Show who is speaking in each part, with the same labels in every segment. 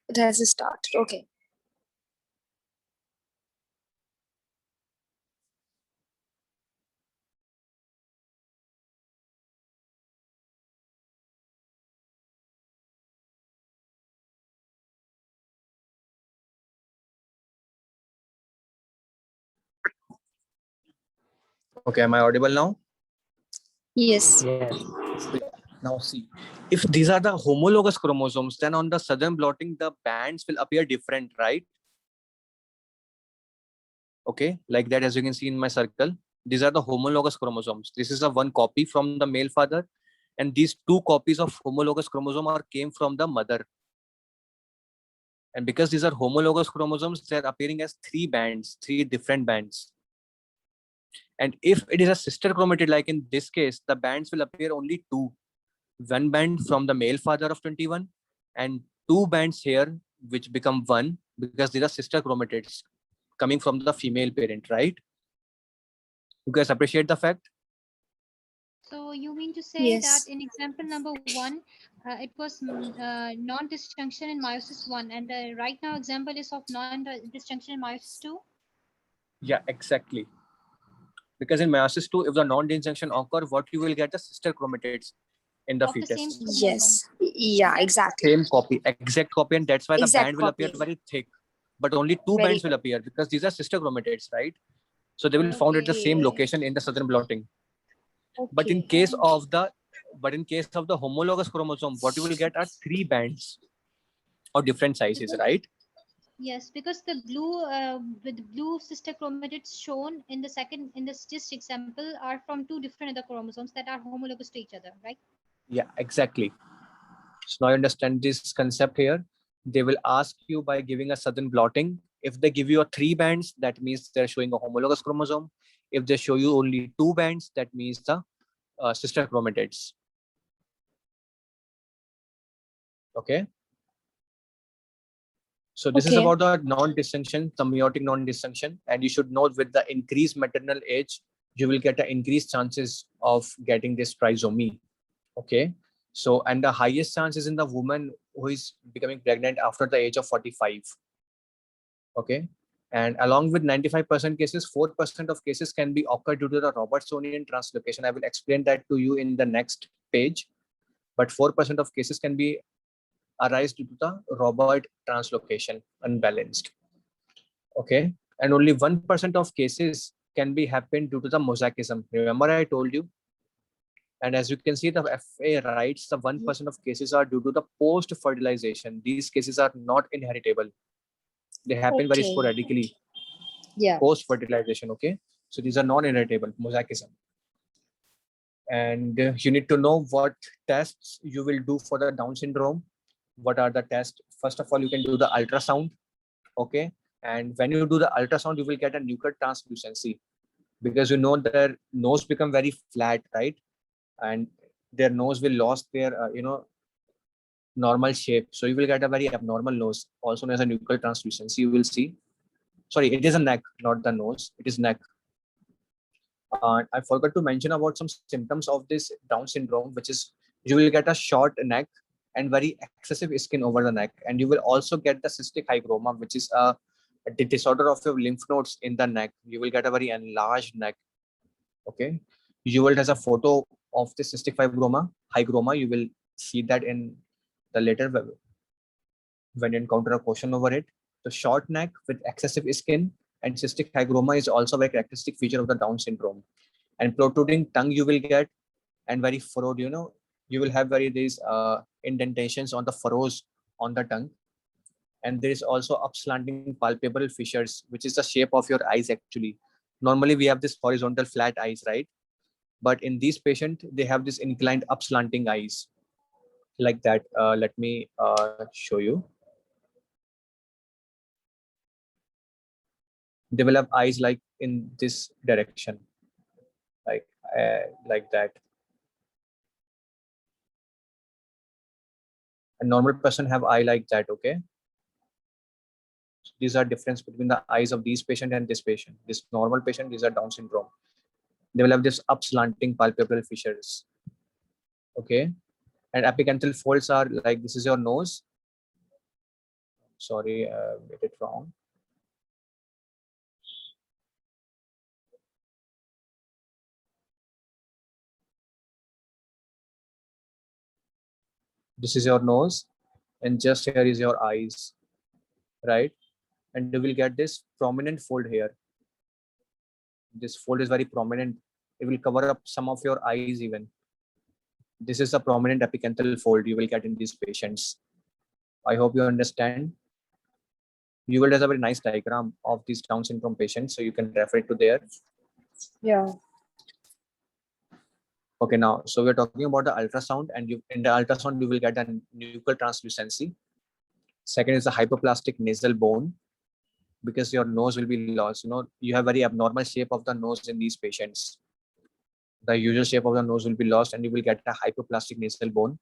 Speaker 1: It has started. Okay.
Speaker 2: Okay, am I audible now?
Speaker 1: Yes.
Speaker 3: Yes.
Speaker 2: Now see, if these are the homologous chromosomes, then on the southern blotting, the bands will appear different, right? Okay, like that, as you can see in my circle, these are the homologous chromosomes. This is a one copy from the male father, and these two copies of homologous chromosome are came from the mother. And because these are homologous chromosomes, they're appearing as three bands, three different bands. And if it is a sister chromatid, like in this case, the bands will appear only two. One band from the male father of 21 and two bands here, which become one because these are sister chromatids coming from the female parent, right? You guys appreciate the fact?
Speaker 4: So you mean to say
Speaker 1: Yes.
Speaker 4: that in example number 1, it was non-disjunction in meiosis 1, and the right now example is of non-disjunction in meiosis 2?
Speaker 2: Yeah, exactly. Because in meiosis 2, if the non-disjunction occur, what you will get the sister chromatids in the
Speaker 4: Of the same
Speaker 2: fetus.
Speaker 4: chromosome.
Speaker 1: Yes. Yeah,
Speaker 4: Okay.
Speaker 1: exactly.
Speaker 2: Same copy, exact copy, and that's why the
Speaker 1: Exact
Speaker 2: band will appear
Speaker 1: copy.
Speaker 2: very thick. But only two
Speaker 1: Very
Speaker 2: bands will appear because these are sister chromatids, right? So they will found at the same
Speaker 1: Okay.
Speaker 2: location in the southern blotting. But in
Speaker 1: Okay.
Speaker 2: case of the homologous chromosome, what you will get are three bands of different sizes, right?
Speaker 4: Yes, because the blue with blue sister chromatids shown in this just example are from two different other chromosomes that are homologous to each other, right?
Speaker 2: Yeah, exactly. So now you understand this concept here. They will ask you by giving a southern blotting. If they give you a three bands, that means they're showing a homologous chromosome. If they show you only two bands, that means the sister chromatids. Okay. So this is
Speaker 1: Okay.
Speaker 2: about the non-disjunction, the meiotic non-disjunction, and you should know with the increased maternal age, you will get an increased chances of getting this trisomy. Okay. So, and the highest chance is in the woman who is becoming pregnant after the age of 45. Okay. And along with 95% cases, 4% of cases can be occur due to the Robertsonian translocation. I will explain that to you in the next page. But 4% of cases can be arise due to the Robert translocation unbalanced. Okay. And only 1% of cases can be happened due to the mosaicism. Remember I told you. And as you can see, the FA writes the 1% of cases are due to the post-fertilization. These cases are not inheritable. They happen very
Speaker 1: Okay.
Speaker 2: sporadically.
Speaker 1: Yeah.
Speaker 2: Post-fertilization, okay? So these are non-inheritable, mosaicism. And you need to know what tests you will do for the Down syndrome. What are the tests? First of all, you can do the ultrasound, okay? And when you do the ultrasound, you will get a nuclear translucency because you know their nose become very flat, right? And their nose will lost their, normal shape. So you will get a very abnormal nose, also known as a nuchal translucency. You will see. Sorry, it is a neck, not the nose. It is neck. I forgot to mention about some symptoms of this Down syndrome, which is you will get a short neck and very excessive skin over the neck, and you will also get the cystic hygroma, which is a disorder of your lymph nodes in the neck. You will get a very enlarged neck. Okay, you will has a photo of the cystic hygroma. You will see that in the later when you encounter a question over it. The short neck with excessive skin and cystic hygroma is also a very characteristic feature of the Down syndrome. And protruding tongue you will get, and very furrowed, you will have very these indentations on the furrows on the tongue. And there is also upslanting palpebral fissures, which is the shape of your eyes actually. Normally we have this horizontal flat eyes, right? But in these patients, they have this inclined upslanting eyes like that. Let me show you. They will have eyes like in this direction, like that. A normal person have eye like that. Okay, so these are difference between the eyes of these patient and this patient. This normal patient, these are Down syndrome. They will have this upslanting palpebral fissures. Okay, and apicanthal folds are like, this is your nose. Sorry, made it wrong. This is your nose, and just here is your eyes, right? And you will get this prominent fold here. This fold is very prominent. It will cover up some of your eyes even. This is a prominent apicanthal fold you will get in these patients. I hope you understand. You will have a very nice diagram of these Down syndrome patients, so you can refer it to there.
Speaker 1: Yeah.
Speaker 2: Okay, now, so we're talking about the ultrasound, and in the ultrasound, you will get a nuchal translucency. Second is the hypoplastic nasal bone, because your nose will be lost. You have very abnormal shape of the nose in these patients. The usual shape of the nose will be lost, and you will get a hypoplastic nasal bone.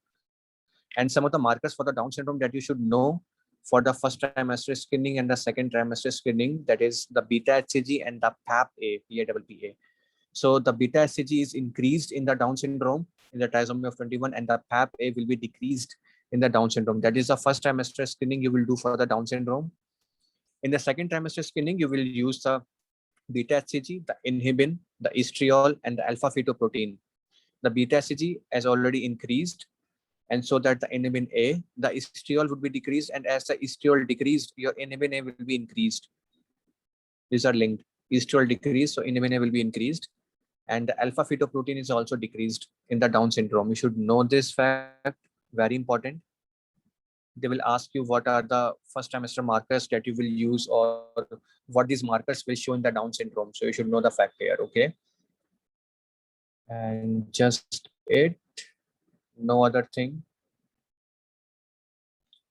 Speaker 2: And some of the markers for the Down syndrome that you should know for the first trimester screening and the second trimester screening, that is the beta HCG and the PAPA, PAPPA. So the beta HCG is increased in the Down syndrome in the trisomy of 21, and the PAPA will be decreased in the Down syndrome. That is the first trimester screening you will do for the Down syndrome. In the second trimester screening, you will use the beta HCG, the inhibin, the estriol, and the alpha fetoprotein. The beta HCG has already increased, and so that the inhibin A, the estriol would be decreased, and as the estriol decreased, your inhibin A will be increased. These are linked. Estriol decreased, so inhibin A will be increased, and the alpha fetoprotein is also decreased in the Down syndrome. You should know this fact, very important. They will ask you what are the first trimester markers that you will use, or what these markers will show in the Down syndrome. So you should know the fact here, okay? And just it, no other thing.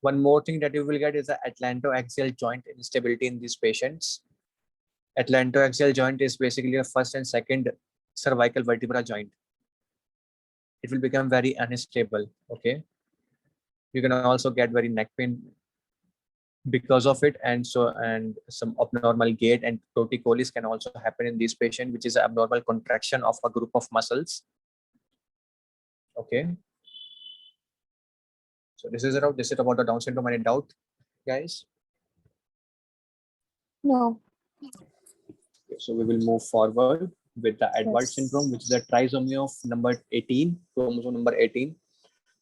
Speaker 2: One more thing that you will get is the atlantoaxial joint instability in these patients. Atlantoaxial joint is basically a first and second cervical vertebra joint. It will become very unstable, okay? You can also get very neck pain because of it, and some abnormal gait and torticollis can also happen in this patient, which is an abnormal contraction of a group of muscles. Okay. So this is about the Down syndrome. Any doubt, guys?
Speaker 1: No.
Speaker 2: Okay, so we will move forward with the Edwards
Speaker 1: Yes.
Speaker 2: syndrome, which is a trisomy of number 18, chromosome number 18.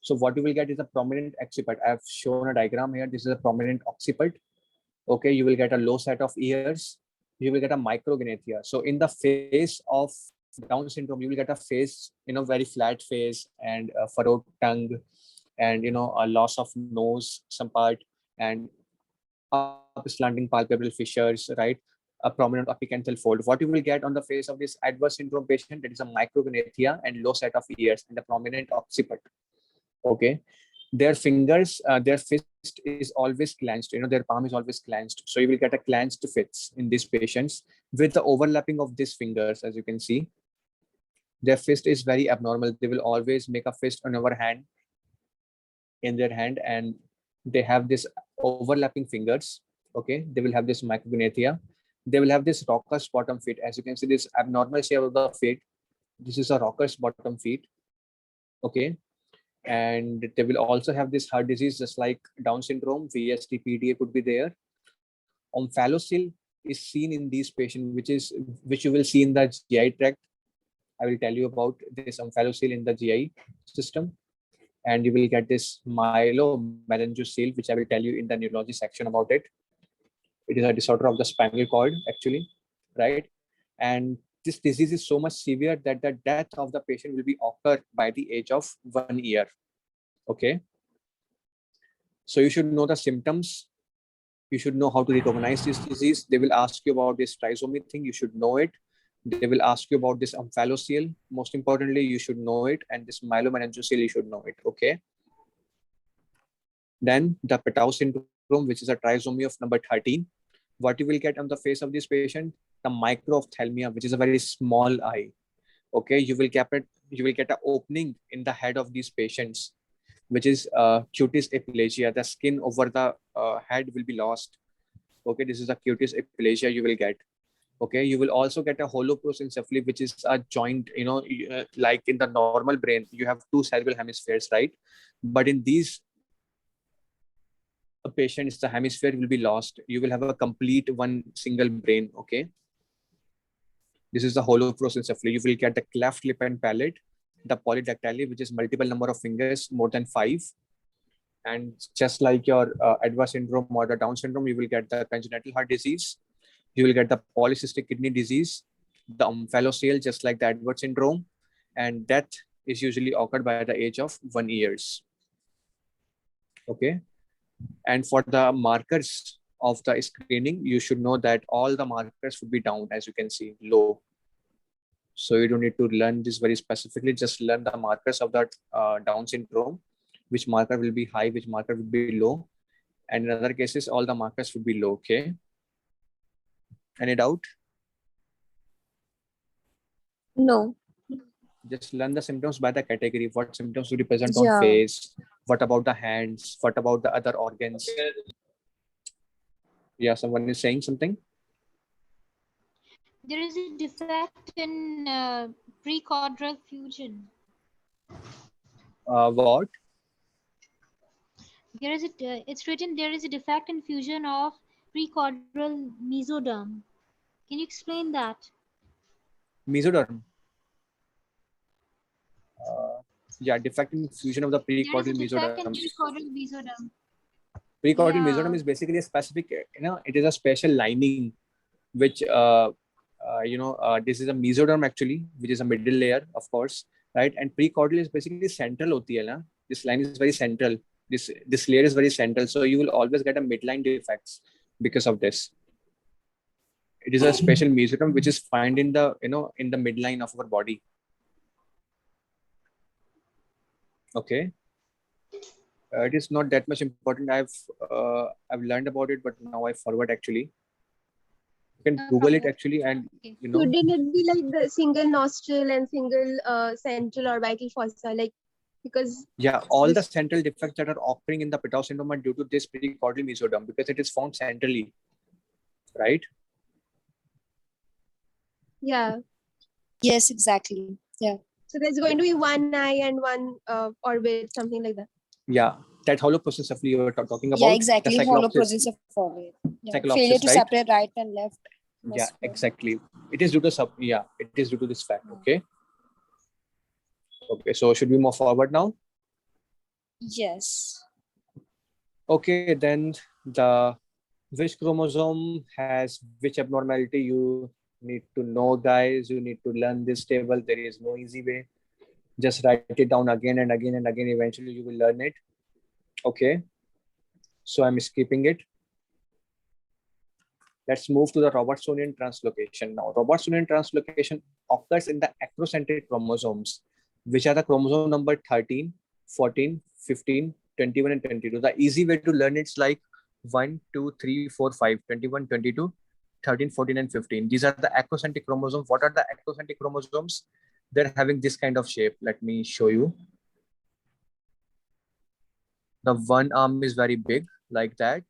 Speaker 2: So what you will get is a prominent occiput. I have shown a diagram here. This is a prominent occiput. Okay, you will get a low set of ears. You will get a micrognathia. So in the face of Down syndrome, you will get a face, very flat face and a furrowed tongue, and a loss of nose, some part, and up slanting palpebral fissures, right? A prominent apicanthal fold. What you will get on the face of this Edwards syndrome patient, that is a micrognathia and low set of ears and a prominent occiput. Okay, their fingers, their fist is always clenched. Their palm is always clenched. So you will get a clenched fists in these patients with the overlapping of these fingers. As you can see, their fist is very abnormal. They will always make a fist on our hand, in their hand, and they have this overlapping fingers. Okay, they will have this micrognathia. They will have this raucous bottom feet. As you can see, this abnormal shape of the feet. This is a raucous bottom feet. Okay, and they will also have this heart disease, just like Down syndrome. VSD, PDA could be there. Omphalocele is seen in these patients, which you will see in the GI tract. I will tell you about this omphalocele in the GI system, and you will get this myelomeningeal, which I will tell you in the neurology section about it. It is a disorder of the spinal cord, actually, right? And this disease is so much severe that the death of the patient will be occurred by the age of 1 year. Okay. So you should know the symptoms. You should know how to recognize this disease. They will ask you about this trisomy thing. You should know it. They will ask you about this omphalocele. Most importantly, you should know it. And this myelomeningeal, you should know it. Okay. Then the Patau syndrome, which is a trisomy of number 13. What you will get on the face of this patient? The microphthalmia, which is a very small eye. Okay, you will get an opening in the head of these patients, which is cutis aplasia. The skin over the head will be lost. Okay, this is a cutis aplasia you will get. Okay, you will also get a holoprosencephaly, which is a joint, like in the normal brain, you have two cerebral hemispheres, right? But in these a patient's the hemisphere will be lost. You will have a complete one single brain. Okay. This is the holoprosencephaly. You will get the cleft lip and palate, the polydactyly, which is multiple number of fingers, more than 5. And just like your Edwards syndrome or the Down syndrome, you will get the congenital heart disease. You will get the polycystic kidney disease, the omphalocele, just like the Edwards syndrome. And death is usually occurred by the age of 1 year. Okay. And for the markers of the screening, you should know that all the markers would be down, as you can see, low. So you don't need to learn this very specifically, just learn the markers of that Down syndrome, which marker will be high, which marker will be low. And in other cases, all the markers would be low. Okay. Any doubt?
Speaker 1: No.
Speaker 2: Just learn the symptoms by the category. What symptoms will be present
Speaker 1: Yeah.
Speaker 2: on face? What about the hands? What about the other organs? Yeah, someone is saying something.
Speaker 4: There is a defect in precaudral fusion.
Speaker 2: What?
Speaker 4: There is it's written there is a defect in fusion of precaudral mesoderm. Can you explain that?
Speaker 2: Mesoderm. Yeah, defect in fusion of the
Speaker 4: There is a
Speaker 2: precaudal
Speaker 4: defect in
Speaker 2: mesoderm.
Speaker 4: precaudal mesoderm.
Speaker 2: Precaudal
Speaker 4: Yeah.
Speaker 2: mesoderm is basically a specific, it is a special lining which, this is a mesoderm actually, which is a middle layer, of course, right? And precaudal is basically central hoti hai na? This line is very central. This layer is very central. So you will always get a midline defects because of this. It is a special mesoderm which is found in the, in the midline of our body. Okay. It is not that much important. I've learned about it, but now I forgot actually. You can
Speaker 4: No
Speaker 2: Google it
Speaker 4: problem.
Speaker 2: actually, and
Speaker 4: Okay.
Speaker 3: Shouldn't it be like the single nostril and single central orbital fossa? Like, because
Speaker 2: yeah, all the
Speaker 3: this-
Speaker 2: central defects that are occurring in the Pitta syndrome are due to this precaudal mesoderm because it is found centrally, right?
Speaker 3: yeah.
Speaker 1: Yes, exactly. Yeah.
Speaker 3: So there's going to be one eye and one orbit, something like that.
Speaker 2: Yeah, that holoprosencephaly you were talking about.
Speaker 1: Yeah,
Speaker 2: the
Speaker 1: exactly.
Speaker 2: cyclopsis.
Speaker 1: Holoprosencephaly. Yeah.
Speaker 2: Cyclopsis,
Speaker 1: Failure to
Speaker 2: right?
Speaker 1: separate right and left.
Speaker 2: Yeah,
Speaker 1: muscle.
Speaker 2: exactly. It is due to it is due to this fact. Okay. Okay, so should we move forward now?
Speaker 1: Yes.
Speaker 2: Okay, then the which chromosome has which abnormality, you need to know, guys. You need to learn this table. There is no easy way. Just write it down again and again and again. Eventually you will learn it. Okay. So I'm skipping it. Let's move to the Robertsonian translocation now. Robertsonian translocation occurs in the acrocentric chromosomes, which are the chromosome number 13, 14, 15, 21, and 22. The easy way to learn it's like 1, 2, 3, 4, 5, 21, 22, 13, 14, and 15. These are the acrocentric chromosomes. What are the acrocentric chromosomes? They're having this kind of shape. Let me show you. The one arm is very big like that,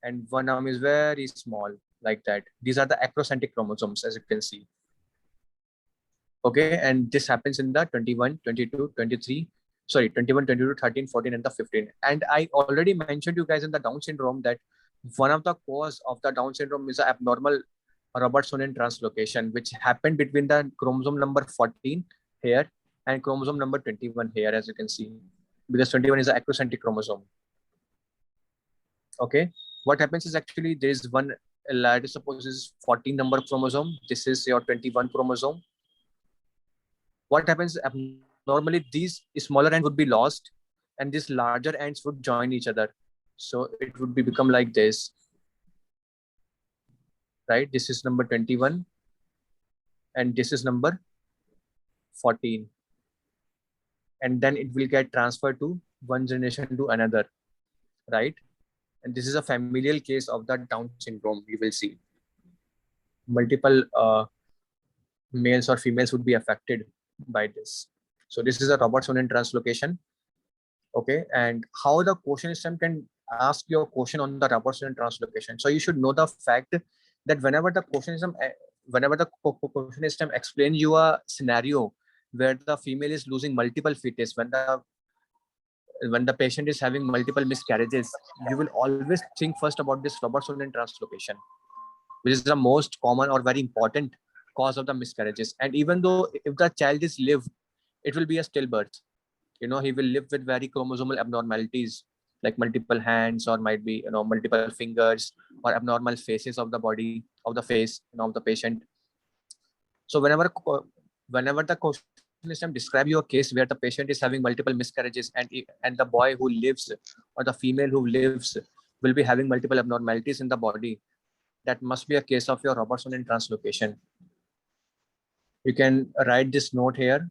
Speaker 2: and one arm is very small like that. These are the acrocentric chromosomes, as you can see. Okay, and this happens in the 21, 22, 23, 21, 22, 13, 14, and the 15. And I already mentioned you guys in the Down syndrome that one of the cause of the Down syndrome is an abnormal Robertsonian translocation, which happened between the chromosome number 14 here and chromosome number 21 here, as you can see, because 21 is an acrocentric chromosome. Okay, what happens is actually there is one, let us suppose this is 14 number chromosome. This is your 21 chromosome. What happens normally, these smaller ends would be lost and these larger ends would join each other. So it would become like this, right? This is number 21 and this is number 14. And then it will get transferred to one generation to another, right? And this is a familial case of the Down syndrome. You will see multiple males or females would be affected by this. So this is a Robertsonian translocation. Okay, and how the question system can ask your question on the Robertsonian translocation. So you should know the fact that whenever the question system explains you a scenario where the female is losing multiple fetus, when the when the patient is having multiple miscarriages, you will always think first about this Robertsonian translocation, which is the most common or very important cause of the miscarriages. And even though if the child is live, it will be a stillbirth. He will live with very chromosomal abnormalities like multiple hands, or might be multiple fingers, or abnormal faces of the body of the face of the patient. So whenever the question is describe you a case where the patient is having multiple miscarriages, and the boy who lives or the female who lives will be having multiple abnormalities in the body, that must be a case of your Robertsonian translocation. You can write this note here.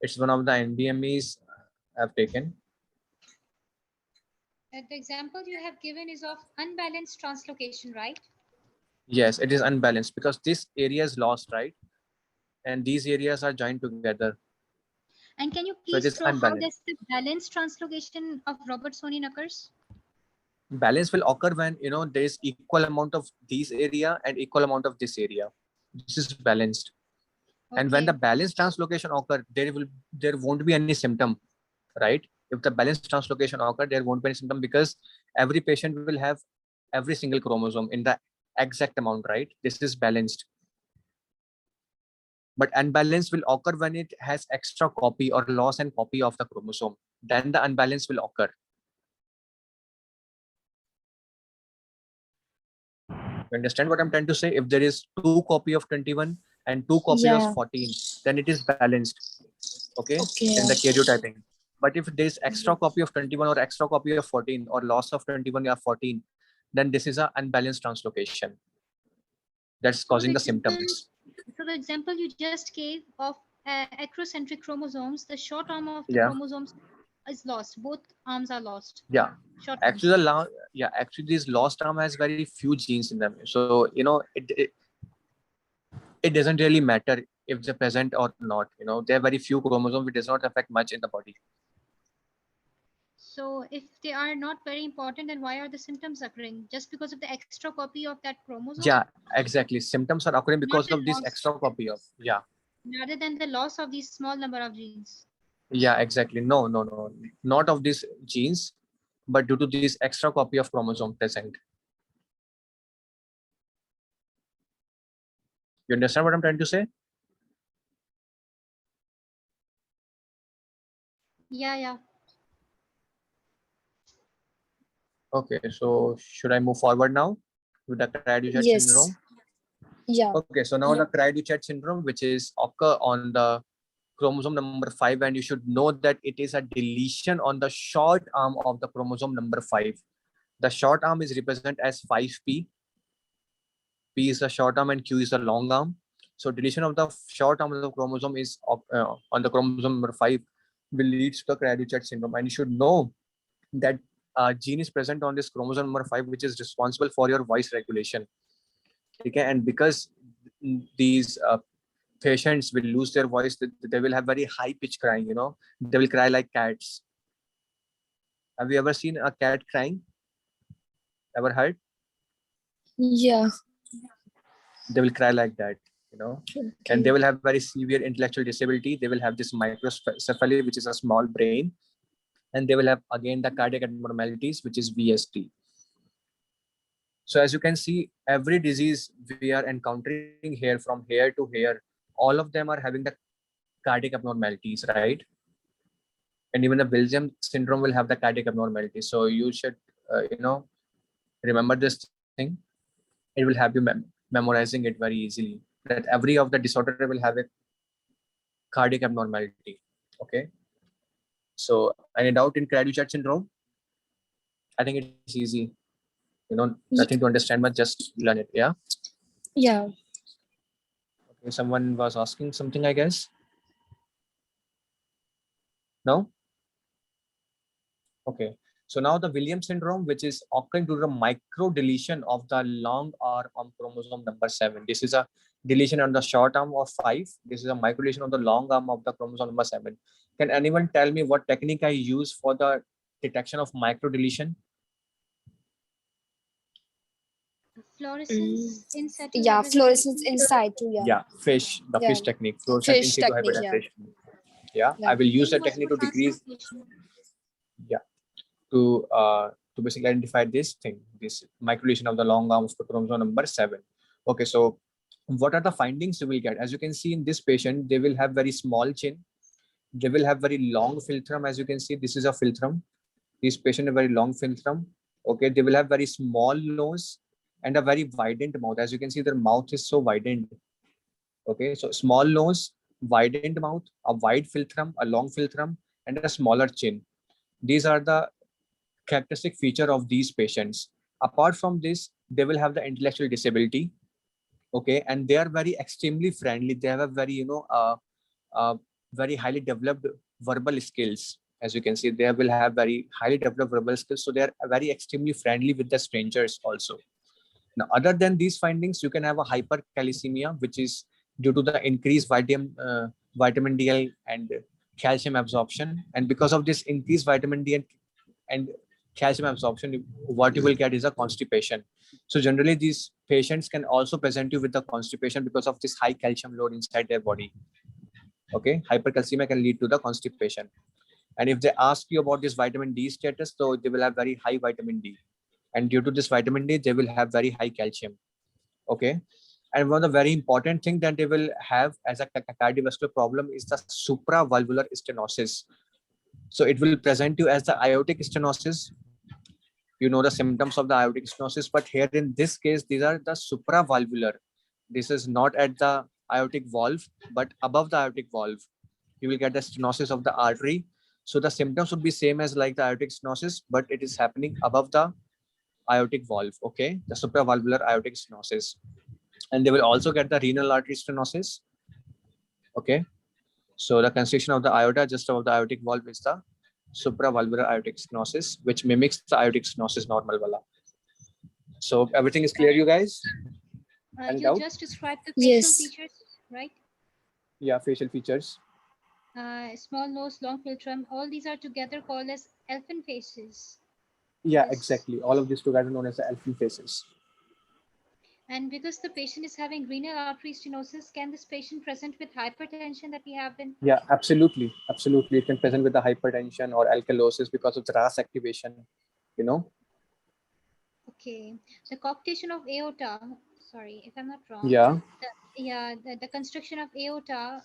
Speaker 2: It's one of the NDMEs I've taken.
Speaker 4: The example you have given is of unbalanced translocation, right?
Speaker 2: Yes, it is unbalanced because this area is lost, right? And these areas are joined together.
Speaker 4: And can you
Speaker 2: So it
Speaker 4: please
Speaker 2: is
Speaker 4: show how
Speaker 2: unbalanced.
Speaker 4: does the balanced translocation of Robertsonian occurs?
Speaker 2: Balance will occur when there is equal amount of this area and equal amount of this area. This is balanced. And when the balanced translocation occur, there won't be any symptom, right? If the balanced translocation occur, there won't be any symptom because every patient will have every single chromosome in the exact amount, right? This is balanced. But unbalance will occur when it has extra copy or loss and copy of the chromosome. Then the unbalance will occur. You understand what I'm trying to say? If there is 2 copy of 21 and 2 copy of 14, then it is balanced. Okay? In the karyotyping. But if there is extra copy of 21 or extra copy of 14 or loss of 21 or 14, then this is an unbalanced translocation. That's causing the symptoms.
Speaker 4: So the example you just gave of acrocentric chromosomes, the short arm of the
Speaker 2: Yeah.
Speaker 4: chromosomes is lost. Both arms are lost.
Speaker 2: Yeah.
Speaker 4: Short
Speaker 2: Actually, this lost arm has very few genes in them. So, it doesn't really matter if they're present or not. There are very few chromosomes, it does not affect much in the body.
Speaker 4: So if they are not very important, then why are the symptoms occurring? Just because of the extra copy of that chromosome?
Speaker 2: Yeah, exactly. Symptoms are occurring because
Speaker 4: Not
Speaker 2: of
Speaker 4: the
Speaker 2: this
Speaker 4: loss.
Speaker 2: extra copy of,
Speaker 4: Rather than the loss of these small number of genes.
Speaker 2: Yeah, exactly. No. Not of these genes, but due to this extra copy of chromosome present. You understand what I'm trying to say?
Speaker 4: Yeah.
Speaker 2: Okay, so should I move forward now with the Cry-Duchet syndrome?
Speaker 1: Yeah.
Speaker 2: Okay, so now the Cry-Duchet syndrome, which is occur on the chromosome number 5, and you should know that it is a deletion on the short arm of the chromosome number 5. The short arm is represented as 5p. P is the short arm and Q is the long arm. So deletion of the short arm of the chromosome is on the chromosome number 5 will lead to the Cry-Duchet syndrome. And you should know that gene is present on this chromosome number 5, which is responsible for your voice regulation. Okay, and because these patients will lose their voice, they will have very high pitch crying. They will cry like cats. Have you ever seen a cat crying? Ever heard?
Speaker 1: Yeah.
Speaker 2: They will cry like that. And they will have very severe intellectual disability. They will have this microcephaly, which is a small brain, and they will have again the cardiac abnormalities, which is VST. So as you can see, every disease we are encountering here, from here to here, all of them are having the cardiac abnormalities, right? And even the Williams syndrome will have the cardiac abnormalities. So you should, remember this thing. It will have you memorizing it very easily. That every of the disorder will have a cardiac abnormality. Okay. So any doubt in Cry-Duchet syndrome? I think it's easy. Nothing to understand, but just learn it. Yeah.
Speaker 1: Yeah.
Speaker 2: Okay. Someone was asking something, I guess. No. Okay. So now the Williams syndrome, which is occurring due to the micro deletion of the long arm on chromosome number 7. This is a deletion on the short arm of 5. This is a micro deletion of the long arm of the chromosome number 7. Can anyone tell me what technique I use for the detection of micro deletion?
Speaker 4: Fluorescence in situ.
Speaker 1: Fluorescence in situ.
Speaker 2: Yeah, fish, the fish technique. Fluorescent in
Speaker 1: Fish
Speaker 2: situ
Speaker 1: technique,
Speaker 2: hybridization. Yeah,
Speaker 1: Yeah.
Speaker 2: I will use the
Speaker 4: What's
Speaker 2: technique to
Speaker 4: the
Speaker 2: decrease.
Speaker 4: concentration?
Speaker 2: Yeah, to basically identify this thing, this microdeletion of the long arm of the chromosome number 7. Okay, so what are the findings you will get? As you can see in this patient, they will have very small chin. They will have very long philtrum. As you can see, this is a philtrum. This patient a very long philtrum. Okay, they will have very small nose and a very widened mouth. As you can see, their mouth is so widened. Okay, so small nose, widened mouth, a wide philtrum, a long philtrum, and a smaller chin. These are the characteristic feature of these patients. Apart from this, they will have the intellectual disability. Okay, and they are very extremely friendly. They have a very very highly developed verbal skills. As you can see, they will have very highly developed verbal skills, so they are very extremely friendly with the strangers also. Now, other than these findings, you can have a hypercalcemia, which is due to the increased vitamin D and calcium absorption. And because of this increased vitamin D and calcium absorption, what you will get is a constipation. So generally, these patients can also present you with the constipation because of this high calcium load inside their body. Okay, hypercalcemia can lead to the constipation. And if they ask you about this vitamin D status, so they will have very high vitamin D. And due to this vitamin D, they will have very high calcium. Okay. And one of the very important thing that they will have as a cardiovascular problem is the supravalvular stenosis. So it will present you as the aortic stenosis. You know the symptoms of the aortic stenosis, but here in this case, these are the supravalvular. This is not at the aortic valve, but above the aortic valve. You will get the stenosis of the artery. So the symptoms would be same as like the aortic stenosis, but it is happening above the aortic valve. Okay, the supravalvular aortic stenosis. And they will also get the renal artery stenosis. Okay, so the constriction of the aorta just above the aortic valve is the supravalvular aortic stenosis, which mimics the aortic stenosis normal wala. So everything is clear, you guys? Any
Speaker 4: You
Speaker 2: doubt?
Speaker 4: just described the facial
Speaker 1: Yes.
Speaker 4: features, right?
Speaker 2: Yeah, facial features.
Speaker 4: Small nose, long philtrum, all these are together called as elfin faces.
Speaker 2: Yeah,
Speaker 4: Yes.
Speaker 2: exactly. All of these together known as the elfin faces.
Speaker 4: And because the patient is having renal artery stenosis, can this patient present with hypertension that we have been?
Speaker 2: Yeah, absolutely. Absolutely. It can present with the hypertension or alkalosis because of the RAS activation, you know?
Speaker 4: Okay. The coaptation of aorta, sorry if I'm not wrong.
Speaker 2: Yeah.
Speaker 4: The construction of aorta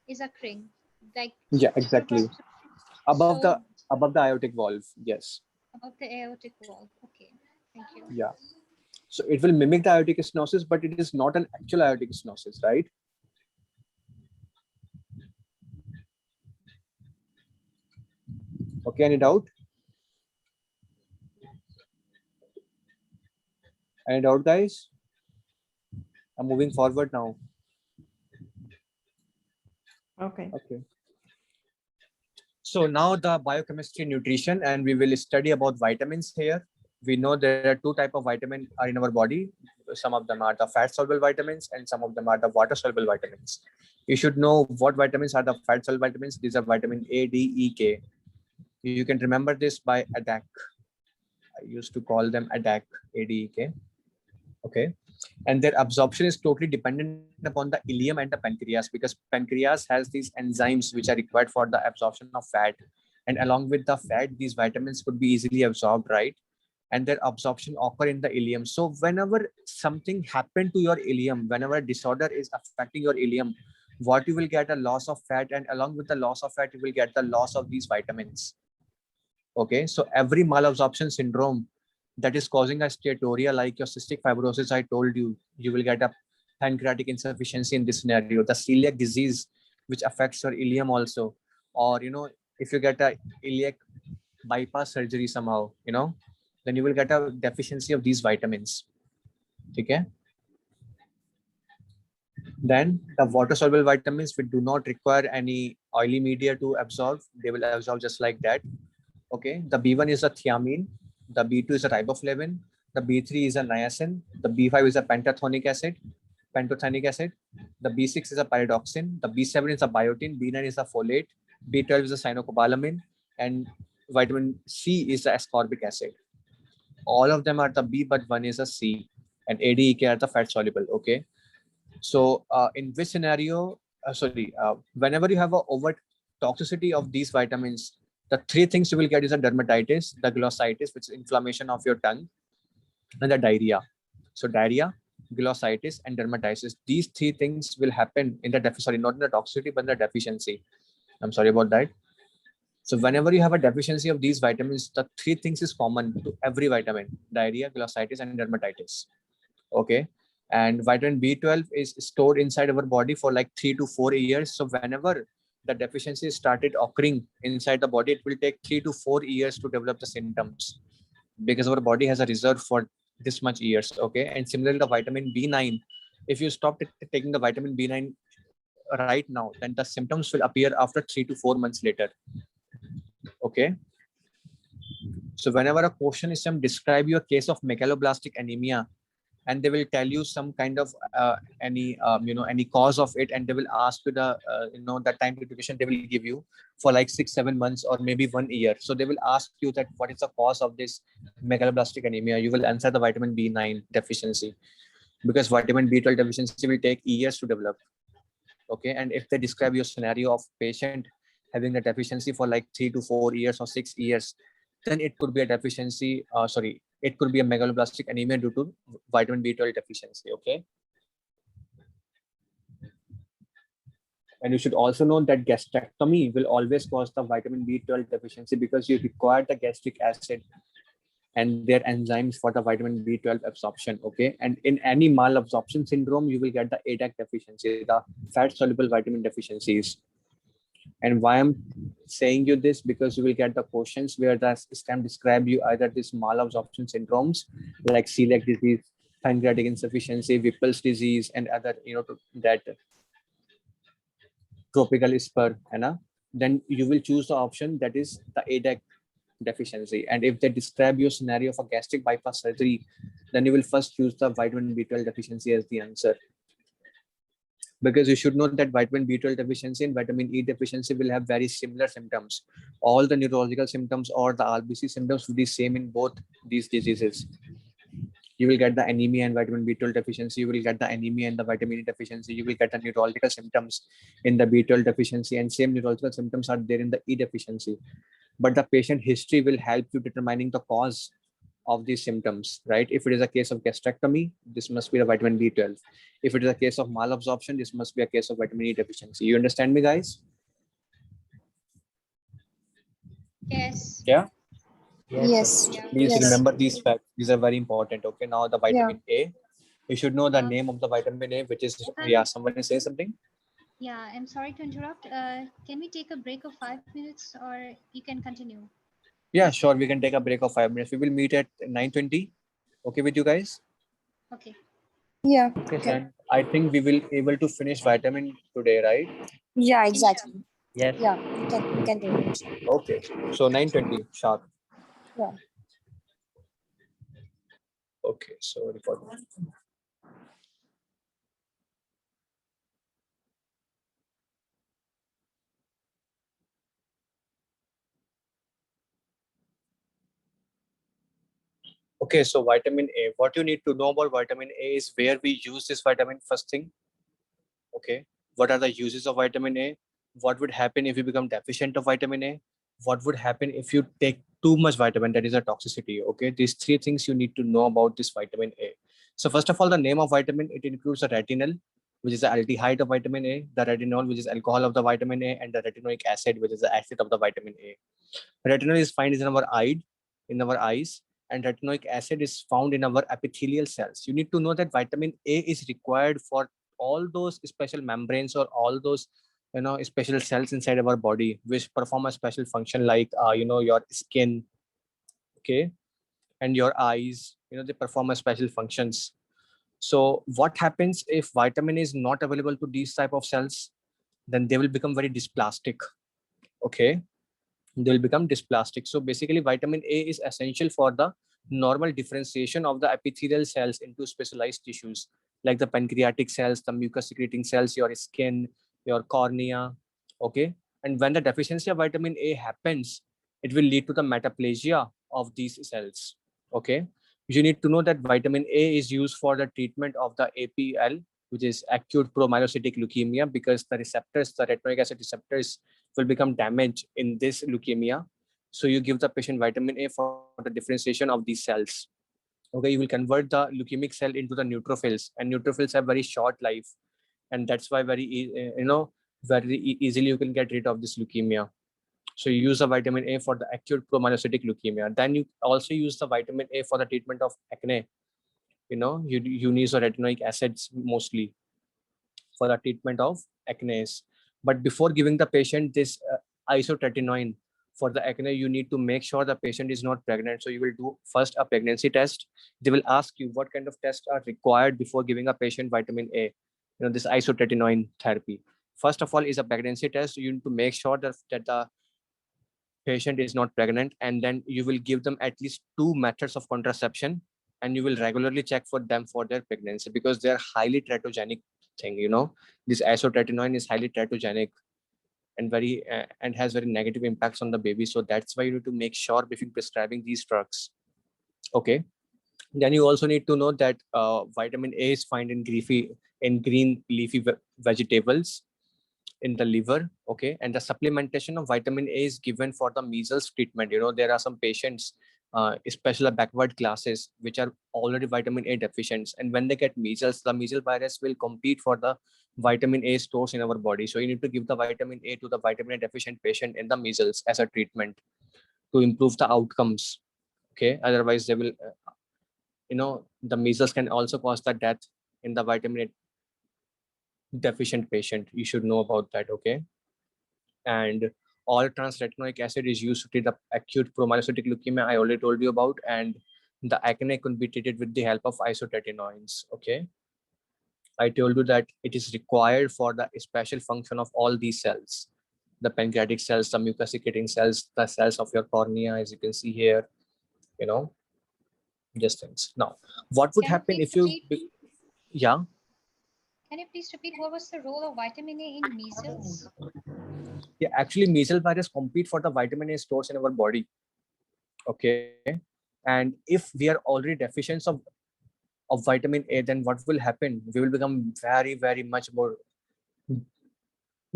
Speaker 4: is occurring, like
Speaker 2: Yeah, exactly. Above
Speaker 4: so
Speaker 2: the above the aortic valve. Yes.
Speaker 4: above the aortic wall. Okay, thank you.
Speaker 2: Yeah. So it will mimic the aortic stenosis, but it is not an actual aortic stenosis, right? Okay, any doubt? Any doubt, guys? I'm moving forward now.
Speaker 5: Okay.
Speaker 2: Okay. So now the biochemistry nutrition, and we will study about vitamins here. We know there are two types of vitamins are in our body. Some of them are the fat soluble vitamins and some of them are the water soluble vitamins. You should know what vitamins are the fat soluble vitamins. These are vitamin A, D, E, K. You can remember this by ADAK. I used to call them ADAK, A, D, E, K. Okay. And their absorption is totally dependent upon the ileum and the pancreas, because pancreas has these enzymes which are required for the absorption of fat. And along with the fat, these vitamins could be easily absorbed, right? And their absorption occur in the ileum. So whenever something happened to your ileum, whenever a disorder is affecting your ileum, what you will get a loss of fat, and along with the loss of fat, you will get the loss of these vitamins. Okay, so every malabsorption syndrome that is causing a steatorrhea like your cystic fibrosis, I told you, you will get a pancreatic insufficiency in this scenario. The celiac disease, which affects your ileum also, or if you get a iliac bypass surgery somehow, then you will get a deficiency of these vitamins. Okay. Then the water soluble vitamins, which do not require any oily media to absorb, they will absorb just like that. Okay, the B1 is a thiamine, the B2 is a riboflavin, the B3 is a niacin, the B5 is a pantothenic acid, the B6 is a pyridoxine, the B7 is a biotin, B9 is a folate, B12 is a cyanocobalamin, and vitamin C is the ascorbic acid. All of them are the B, but one is a C, and A, D, E, K are the fat soluble. Okay, so in which scenario whenever you have a overt toxicity of these vitamins, the three things you will get is a dermatitis, the glossitis, which is inflammation of your tongue, and the diarrhea. So diarrhea, glossitis, and dermatitis. These three things will happen in the not in the toxicity, but in the deficiency. I'm sorry about that. So whenever you have a deficiency of these vitamins, the three things is common to every vitamin: diarrhea, glossitis, and dermatitis. Okay. And vitamin B12 is stored inside our body for like 3 to 4 years. So whenever the deficiency started occurring inside the body, it will take 3 to 4 years to develop the symptoms, because our body has a reserve for this much years. Okay. And similarly, the vitamin B9, if you stop taking the vitamin B9 right now, then the symptoms will appear after 3 to 4 months later. Okay. So whenever a question is describe your case of megaloblastic anemia, and they will tell you some kind of any cause of it, and they will ask you the time duration they will give you for like 6-7 months or maybe 1 year. So they will ask you that what is the cause of this megaloblastic anemia. You will answer the vitamin B9 deficiency, because vitamin B12 deficiency will take years to develop. Okay. And if they describe your scenario of patient having the deficiency for like 3 to 4 years or 6 years, then it could be a deficiency. It could be a megaloblastic anemia due to vitamin B12 deficiency. Okay. And you should also know that gastrectomy will always cause the vitamin B12 deficiency, because you require the gastric acid and their enzymes for the vitamin B12 absorption. Okay. And in any malabsorption syndrome, you will get the ADAC deficiency, the fat soluble vitamin deficiencies. And why I'm saying you this, because you will get the questions where the STEM describe you either this malabsorption syndromes like celiac disease, pancreatic insufficiency, Whipple's disease, and other, that tropical spur, then you will choose the option that is the ADAC deficiency. And if they describe your scenario for gastric bypass surgery, then you will first choose the vitamin B12 deficiency as the answer. Because you should know that vitamin B12 deficiency and vitamin E deficiency will have very similar symptoms. All the neurological symptoms or the RBC symptoms will be same in both these diseases. You will get the anemia and vitamin B12 deficiency. You will get the anemia and the vitamin E deficiency. You will get the neurological symptoms in the B12 deficiency, and same neurological symptoms are there in the E deficiency. But the patient history will help you determining the cause of these symptoms, right? If it is a case of gastrectomy, this must be the vitamin B12. If it is a case of malabsorption, this must be a case of vitamin E deficiency. You understand me, guys?
Speaker 4: Yes.
Speaker 2: Yeah.
Speaker 1: Yes.
Speaker 2: Please
Speaker 1: Yes.
Speaker 2: remember these facts. These are very important. Okay. Now the vitamin A. You should know the name of the vitamin A, which is someone is saying something.
Speaker 4: Yeah, I'm sorry to interrupt. Can we take a break of 5 minutes, or you can continue?
Speaker 2: Yeah, sure. We can take a break of 5 minutes. We will meet at 9:20. Okay with you guys?
Speaker 4: Okay.
Speaker 1: Yeah.
Speaker 2: Okay. And I think we will able to finish vitamin today, right?
Speaker 1: Yeah, exactly.
Speaker 2: Yes.
Speaker 1: Yeah, we can do it.
Speaker 2: Okay. So 9:20 sharp.
Speaker 1: Yeah.
Speaker 2: Okay. So record. Okay, so vitamin A. What you need to know about vitamin A is where we use this vitamin first thing. Okay. What are the uses of vitamin A? What would happen if you become deficient of vitamin A? What would happen if you take too much vitamin? That is a toxicity. Okay. These three things you need to know about this vitamin A. So first of all, the name of vitamin, it includes a retinol, which is the aldehyde of vitamin A, the retinol, which is alcohol of the vitamin A, and the retinoic acid, which is the acid of the vitamin A. Retinol is found in our eyes, and retinoic acid is found in our epithelial cells. You need to know that vitamin A is required for all those special membranes or all those special cells inside our body which perform a special function, like your skin, okay, and your eyes. They perform a special functions. So what happens if vitamin is not available to these type of cells? Then they will become very dysplastic. Okay, they will become dysplastic. So basically vitamin A is essential for the normal differentiation of the epithelial cells into specialized tissues like the pancreatic cells, the mucus secreting cells, your skin, your cornea. Okay. And when the deficiency of vitamin A happens, it will lead to the metaplasia of these cells. Okay. You need to know that vitamin A is used for the treatment of the APL, which is acute promyelocytic leukemia, because the receptors, the retinoic acid receptors, will become damaged in this leukemia. So you give the patient vitamin A for the differentiation of these cells. Okay, you will convert the leukemic cell into the neutrophils, and neutrophils have very short life, and that's why very easily you can get rid of this leukemia. So you use the vitamin A for the acute promyelocytic leukemia. Then you also use the vitamin A for the treatment of acne. You use the retinoic acids mostly for the treatment of acne. But before giving the patient this isotretinoin for the acne, you need to make sure the patient is not pregnant. So you will do first a pregnancy test. They will ask you what kind of tests are required before giving a patient vitamin A, this isotretinoin therapy. First of all is a pregnancy test. You need to make sure that the patient is not pregnant, and then you will give them at least 2 methods of contraception, and you will regularly check for them for their pregnancy, because they are highly teratogenic thing. This isotretinoin is highly teratogenic and and has very negative impacts on the baby. So that's why you need to make sure before prescribing these drugs. Okay. Then you also need to know that vitamin A is found in green leafy vegetables in the liver. Okay. And the supplementation of vitamin A is given for the measles treatment. There are some patients, especially backward classes, which are already vitamin A deficient, and when they get measles, the measles virus will compete for the vitamin A stores in our body. So you need to give the vitamin A to the vitamin A deficient patient in the measles as a treatment to improve the outcomes. Okay. Otherwise they will the measles can also cause the death in the vitamin A deficient patient. You should know about that. Okay. And all trans-retinoic acid is used to treat the acute promyelocytic leukemia I already told you about, and the acne could be treated with the help of isotretinoins. Okay. I told you that it is required for the special function of all these cells, the pancreatic cells, the mucus secreting cells, the cells of your cornea, as you can see here, just things. Now, what would happen if you, yeah?
Speaker 4: Can you please repeat what was the role of vitamin A in measles?
Speaker 2: Yeah, actually measles virus compete for the vitamin A stores in our body. Okay. And if we are already deficient of vitamin A, then what will happen? We will become very, very much more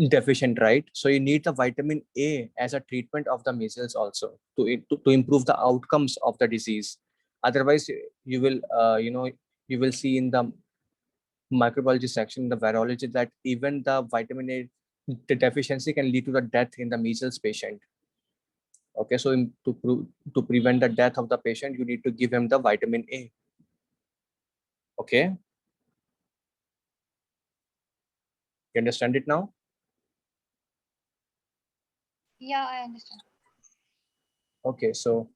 Speaker 2: deficient, right? So you need the vitamin A as a treatment of the measles also to improve the outcomes of the disease. Otherwise, you will you will see in the microbiology section, the virology, that even the vitamin A the deficiency can lead to the death in the measles patient. Okay, so to prevent the death of the patient, you need to give him the vitamin A. Okay, you understand it now?
Speaker 4: Yeah, I understand.
Speaker 2: Okay, so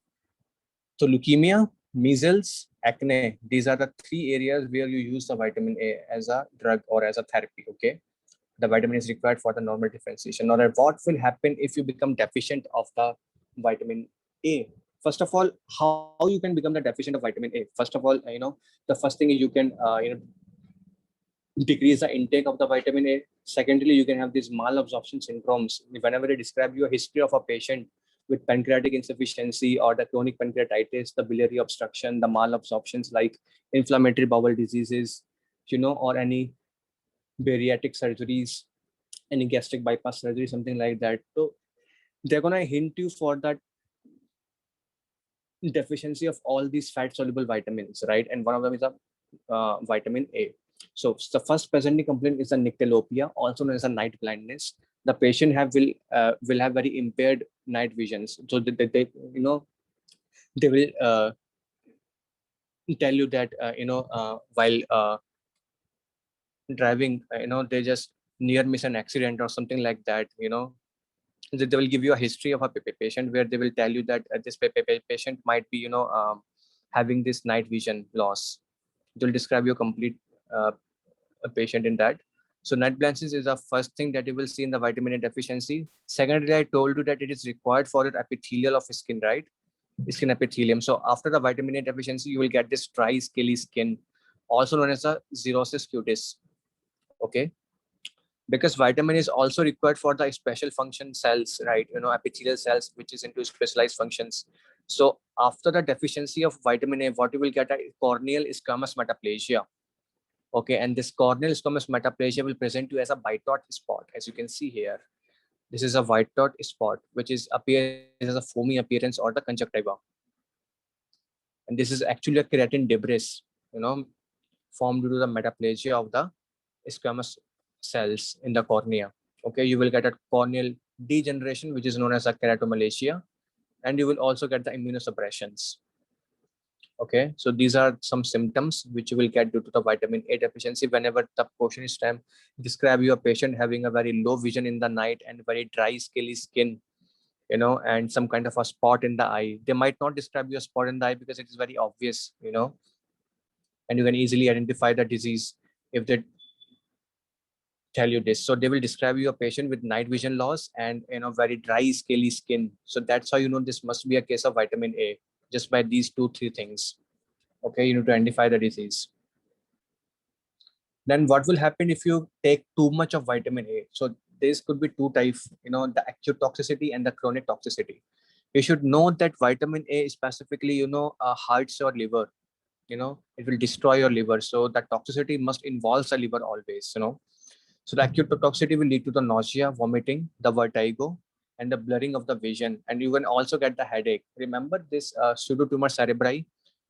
Speaker 2: leukemia, measles, acne, these are the 3 areas where you use the vitamin A as a drug or as a therapy. Okay, the vitamin is required for the normal differentiation. Now, what will happen if you become deficient of the vitamin A? First of all, how you can become the deficient of vitamin A? First of all, the first thing is you can decrease the intake of the vitamin A. Secondly, you can have these malabsorption syndromes. Whenever I describe you a history of a patient with pancreatic insufficiency or the chronic pancreatitis, the biliary obstruction, the malabsorptions like inflammatory bowel diseases, or any bariatric surgeries, any gastric bypass surgery, something like that. So they're gonna hint you for that deficiency of all these fat soluble vitamins, right? And one of them is a vitamin A. So the first presenting complaint is the nyctalopia, also known as a night blindness. The patient will have very impaired night visions. So they they will tell you that while driving, they just near miss an accident or something like that. They will give you a history of a patient where they will tell you that this patient might be having this night vision loss. They'll describe your complete a patient in that. So night blindness is the first thing that you will see in the vitamin A deficiency. Secondly, I told you that it is required for the epithelial of skin, right? Skin epithelium. So after the vitamin A deficiency, you will get this dry, scaly skin, also known as a xerosis cutis. Okay, because vitamin is also required for the special function cells, right? Epithelial cells, which is into specialized functions. So after the deficiency of vitamin A, what you will get a corneal squamous metaplasia. Okay, and this corneal squamous metaplasia will present you as a white dot spot, as you can see here. This is a white dot spot, which is appears as a foamy appearance or the conjunctiva. And this is actually a keratin debris, formed due to the metaplasia of the squamous cells in the cornea. Okay, you will get a corneal degeneration, which is known as a keratomalacia, and you will also get the immunosuppressions. Okay, so these are some symptoms which you will get due to the vitamin A deficiency. Whenever the question is time, describe your patient having a very low vision in the night and very dry, scaly skin, and some kind of a spot in the eye. They might not describe you a spot in the eye because it is very obvious, and you can easily identify the disease if they tell you this. So they will describe you a patient with night vision loss and very dry, scaly skin. So that's how this must be a case of vitamin A, just by these 2-3 things. Okay, you need to identify the disease. Then what will happen if you take too much of vitamin A? So this could be two types, the acute toxicity and the chronic toxicity. You should know that vitamin A specifically, hurts your liver. It will destroy your liver. So that toxicity must involve the liver always, So the acute toxicity will lead to the nausea, vomiting, the vertigo, and the blurring of the vision. And you can also get the headache. Remember this pseudotumor cerebri,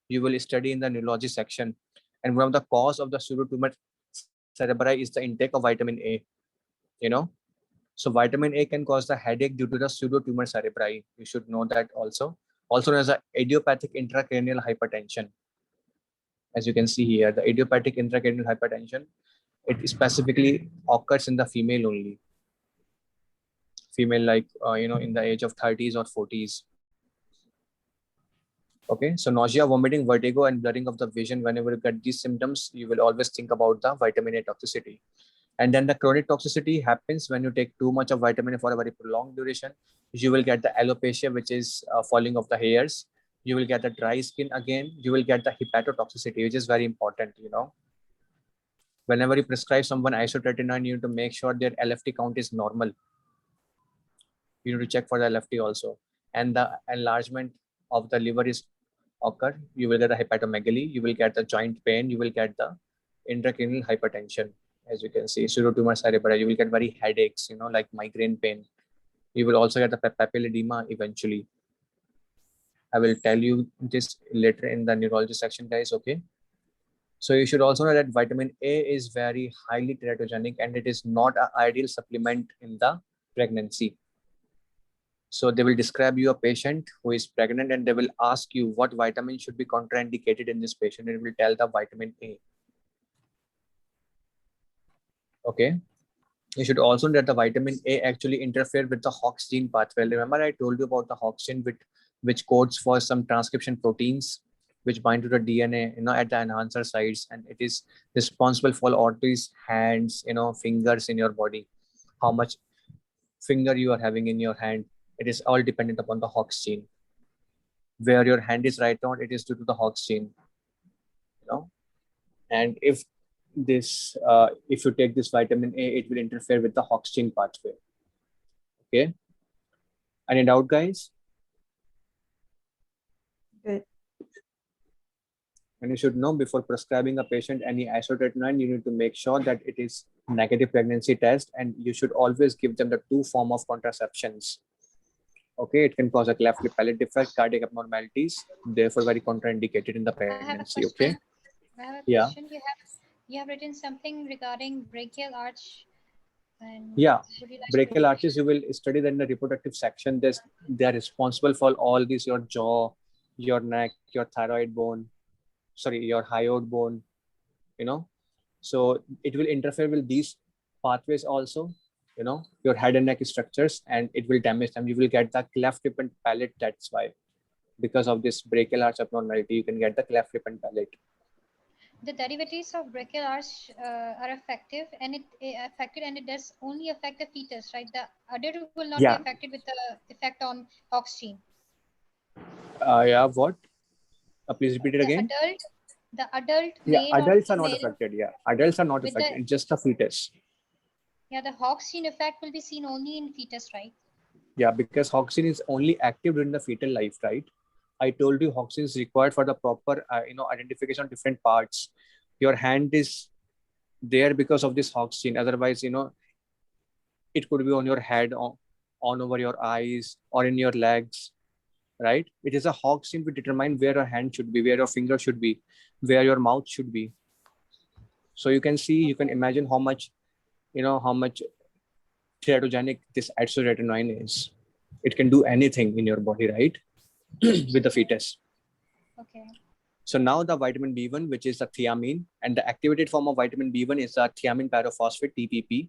Speaker 2: you will study in the neurology section. And one of the cause of the pseudotumor cerebri is the intake of vitamin A, So vitamin A can cause the headache due to the pseudotumor cerebri. You should know that also. Also known as the idiopathic intracranial hypertension. As you can see here, the idiopathic intracranial hypertension, it specifically occurs in the female only. Female like, in the age of 30s or 40s. Okay, so nausea, vomiting, vertigo, and blurring of the vision. Whenever you get these symptoms, you will always think about the vitamin A toxicity. And then the chronic toxicity happens when you take too much of vitamin A for a very prolonged duration. You will get the alopecia, which is falling of the hairs. You will get the dry skin again. You will get the hepatotoxicity, which is very important, Whenever you prescribe someone isotretinoin, you need to make sure their LFT count is normal. You need to check for the LFT also. And the enlargement of the liver is occur. You will get a hepatomegaly. You will get the joint pain. You will get the intracranial hypertension. As you can see, pseudotumor cerebri, you will get very headaches, like migraine pain. You will also get the papilledema eventually. I will tell you this later in the neurology section, guys, okay? So you should also know that vitamin A is very highly teratogenic and it is not an ideal supplement in the pregnancy. So they will describe you a patient who is pregnant and they will ask you what vitamin should be contraindicated in this patient, and it will tell the vitamin A. Okay. You should also know that the vitamin A actually interfere with the Hox gene pathway. Remember I told you about the Hox gene which codes for some transcription proteins which bind to the DNA, at the enhancer sites, and it is responsible for all these hands, fingers in your body. How much finger you are having in your hand, it is all dependent upon the Hox gene. Where your hand is right now, it is due to the Hox gene, And if you take this vitamin A, it will interfere with the Hox gene pathway. Okay. Any doubt, guys?
Speaker 1: Good.
Speaker 2: And you should know before prescribing a patient any isotretinoin, you need to make sure that it is negative pregnancy test, and you should always give them the 2 form of contraceptions. Okay, it can cause a cleft lip palate defect, cardiac abnormalities, therefore very contraindicated in the pregnancy. Okay.
Speaker 4: I have a
Speaker 2: Yeah.
Speaker 4: question. You have written something regarding brachial arch. And
Speaker 2: yeah,
Speaker 4: would you like
Speaker 2: brachial
Speaker 4: to...
Speaker 2: arches, you will study that in the reproductive section. They are responsible for all these: your jaw, your neck, your thyroid bone, your hyoid bone, So it will interfere with these pathways also, your head and neck structures, and it will damage them. You will get the cleft lip and palate. That's why, because of this brachial arch abnormality, you can get the cleft lip and palate.
Speaker 4: The derivatives of brachial arch are effective, and it does only affect the fetus, right? The adult will not be affected with the effect on Hox gene.
Speaker 2: Yeah, what? Please repeat it again.
Speaker 4: The adult
Speaker 2: male adults are not affected. Yeah, adults are not affected. Just the fetus.
Speaker 4: Yeah, the Hox gene effect will be seen only in fetus, right?
Speaker 2: Yeah, because Hox gene is only active during the fetal life, right? I told you Hox gene is required for the proper, identification of different parts. Your hand is there because of this Hawk's gene. Otherwise, it could be on your head, on over your eyes, or in your legs, right? It is a Hawk's gene to determine where your hand should be, where your finger should be, where your mouth should be. So you can see, you can imagine how much teratogenic this isoretinoin is. It can do anything in your body, right? With the fetus.
Speaker 4: Okay.
Speaker 2: So now the vitamin B1, which is the thiamine, and the activated form of vitamin B1 is the thiamine pyrophosphate, TPP.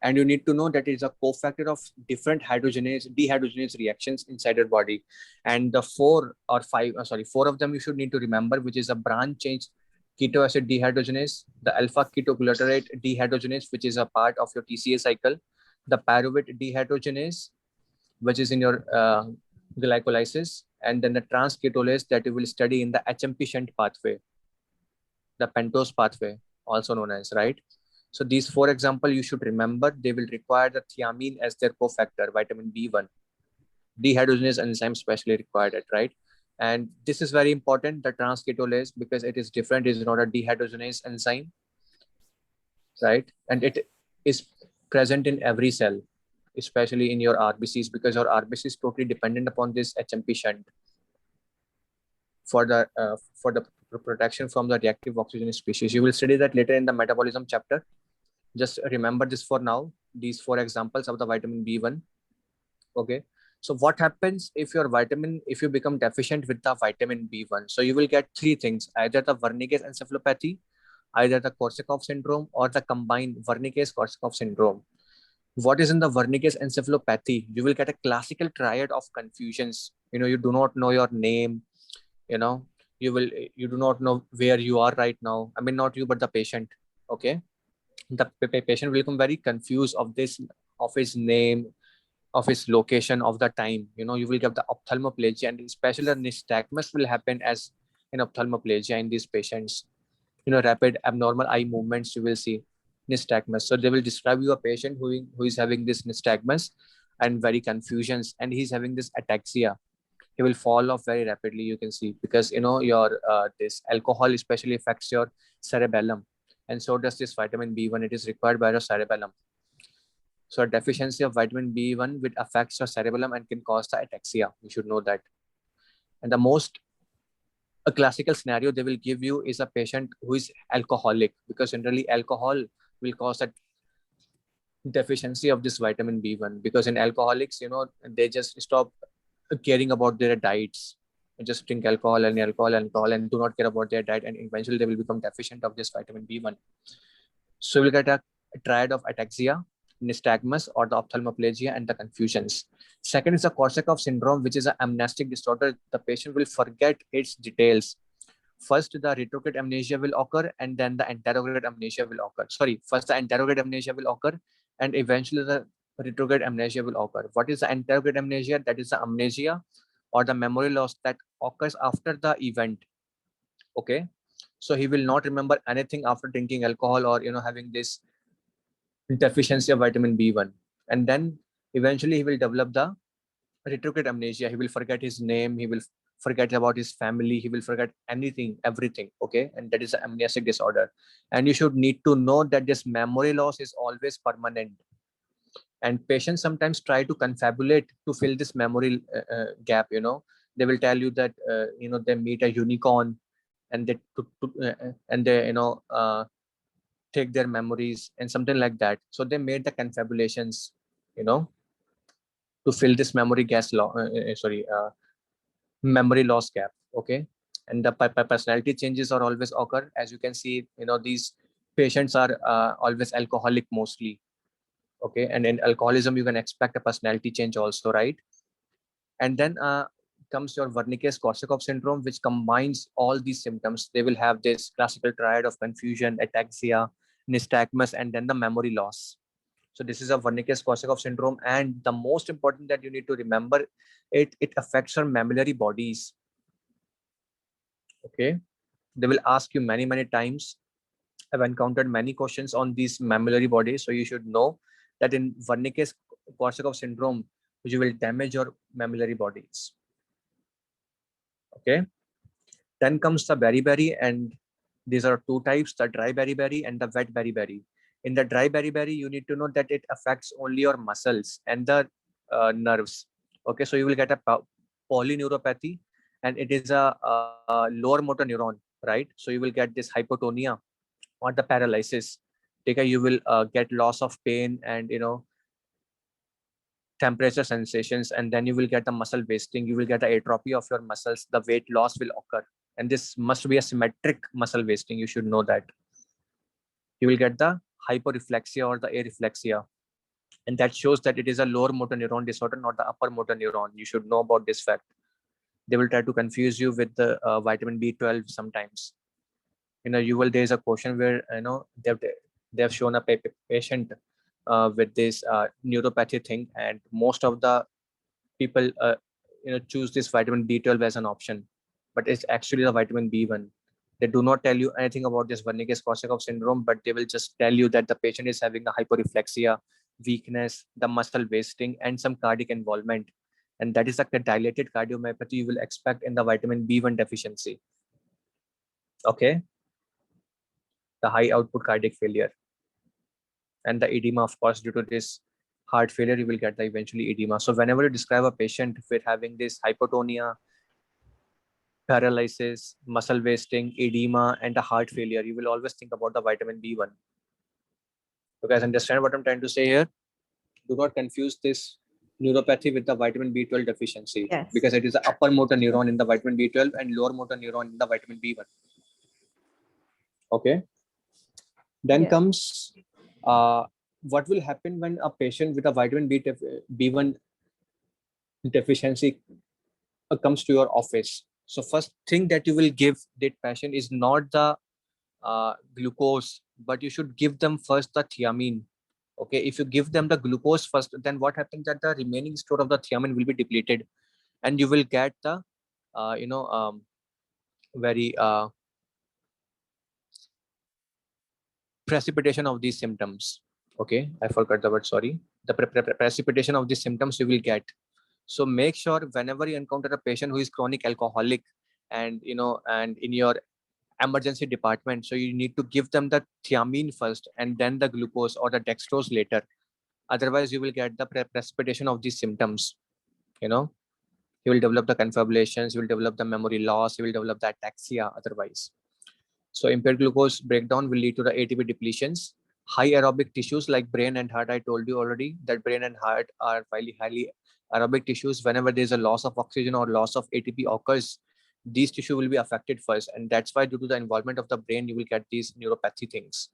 Speaker 2: And you need to know that it is a cofactor of different dehydrogenase reactions inside your body. And the four of them you should need to remember, which is a branch change keto acid dehydrogenase, the alpha ketoglutarate dehydrogenase, which is a part of your TCA cycle, the pyruvate dehydrogenase, which is in your glycolysis, and then the transketolase that you will study in the HMP shunt pathway, the pentose pathway, also known as, right? So these four examples you should remember. They will require the thiamine as their cofactor, vitamin B1. Dehydrogenase enzyme specially required it, right? And this is very important, the transketolase, because it is different. It is not a dehydrogenase enzyme, right? And it is present in every cell, especially in your RBCs, because your RBC is totally dependent upon this HMP shunt for the protection from the reactive oxygen species. You will study that later in the metabolism chapter. Just remember this for now, these four examples of the vitamin B1. Okay. So what happens if you become deficient with the vitamin B1? So you will get three things, either the Wernicke's encephalopathy, either the Korsakoff syndrome, or the combined Wernicke's-Korsakoff syndrome. What is in the Wernicke's encephalopathy? You will get a classical triad of confusions. You do not know your name. You do not know where you are right now. I mean, not you, but the patient. Okay. The patient will become very confused of his name, of his location, of the time. You will get the ophthalmoplegia, and especially the nystagmus will happen as in ophthalmoplegia in these patients. Rapid abnormal eye movements, you will see nystagmus. So they will describe you a patient who is having this nystagmus and very confusions, and he's having this ataxia. He will fall off very rapidly, you can see, because your this alcohol especially affects your cerebellum, and so does this vitamin B1. It is required by your cerebellum. So a deficiency of vitamin B1 which affects your cerebellum and can cause the ataxia. You should know that. And a classical scenario they will give you is a patient who is alcoholic, because generally alcohol will cause a deficiency of this vitamin B1, because in alcoholics, they just stop caring about their diets and just drink alcohol and do not care about their diet, and eventually they will become deficient of this vitamin B1. So we'll get a triad of ataxia, nystagmus, or the ophthalmoplegia, and the confusions. Second is the Korsakoff syndrome, which is an amnestic disorder. The patient will forget its details. First, the retrograde amnesia will occur, and then the anterograde amnesia will occur. First the anterograde amnesia will occur, and eventually the retrograde amnesia will occur. What is the anterograde amnesia? That is the amnesia or the memory loss that occurs after the event. Okay, so he will not remember anything after drinking alcohol or having this deficiency of vitamin B1, and then eventually he will develop the retrograde amnesia. He will forget his name, he will forget about his family, he will forget everything. Okay, and that is an amnesic disorder. And you should need to know that this memory loss is always permanent, and patients sometimes try to confabulate to fill this memory gap. They will tell you that they meet a unicorn, and they take their memories and something like that. So they made the confabulations to fill this memory loss gap. Okay, and the personality changes are always occur. As you can see, these patients are always alcoholic mostly. Okay, and in alcoholism you can expect a personality change also, right? And then comes your Wernicke's-Korsakoff syndrome, which combines all these symptoms. They will have this classical triad of confusion, ataxia, nystagmus, and then the memory loss. So this is a Wernicke's-Korsakoff syndrome, and the most important that you need to remember, it affects your mammillary bodies. Okay, they will ask you many times. I've encountered many questions on these mammillary bodies, so you should know that in Wernicke's-Korsakoff syndrome, you will damage your mammillary bodies. Okay, then comes the beriberi, and These are two types, the dry beriberi and the wet beriberi. In the dry beriberi, you need to know that it affects only your muscles and the nerves. Okay, so you will get a polyneuropathy, and it is a lower motor neuron, right? So you will get this hypotonia or the paralysis. Okay, you will get loss of pain and temperature sensations, and then you will get the muscle wasting. You will get the atrophy of your muscles. The weight loss will occur, and this must be a symmetric muscle wasting. You should know that. You will get the hyporeflexia or the areflexia, and that shows that it is a lower motor neuron disorder, not the upper motor neuron. You should know about this fact. They will try to confuse you with the vitamin B12 sometimes. There is a question where they have shown a patient with this neuropathy thing, and most of the people choose this vitamin B12 as an option, but it's actually the vitamin B1. They do not tell you anything about this Wernicke-Korsakoff syndrome, but they will just tell you that the patient is having a hyporeflexia, weakness, the muscle wasting, and some cardiac involvement. And that is a dilated cardiomyopathy you will expect in the vitamin B1 deficiency. Okay. The high output cardiac failure. And the edema, of course, due to this heart failure, you will get the eventually edema. So whenever you describe a patient with having this hypotonia, paralysis, muscle wasting, edema, and the heart failure, you will always think about the vitamin B1. You guys understand what I'm trying to say here? Do not confuse this neuropathy with the vitamin B12 deficiency,
Speaker 5: Yes.
Speaker 2: because it is the upper motor neuron in the vitamin B12 and lower motor neuron in the vitamin B1. Okay. Then
Speaker 5: Yes.
Speaker 2: comes what will happen when a patient with a vitamin B1 deficiency comes to your office. So first thing that you will give that patient is not the glucose, but you should give them first the thiamine. Okay, if you give them the glucose first, then what happens that the remaining store of the thiamine will be depleted, and you will get the very precipitation of these symptoms. Okay, I forgot the word, sorry. The precipitation of these symptoms you will get. So make sure whenever you encounter a patient who is chronic alcoholic, and and in your emergency department, so you need to give them the thiamine first and then the glucose or the dextrose later. Otherwise you will get the precipitation of these symptoms. You will develop the confabulations, you will develop the memory loss, you will develop the ataxia otherwise. So impaired glucose breakdown will lead to the ATP depletions. High aerobic tissues like brain and heart, I told you already that brain and heart are highly aerobic tissues. Whenever there is a loss of oxygen or loss of ATP occurs, these tissue will be affected first, and that's why due to the involvement of the brain you will get these neuropathy things.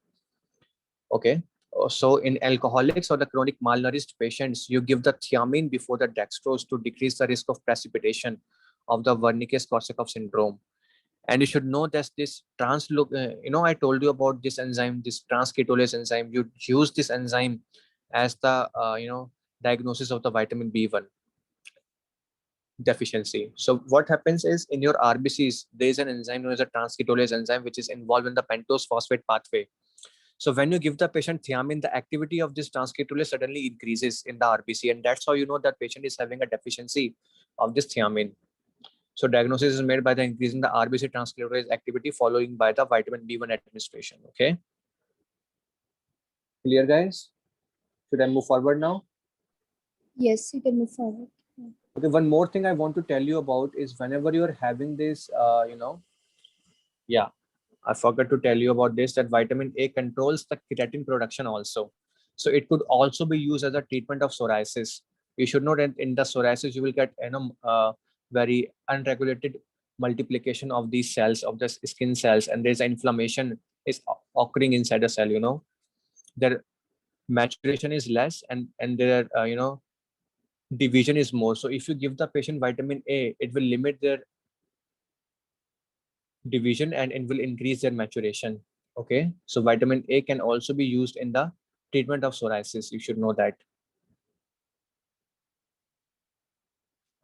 Speaker 2: Okay, so in alcoholics or the chronic malnourished patients, you give the thiamine before the dextrose to decrease the risk of precipitation of the Wernicke-Korsakoff syndrome. And you should know that this I told you about this enzyme, this transketolase enzyme. You use this enzyme as the diagnosis of the vitamin B1 deficiency. So what happens is in your RBCs, there is an enzyme known as a transketolase enzyme, which is involved in the pentose phosphate pathway. So when you give the patient thiamine, the activity of this transketolase suddenly increases in the RBC, and that's how you know that patient is having a deficiency of this thiamine. So diagnosis is made by the increase in the RBC transketolase activity following by the vitamin B1 administration. Okay. Clear, guys? Should I move forward now?
Speaker 1: Yes, you can move forward.
Speaker 2: Okay, one more thing I want to tell you about is whenever you're having this, I forgot to tell you about this, that vitamin A controls the keratin production also. So it could also be used as a treatment of psoriasis. You should know that in the psoriasis, you will get very unregulated multiplication of these cells, of the skin cells, and there's inflammation is occurring inside the cell. Their maturation is less, and their division is more. So if you give the patient vitamin A, it will limit their division and it will increase their maturation. Okay, so vitamin A can also be used in the treatment of psoriasis. You should know that.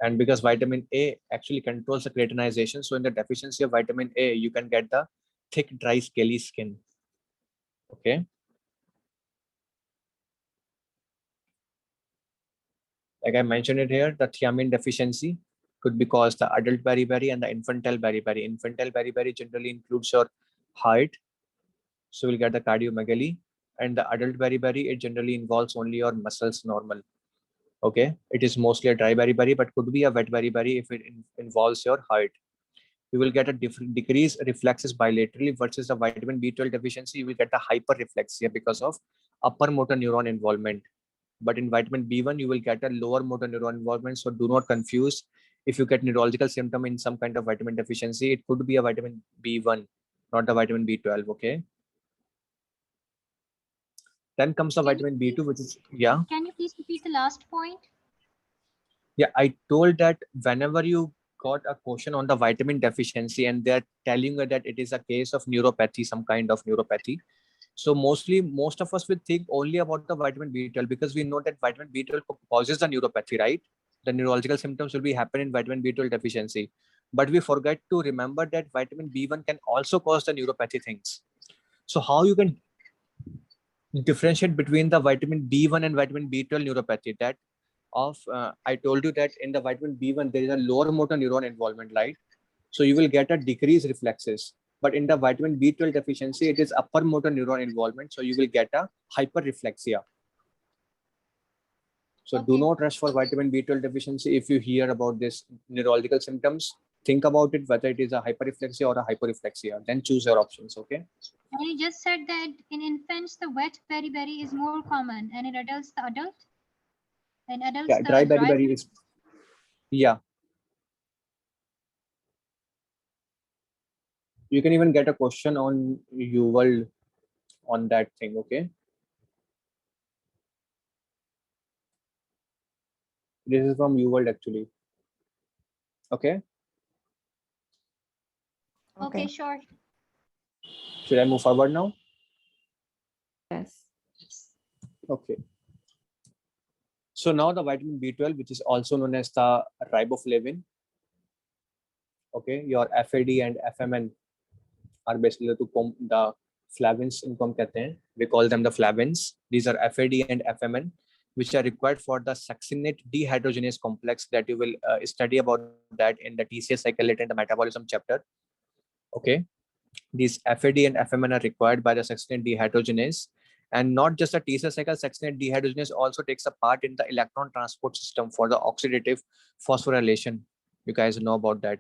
Speaker 2: And because vitamin A actually controls the keratinization, so in the deficiency of vitamin A, you can get the thick, dry, scaly skin. Okay. Like I mentioned it here, the thiamine deficiency could be caused the adult beriberi and the infantile beriberi. Infantile beriberi generally includes your heart. So we'll get the cardiomegaly. And the adult beriberi, it generally involves only your muscles normal. Okay, it is mostly a dry beriberi, but could be a wet beriberi if it involves your heart. You will get a different decrease reflexes bilaterally versus the vitamin B12 deficiency. You will get a hyperreflexia because of upper motor neuron involvement. But in vitamin B1, you will get a lower motor neuron involvement. So do not confuse. If you get neurological symptom in some kind of vitamin deficiency, it could be a vitamin B1, not the vitamin B12. Okay. Then comes the vitamin B2, which is, yeah.
Speaker 4: Can you please repeat the last point?
Speaker 2: Yeah, I told that whenever you got a question on the vitamin deficiency and they're telling you that it is a case of neuropathy, some kind of neuropathy. So mostly, most of us will think only about the vitamin B12 because we know that vitamin B12 causes the neuropathy, right? The neurological symptoms will be happen in vitamin B12 deficiency. But we forget to remember that vitamin B1 can also cause the neuropathy things. So how you can differentiate between the vitamin B1 and vitamin B12 neuropathy? That I told you that in the vitamin B1 there is a lower motor neuron involvement, right? So you will get a decreased reflexes. But in the vitamin B12 deficiency, it is upper motor neuron involvement, so you will get a hyperreflexia. So
Speaker 4: Okay.
Speaker 2: do not rush for vitamin B12 deficiency. If you hear about this neurological symptoms, think about it whether it is a hyperreflexia or a hyporeflexia. Then choose your options. Okay.
Speaker 4: And you just said that in infants the wet beriberi is more common, and in adults the adult. In adults
Speaker 2: Yeah,
Speaker 4: the
Speaker 2: dry beriberi is. Yeah. You can even get a question on UWorld on that thing. Okay. This is from UWorld actually. Okay.
Speaker 4: Okay, sure.
Speaker 2: Should I move forward now?
Speaker 5: Yes.
Speaker 2: Okay. So now the vitamin B12, which is also known as the riboflavin. Okay, your FAD and FMN are basically the flavins इनको हम कहते हैं. We call them the flavins. These are FAD and FMN, which are required for the succinate dehydrogenase complex that you will study about that in the TCS cycle later in the metabolism chapter. Okay, these FAD and FMN are required by the succinate dehydrogenase. And not just the TCS cycle, succinate dehydrogenase also takes a part in the electron transport system for the oxidative phosphorylation. You guys know about that.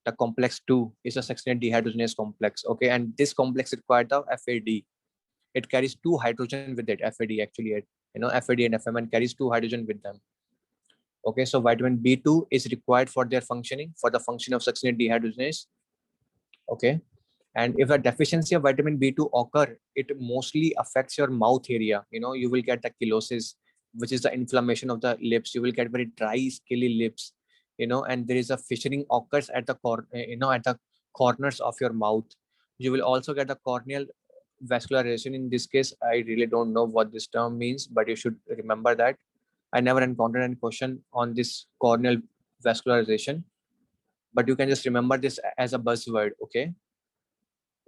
Speaker 2: The complex 2 is a succinate dehydrogenase complex. Okay, and this complex requires the FAD. It carries 2 hydrogen with it. FAD actually, FAD and FMN carries 2 hydrogen with them. Okay, so vitamin B2 is required for their functioning, for the function of succinate dehydrogenase. Okay. And if a deficiency of vitamin B2 occur, it mostly affects your mouth area. You will get the cheilosis, which is the inflammation of the lips. You will get very dry, scaly lips, and there is a fissuring occurs at the at the corners of your mouth. You will also get the corneal vascularization. In this case, I really don't know what this term means, but you should remember that. I never encountered any question on this corneal vascularization, but you can just remember this as a buzzword. Okay.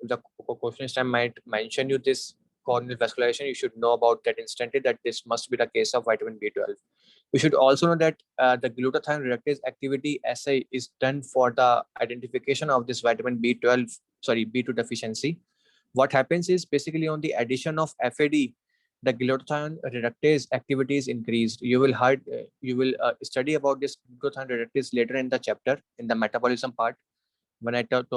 Speaker 2: If the question time might mention you this corneal vascularization, you should know about that instantly that this must be the case of vitamin B12. You should also know that the glutathione reductase activity assay is done for the identification of this vitamin B2 deficiency. What happens is basically on the addition of FAD, the glutathione reductase activity is increased. You will study about this glutathione reductase later in the chapter in the metabolism part. When I told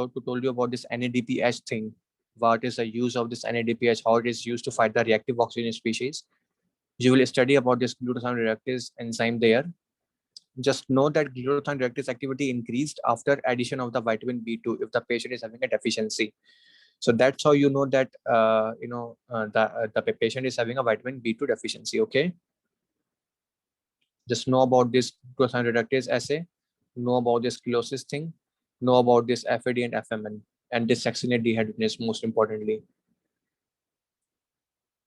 Speaker 2: you about this NADPH thing, what is the use of this NADPH, how it is used to fight the reactive oxygen species, you will study about this glutathione reductase enzyme there. Just know that glutathione reductase activity increased after addition of the vitamin B2 if the patient is having a deficiency. So that's how you know that the patient is having a vitamin B2 deficiency. Okay. Just know about this glutathione reductase assay, know about this cheilosis thing, know about this FAD and FMN, and this succinate dehydrogenase most importantly.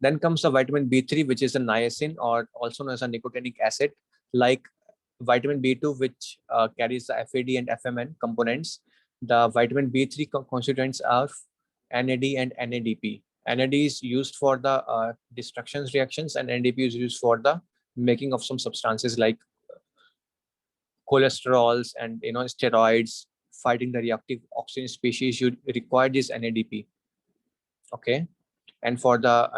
Speaker 2: Then comes the vitamin B3, which is a niacin, or also known as a nicotinic acid. Like vitamin B2, which carries the FAD and FMN components, the vitamin B3 constituents are NAD and NADP. NAD is used for the destruction reactions, and NADP is used for the making of some substances like cholesterols and steroids, fighting the reactive oxygen species, you require this NADP. Okay, and for the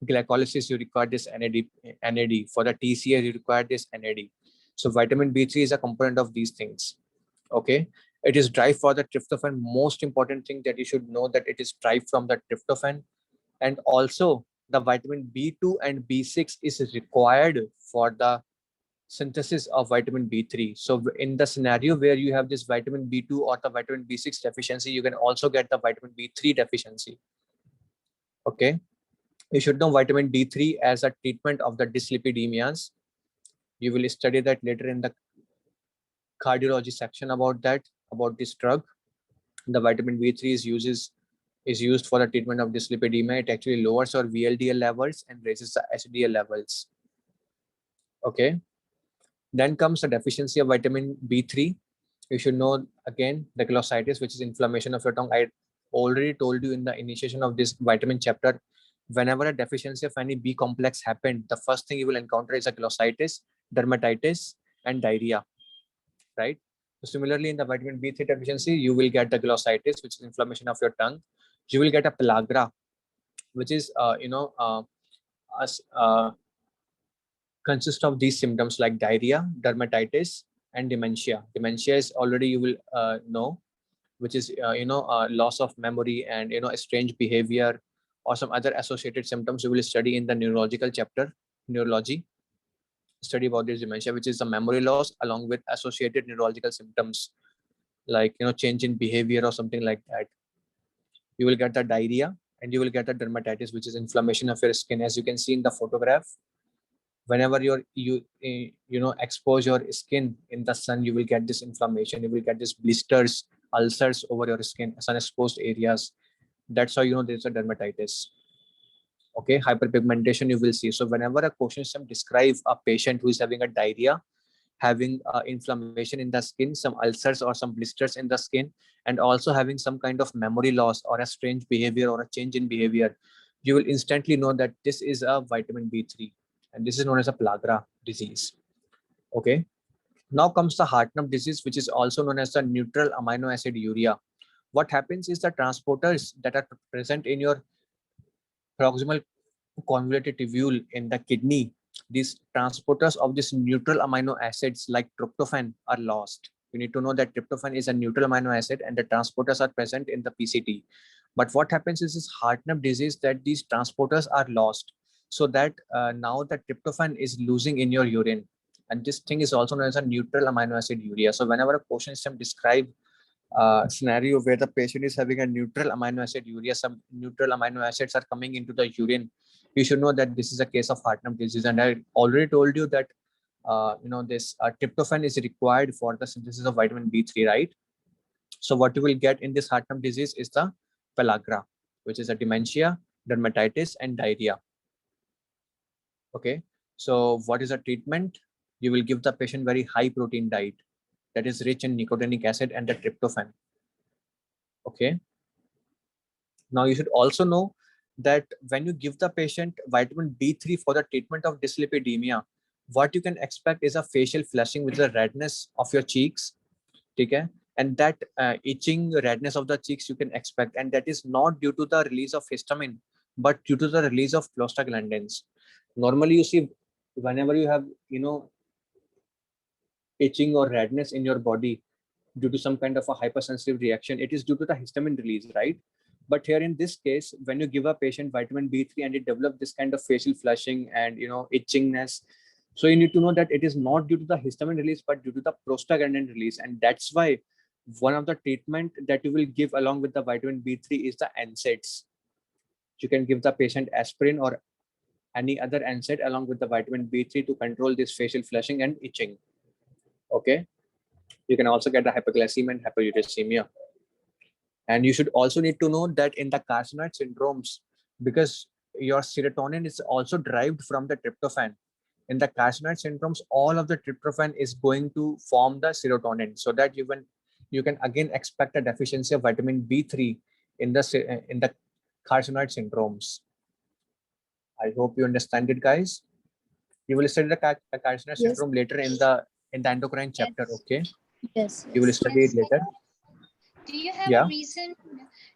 Speaker 2: glycolysis, you require this NAD. For the TCA, you require this NAD. So vitamin B3 is a component of these things. Okay, it is derived for the tryptophan. Most important thing that you should know, that it is derived from the tryptophan, and also the vitamin B2 and B6 is required for the synthesis of vitamin B3. So in the scenario where you have this vitamin B2 or the vitamin B6 deficiency, you can also get the vitamin B3 deficiency. Okay, you should know vitamin D3 as a treatment of the dyslipidemias. You will study that later in the cardiology section about this drug. The vitamin B3 is used for the treatment of dyslipidemia. It actually lowers our VLDL levels and raises the HDL levels. Okay, then comes the deficiency of vitamin B3. You should know again the glossitis, which is inflammation of your tongue. I already told you in the initiation of this vitamin chapter, whenever a deficiency of any B complex happened, the first thing you will encounter is a glossitis, dermatitis, and diarrhea, right? So similarly, in the vitamin B3 deficiency, you will get the glossitis, which is inflammation of your tongue. You will get a pellagra, which is consists of these symptoms like diarrhea, dermatitis, and dementia. Dementia is already you will know, which is loss of memory and strange behavior or some other associated symptoms. You will study in the neurological chapter, neurology, study about this dementia, which is the memory loss along with associated neurological symptoms like change in behavior or something like that. You will get the diarrhea and you will get the dermatitis, which is inflammation of your skin. As you can see in the photograph, whenever you expose your skin in the sun, you will get this inflammation. You will get these blisters, ulcers over your skin, sun exposed areas. That's how there's a dermatitis. Okay, hyperpigmentation you will see. So whenever a question system describe a patient who is having a diarrhea, having inflammation in the skin, some ulcers or some blisters in the skin, and also having some kind of memory loss or a strange behavior or a change in behavior, you will instantly know that this is a vitamin B3, and this is known as a pellagra disease. Okay, now comes the Hartnup disease, which is also known as the neutral amino acid urea. What happens is the transporters that are present in your proximal convoluted tubule in the kidney, these transporters of these neutral amino acids like tryptophan are lost. You need to know that tryptophan is a neutral amino acid and the transporters are present in the PCT. But what happens is this Hartnup disease, that these transporters are lost. So that now the tryptophan is losing in your urine. And this thing is also known as a neutral amino acid urea. So whenever a question system describe scenario where the patient is having a neutral amino acid urea, some neutral amino acids are coming into the urine, you should know that this is a case of Hartnup disease. And I already told you that this tryptophan is required for the synthesis of vitamin B3, right? So what you will get in this Hartnup disease is the pellagra, which is a dementia, dermatitis, and diarrhea. Okay, so what is the treatment? You will give the patient very high protein diet that is rich in nicotinic acid and the tryptophan. Okay, now you should also know that when you give the patient vitamin B3 for the treatment of dyslipidemia, what you can expect is a facial flushing with the redness of your cheeks. Okay, and that itching redness of the cheeks you can expect, and that is not due to the release of histamine but due to the release of prostaglandins. Normally you see whenever you have itching or redness in your body due to some kind of a hypersensitive reaction, it is due to the histamine release, right? But here in this case, when you give a patient vitamin B3 and it develops this kind of facial flushing and itchingness, so you need to know that it is not due to the histamine release but due to the prostaglandin release. And that's why one of the treatment that you will give along with the vitamin B3 is the NSAIDs. You can give the patient aspirin or any other NSAID along with the vitamin B3 to control this facial flushing and itching. Okay, you can also get the hyperglycemia and hyperuricemia. And you should also need to know that in the carcinoid syndromes, because your serotonin is also derived from the tryptophan, in the carcinoid syndromes, all of the tryptophan is going to form the serotonin, so that you can again expect a deficiency of vitamin B3 in the carcinoid syndromes. I hope you understand it, guys. You will study the carcinoid syndrome later in the endocrine chapter.
Speaker 4: Yes.
Speaker 2: Okay.
Speaker 1: Yes,
Speaker 2: You will
Speaker 1: yes.
Speaker 2: study it later.
Speaker 4: Do you have
Speaker 2: Yeah.
Speaker 4: a reason?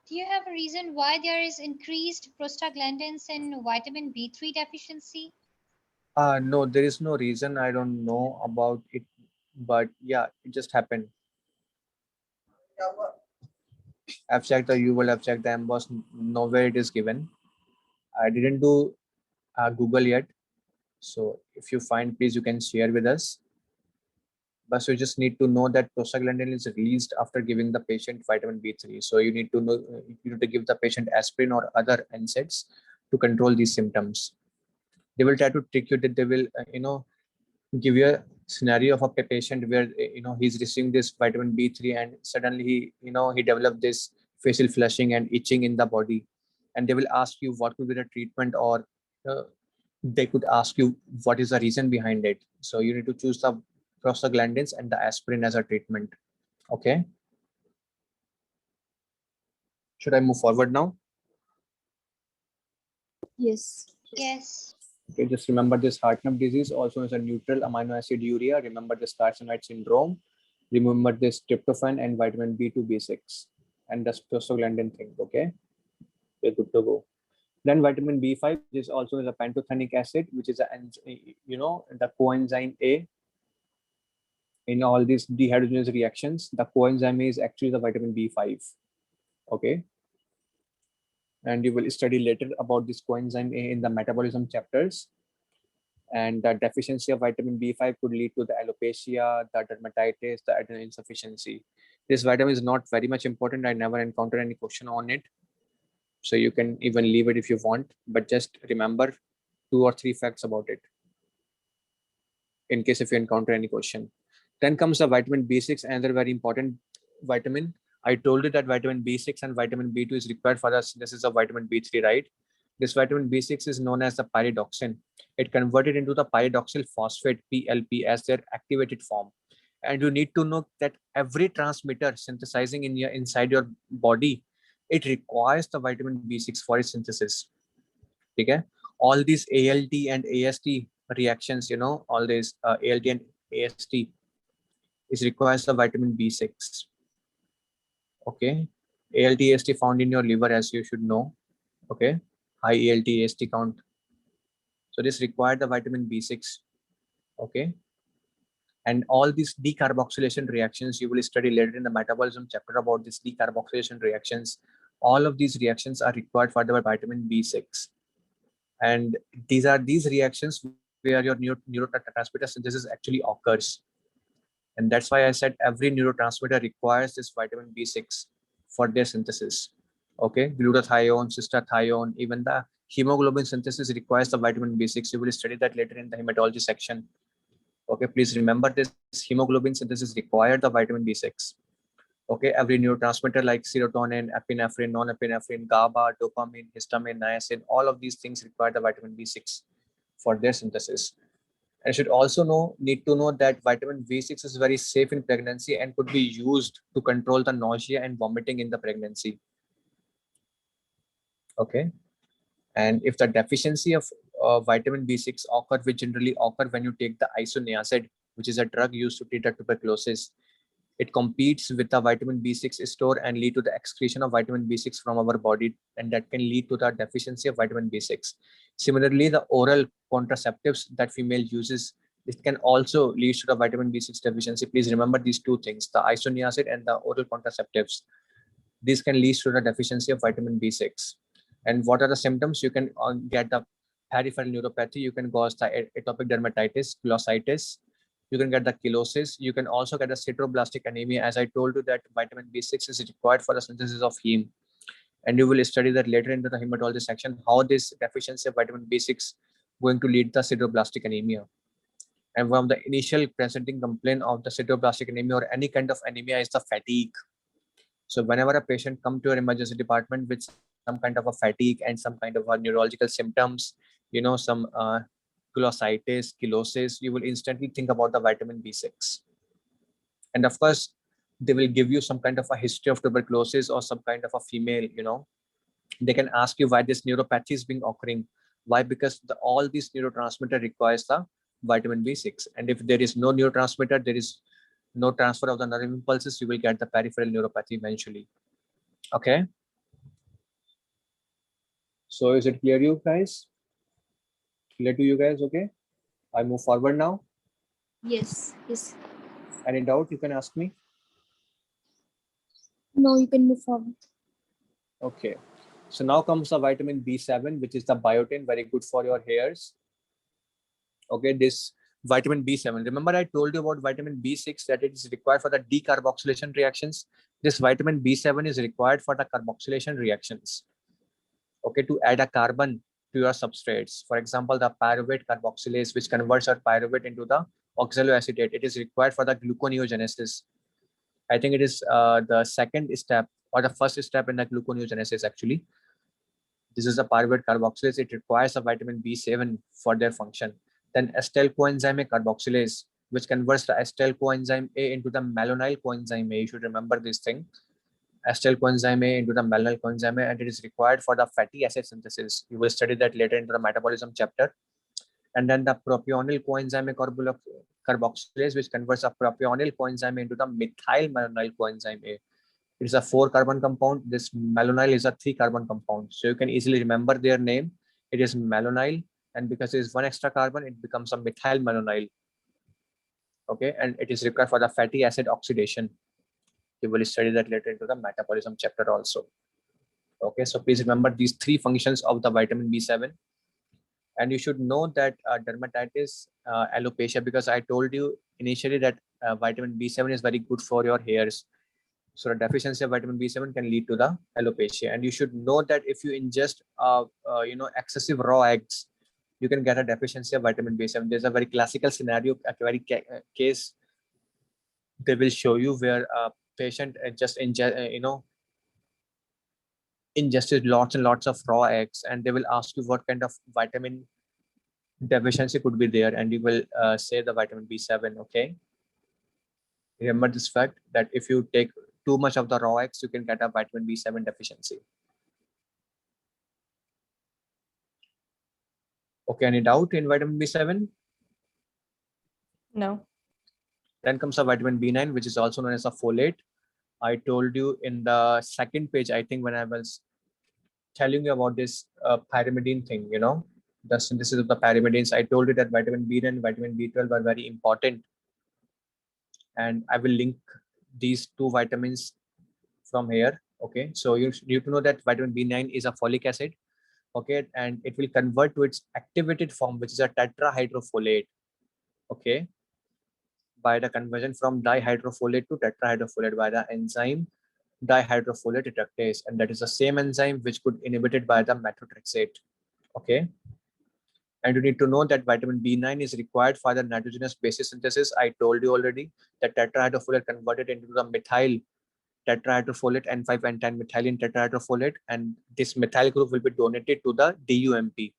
Speaker 4: Do you have a reason why there is increased prostaglandins in vitamin B3 deficiency?
Speaker 2: No, there is no reason. I don't know about it, but yeah, it just happened. I've checked the UL, I've checked the emboss, nowhere it is given. I didn't do Google yet. So if you find, please, you can share with us. But you just need to know that prostaglandin is released after giving the patient vitamin B3. So you need to know, you need to give the patient aspirin or other NSAIDs to control these symptoms. They will try to trick you that they will, give you a scenario of a patient where he's receiving this vitamin B3 and suddenly he developed this facial flushing and itching in the body, and they will ask you what could be the treatment, or uh, they could ask you what is the reason behind it. So you need to choose the prostaglandins and the aspirin as a treatment. Okay, should I move forward now?
Speaker 1: Yes.
Speaker 4: Yes.
Speaker 2: Okay, just remember this Hartnup disease also is a neutral amino acid urea. Remember this carcinoid syndrome. Remember this tryptophan and vitamin B2, B6, and the prostaglandin thing. Okay, you're good to go. Then vitamin B5 is also is a pantothenic acid, which is the coenzyme A in all these dehydrogenase reactions. The coenzyme A is actually the vitamin B5. Okay, and you will study later about this coenzyme A in the metabolism chapters. And the deficiency of vitamin B5 could lead to the alopecia, the dermatitis, the adrenal insufficiency. This vitamin is not very much important. I never encountered any question on it. So you can even leave it if you want, but just remember 2 or 3 facts about it in case if you encounter any question. Then comes the vitamin B6, another very important vitamin. I told you that vitamin B6 and vitamin B2 is required for the synthesis of vitamin B3, right? This vitamin B6 is known as the pyridoxine. It converted into the pyridoxyl phosphate PLP as their activated form. And you need to know that every transmitter synthesizing inside your body, it requires the vitamin B6 for its synthesis. Okay? All these ALT and AST reactions, all these ALT and AST is requires the vitamin B6. Okay, ALT AST found in your liver, as you should know. Okay, high ALT AST count. So this required the vitamin B6. Okay, and all these decarboxylation reactions you will study later in the metabolism chapter about these decarboxylation reactions. All of these reactions are required for the vitamin B6, and these reactions where your neurotransmitter synthesis actually occurs. And that's why I said every neurotransmitter requires this vitamin B6 for their synthesis. Okay, glutathione, cystathione, even the hemoglobin synthesis requires the vitamin B6. You will study that later in the hematology section. Okay, please remember this hemoglobin synthesis required the vitamin B6. Okay, every neurotransmitter like serotonin, epinephrine, non-epinephrine, GABA, dopamine, histamine, niacin, all of these things require the vitamin B6 for their synthesis. And you should also need to know that vitamin B6 is very safe in pregnancy and could be used to control the nausea and vomiting in the pregnancy. Okay. And if the deficiency of vitamin B6 occur, which generally occur when you take the isoniazid, which is a drug used to treat the tuberculosis, it competes with the vitamin B6 store and lead to the excretion of vitamin B6 from our body, and that can lead to the deficiency of vitamin B6. Similarly, the oral contraceptives that female uses, it can also lead to the vitamin B6 deficiency. Please remember these two things, the isoniazid and the oral contraceptives. These can lead to the deficiency of vitamin B6. And what are the symptoms? You can get the peripheral neuropathy, you can cause the atopic dermatitis, glossitis, you can get the cheilosis, you can also get a sideroblastic anemia. As I told you that vitamin B6 is required for the synthesis of heme. And you will study that later into the hematology section, how this deficiency of vitamin B6 going to lead the sideroblastic anemia. And one of the initial presenting complaint of the sideroblastic anemia or any kind of anemia is the fatigue. So whenever a patient come to your emergency department with some kind of a fatigue and some kind of a neurological symptoms, some glossitis, cheilosis, you will instantly think about the vitamin B6. And of course, they will give you some kind of a history of tuberculosis or some kind of a female, they can ask you why this neuropathy is being occurring. Why? Because all these neurotransmitter requires the vitamin B6. And if there is no neurotransmitter, there is no transfer of the nerve impulses, you will get the peripheral neuropathy eventually. Okay. So is it clear, you guys? Clear to you guys? Okay. I move forward now.
Speaker 1: Yes. Yes.
Speaker 2: Any doubt you can ask me?
Speaker 1: No, you can move forward.
Speaker 2: Okay. So now comes the vitamin B7, which is the biotin, very good for your hairs. Okay, this vitamin B7. Remember I told you about vitamin B6 that it is required for the decarboxylation reactions. This vitamin B7 is required for the carboxylation reactions. Okay, to add a carbon to your substrates. For example, the pyruvate carboxylase, which converts our pyruvate into the oxaloacetate. It is required for the gluconeogenesis. I think it is the second step or the first step in the gluconeogenesis actually. This is a pyruvate carboxylase. It requires a vitamin B7 for their function. Then acetyl coenzyme A carboxylase, which converts the acetyl coenzyme A into the malonyl coenzyme A. You should remember this thing. Acetyl coenzyme A into the malonyl coenzyme A, and it is required for the fatty acid synthesis. You will study that later into the metabolism chapter. And then the propionyl coenzyme A carboxylase, which converts a propionyl coenzyme A into the methyl malonyl coenzyme A. It is a 4-carbon compound. This malonyl is a 3-carbon compound. So you can easily remember their name. It is malonyl, and because there is one extra carbon, it becomes a methyl malonyl. Okay, and it is required for the fatty acid oxidation. You will study that later into the metabolism chapter also. Okay, so please remember these 3 functions of the vitamin B7. And you should know that dermatitis, alopecia, because I told you initially that vitamin B7 is very good for your hairs. So the deficiency of vitamin B7 can lead to the alopecia. And you should know that if you ingest, excessive raw eggs, you can get a deficiency of vitamin B7. There's a very classical scenario, a very case they will show you where a patient just ingested lots and lots of raw eggs, and they will ask you what kind of vitamin deficiency could be there, and you will say the vitamin B7. Okay, remember this fact that if you take too much of the raw eggs, you can get a vitamin B7 deficiency. Okay, any doubt in vitamin B7?
Speaker 5: No.
Speaker 2: Then comes a vitamin B9, which is also known as a folate. I told you in the second page, I think, when I was telling you about this pyrimidine thing, the synthesis of the pyrimidines, I told you that vitamin B9 and vitamin B12 are very important. And I will link these 2 vitamins from here. Okay, so you need to know that vitamin B9 is a folic acid. Okay, and it will convert to its activated form, which is a tetrahydrofolate. Okay, by the conversion from dihydrofolate to tetrahydrofolate by the enzyme dihydrofolate reductase, and that is the same enzyme which could inhibited by the methotrexate. Okay, and you need to know that vitamin B9 is required for the nitrogenous basis synthesis. I told you already that tetrahydrofolate converted into the methyl tetrahydrofolate N5 and 10 methylene tetrahydrofolate, and this methyl group will be donated to the DUMP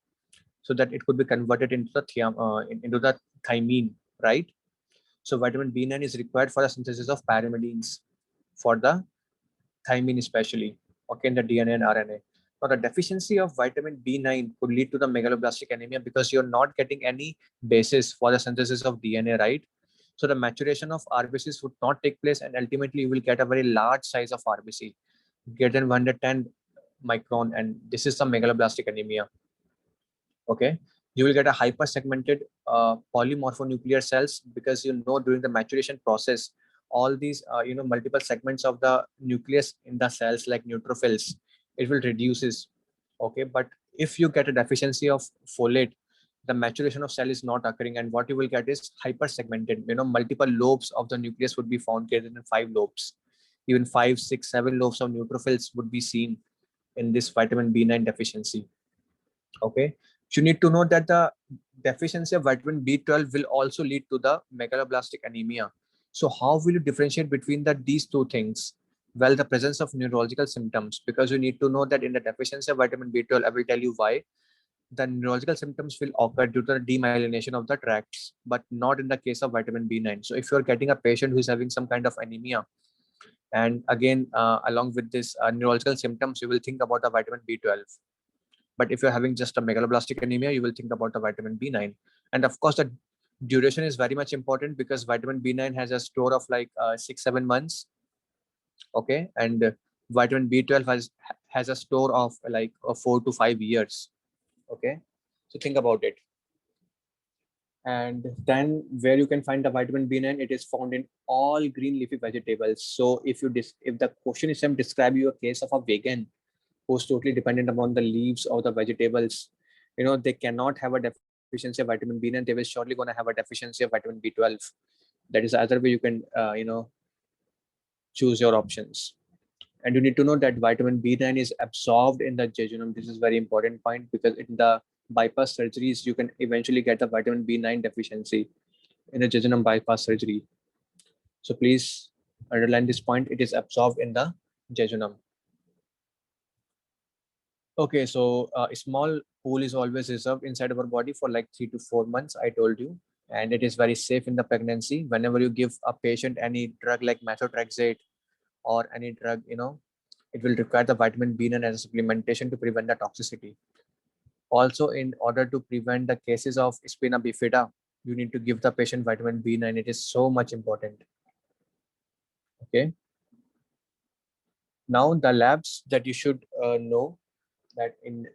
Speaker 2: so that it could be converted into the thymine, right? So vitamin B9 is required for the synthesis of pyrimidines for the thymine especially, okay, in the DNA and RNA. Now the deficiency of vitamin B9 could lead to the megaloblastic anemia because you're not getting any basis for the synthesis of DNA, right? So the maturation of RBCs would not take place, and ultimately you will get a very large size of RBC, greater than 110 micron, and this is the megaloblastic anemia. Okay, you will get a hypersegmented polymorphonuclear cells because during the maturation process, all these multiple segments of the nucleus in the cells like neutrophils, it will reduces. Okay, but if you get a deficiency of folate, the maturation of cell is not occurring, and what you will get is hypersegmented. Multiple lobes of the nucleus would be found, greater than 5 lobes, even 5, 6, 7 lobes of neutrophils would be seen in this vitamin B9 deficiency. Okay, you need to know that the deficiency of vitamin B12 will also lead to the megaloblastic anemia. So how will you differentiate between these 2 things? Well, the presence of neurological symptoms, because you need to know that in the deficiency of vitamin B12, I will tell you why. The neurological symptoms will occur due to the demyelination of the tracts, but not in the case of vitamin B9. So if you're getting a patient who is having some kind of anemia, and again, along with this neurological symptoms, you will think about the vitamin B12. But if you're having just a megaloblastic anemia, you will think about the vitamin B9. And of course, the Duration is very much important because vitamin B9 has a store of like 6-7 months. Okay, and vitamin B12 has a store of like 4 to 5 years. Okay, so think about it. And then where you can find the vitamin B9, it is found in all green leafy vegetables. So if the question is some describe you a case of a vegan who's totally dependent upon the leaves or the vegetables, they cannot have a deficiency of vitamin B9. They will surely going to have a deficiency of vitamin B12. That is the other way you can choose your options. And you need to know that vitamin B9 is absorbed in the jejunum. This is very important point because in the bypass surgeries, you can eventually get the vitamin B9 deficiency in the jejunum bypass surgery. So please underline this point. It is absorbed in the jejunum. Okay, so a small pool is always reserved inside our body for like 3 to 4 months, I told you. And it is very safe in the pregnancy. Whenever you give a patient any drug like methotrexate or any drug, it will require the vitamin B9 as a supplementation to prevent the toxicity. Also, in order to prevent the cases of spina bifida, you need to give the patient vitamin B9. It is so much important. Okay. Now the labs that you should know that in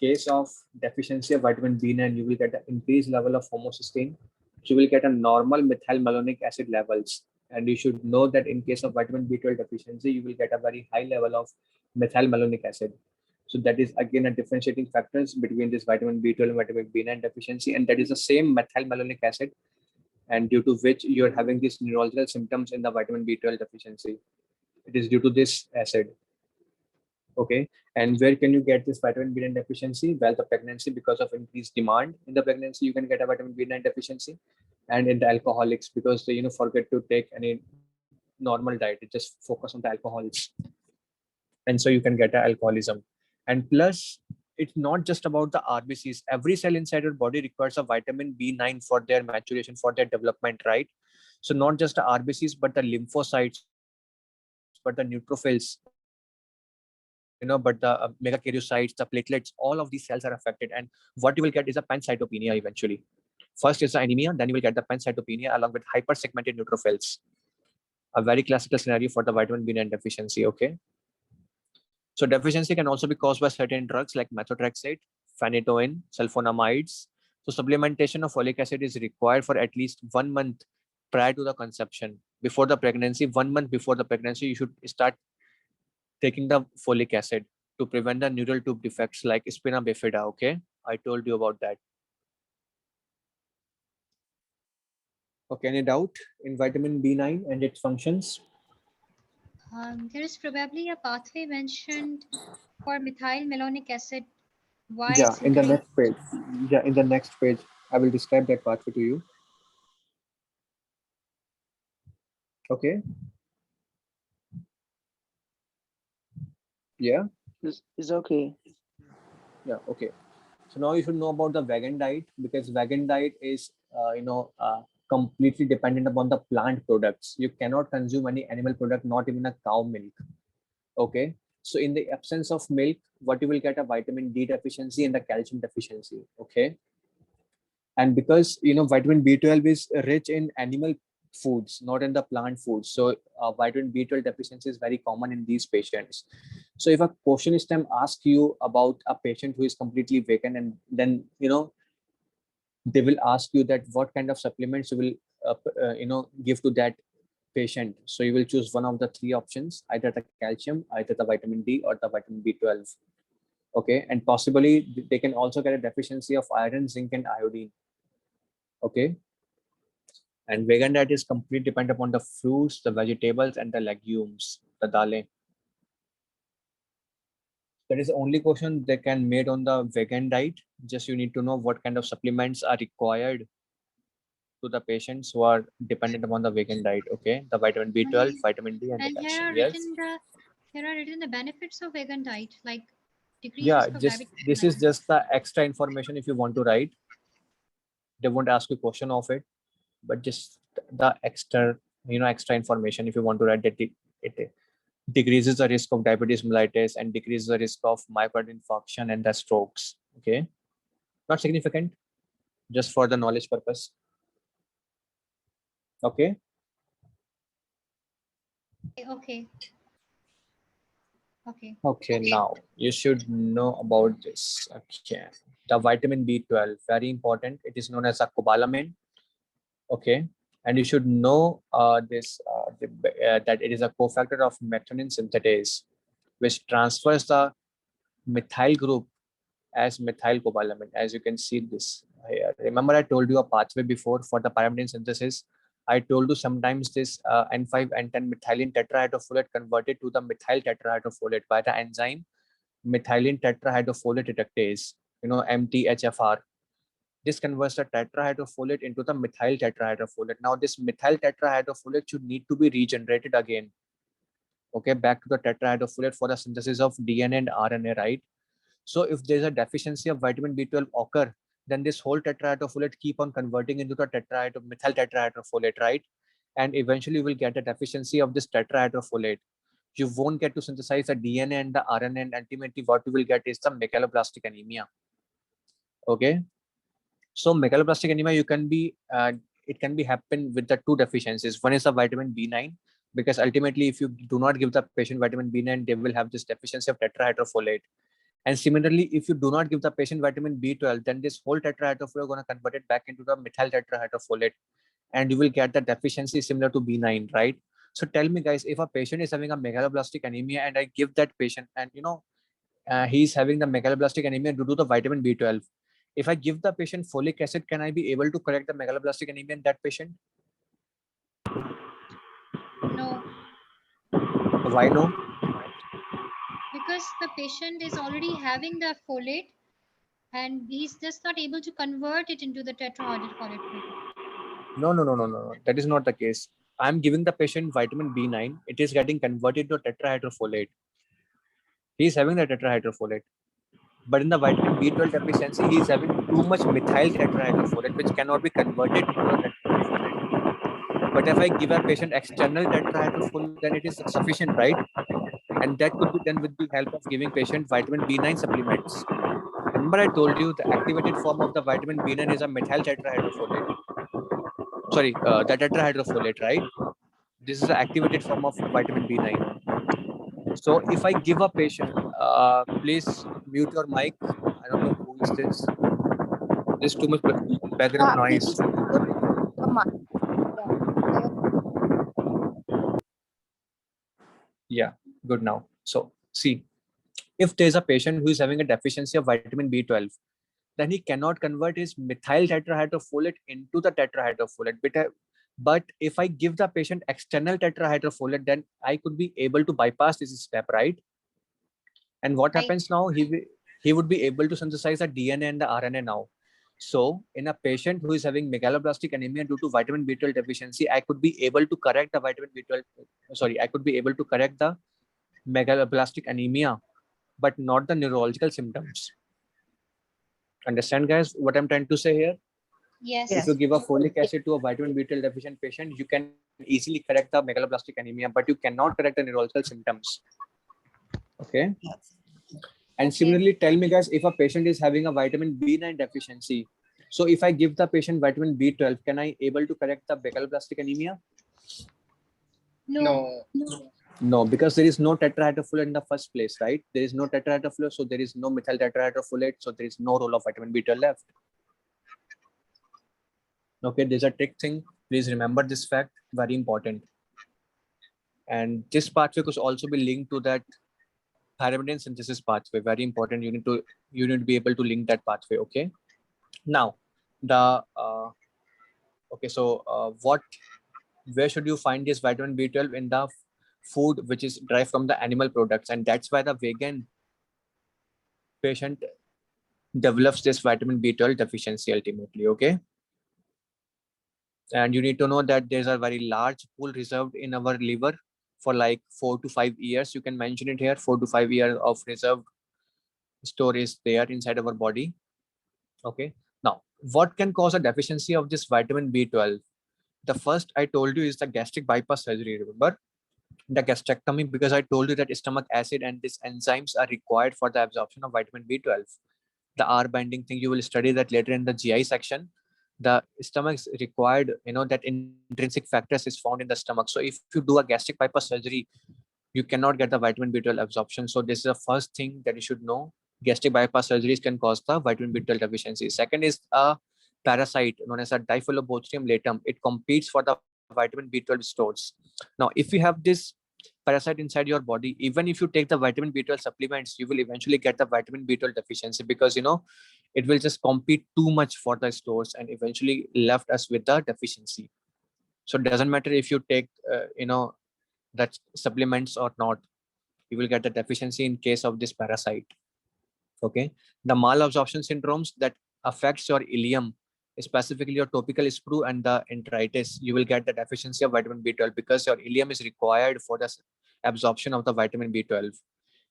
Speaker 2: case of deficiency of vitamin B9, you will get an increased level of homocysteine. You will get a normal methylmalonic acid levels. And you should know that in case of vitamin B12 deficiency, you will get a very high level of methylmalonic acid. So that is again a differentiating factors between this vitamin B12 and vitamin B9 deficiency. And that is the same methylmalonic acid, and due to which you're having these neurological symptoms in the vitamin B12 deficiency. It is due to this acid. Okay, and where can you get this vitamin B9 deficiency? Well, the pregnancy, because of increased demand in the pregnancy, you can get a vitamin B9 deficiency, and in the alcoholics because they forget to take any normal diet. It just focus on the alcohols, and so you can get an alcoholism. And plus, it's not just about the RBCs. Every cell inside your body requires a vitamin B9 for their maturation, for their development, right? So not just the RBCs, but the lymphocytes, but the neutrophils, but the megakaryocytes, the platelets, all of these cells are affected. And what you will get is a pancytopenia eventually. First is the anemia, then you will get the pancytopenia along with hypersegmented neutrophils. A very classical scenario for the vitamin B9 deficiency, okay? So deficiency can also be caused by certain drugs like methotrexate, phenytoin, sulfonamides. So supplementation of folic acid is required for at least 1 month prior to the conception. Before the pregnancy, 1 month before the pregnancy, you should start taking the folic acid to prevent the neural tube defects like spina bifida. Okay, I told you about that. Okay, any doubt in vitamin B9 and its functions?
Speaker 4: There is probably a pathway mentioned for methylmalonic acid. Why
Speaker 2: Yeah,
Speaker 4: it's
Speaker 2: in the
Speaker 4: increased?
Speaker 2: next page. Yeah, in the next page, I will describe that pathway to you. Okay. Yeah.
Speaker 6: Is okay.
Speaker 2: Yeah. Okay. So now you should know about the vegan diet, because vegan diet is, completely dependent upon the plant products. You cannot consume any animal product, not even a cow milk. Okay. So in the absence of milk, what you will get a vitamin D deficiency and the calcium deficiency. Okay. And because, vitamin B12 is rich in animal foods, not in the plant foods. So vitamin B12 deficiency is very common in these patients. So if a question stem asks you about a patient who is completely vegan, and then, they will ask you that what kind of supplements you will, give to that patient. So you will choose one of the 3 options, either the calcium, either the vitamin D, or the vitamin B12. Okay. And possibly they can also get a deficiency of iron, zinc, and iodine. Okay. And vegan diet is completely dependent upon the fruits, the vegetables, and the legumes, the dale. That is the only question they can made on the vegan diet. Just you need to know what kind of supplements are required to the patients who are dependent upon the vegan diet. Okay, the vitamin B12, vitamin D, and the
Speaker 4: And here
Speaker 2: calcium.
Speaker 4: are
Speaker 2: Yes.
Speaker 4: written the benefits of vegan diet, like decreased
Speaker 2: Yeah,
Speaker 4: risk of
Speaker 2: just
Speaker 4: diabetes.
Speaker 2: this is just the extra information if you want to write. They won't ask you question of it, but just the extra, extra information if you want to write that it decreases the risk of diabetes mellitus and decreases the risk of myocardial infarction and the strokes. Okay, not significant, just for the knowledge purpose. Okay.
Speaker 4: Okay. Okay.
Speaker 2: Okay, now you should know about this. Okay. The vitamin B12, very important. It is known as a cobalamin. Okay. And you should know that it is a cofactor of methionine synthetase, which transfers the methyl group as methylcobalamin. As you can see this here. Remember, I told you a pathway before for the pyrimidine synthesis. I told you sometimes this N5 N10 methylene tetrahydrofolate converted to the methyl tetrahydrofolate by the enzyme methylene tetrahydrofolate reductase, MTHFR. This converts the tetrahydrofolate into the methyl tetrahydrofolate. Now this methyl tetrahydrofolate should need to be regenerated again. Okay, back to the tetrahydrofolate for the synthesis of DNA and RNA, right? So if there's a deficiency of vitamin B12 occur, then this whole tetrahydrofolate keep on converting into the methyl tetrahydrofolate, right? And eventually you will get a deficiency of this tetrahydrofolate. You won't get to synthesize the DNA and the RNA, and ultimately what you will get is the megaloblastic anemia. Okay, so megaloblastic anemia it can be happen with the two deficiencies. One is the vitamin B9, because ultimately if you do not give the patient vitamin B9, they will have this deficiency of tetrahydrofolate. And similarly, if you do not give the patient vitamin B12, then this whole tetrahydrofolate is going to convert it back into the methyl tetrahydrofolate, and you will get the deficiency similar to B9, right? So tell me, guys, if a patient is having a megaloblastic anemia and I give that patient, and he's having the megaloblastic anemia due to the vitamin B12, if I give the patient folic acid, can I be able to correct the megaloblastic anemia in that patient?
Speaker 4: No,
Speaker 2: Why no?
Speaker 4: because the patient is already having the folate and he's just not able to convert it into the tetrahydrofolate.
Speaker 2: No. That is not the case. I'm giving the patient vitamin B9. It is getting converted to tetrahydrofolate. He's having the tetrahydrofolate. But in the vitamin B12 deficiency, he is having too much methyl tetrahydrofolate, which cannot be converted into a tetrahydrofolate. But if I give a patient external tetrahydrofolate, then it is sufficient, right? And that could be done with the help of giving patient vitamin B9 supplements. Remember, I told you the activated form of the vitamin B9 is a methyl tetrahydrofolate. Sorry, the tetrahydrofolate, right? This is the activated form of vitamin B9. So if I give a patient, please mute your mic. I don't know who is this. There's too much background noise.
Speaker 1: Please,
Speaker 2: Yeah, good now. So see, if there's a patient who is having a deficiency of vitamin B12, then he cannot convert his methyl tetrahydrofolate into the tetrahydrofolate. But if I give the patient external tetrahydrofolate, then I could be able to bypass this step, right? And what
Speaker 4: Right.
Speaker 2: happens now? He would be able to synthesize the DNA and the RNA now. So in a patient who is having megaloblastic anemia due to vitamin B12 deficiency, I could be able to correct the vitamin B12. Sorry, I could be able to correct the megaloblastic anemia, but not the neurological symptoms. Understand, guys, what I'm trying to say here?
Speaker 4: Yes.
Speaker 2: If you give a folic acid to a vitamin B12 deficient patient, you can easily correct the megaloblastic anemia, but you cannot correct the neurological symptoms. Okay. And similarly, tell me, guys, if a patient is having a vitamin B9 deficiency, so if I give the patient vitamin B12, can I able to correct the megaloblastic anemia?
Speaker 4: No.
Speaker 2: No, because there is no tetrahydrofolate in the first place, right? There is no tetrahydrofolate, so there is no methyl tetrahydrofolate, so there is no role of vitamin B12 left. Okay, there's a trick thing. Please remember this fact, very important. And this pathway could also be linked to that pyrimidine synthesis pathway. Very important. You need to be able to link that pathway. Okay. Now, where should you find this vitamin B12 in the food which is derived from the animal products? And that's why the vegan patient develops this vitamin B12 deficiency ultimately. Okay. And you need to know that there's a very large pool reserved in our liver for like 4 to 5 years. You can mention it here. 4 to 5 years of reserved storage there inside our body. Okay. Now, what can cause a deficiency of this vitamin B12? The first I told you is the gastric bypass surgery. Remember the gastrectomy, because I told you that stomach acid and these enzymes are required for the absorption of vitamin B12. The R binding thing, you will study that later in the GI section. the stomach is required, that intrinsic factors is found in the stomach. So if you do a gastric bypass surgery, you cannot get the vitamin B12 absorption. So this is the first thing that you should know. Gastric bypass surgeries can cause the vitamin B12 deficiency. Second is a parasite known as a Diphyllobostrium latum. It competes for the vitamin B12 stores. Now, if you have this parasite inside your body, even if you take the vitamin B12 supplements, you will eventually get the vitamin B12 deficiency, because it will just compete too much for the stores and eventually left us with the deficiency. So it doesn't matter if you take that supplements or not, you will get the deficiency in case of this parasite. Okay, the malabsorption syndromes that affects your ileum, specifically your topical sprue and the enteritis, you will get the deficiency of vitamin B12 because your ileum is required for the absorption of the vitamin B12.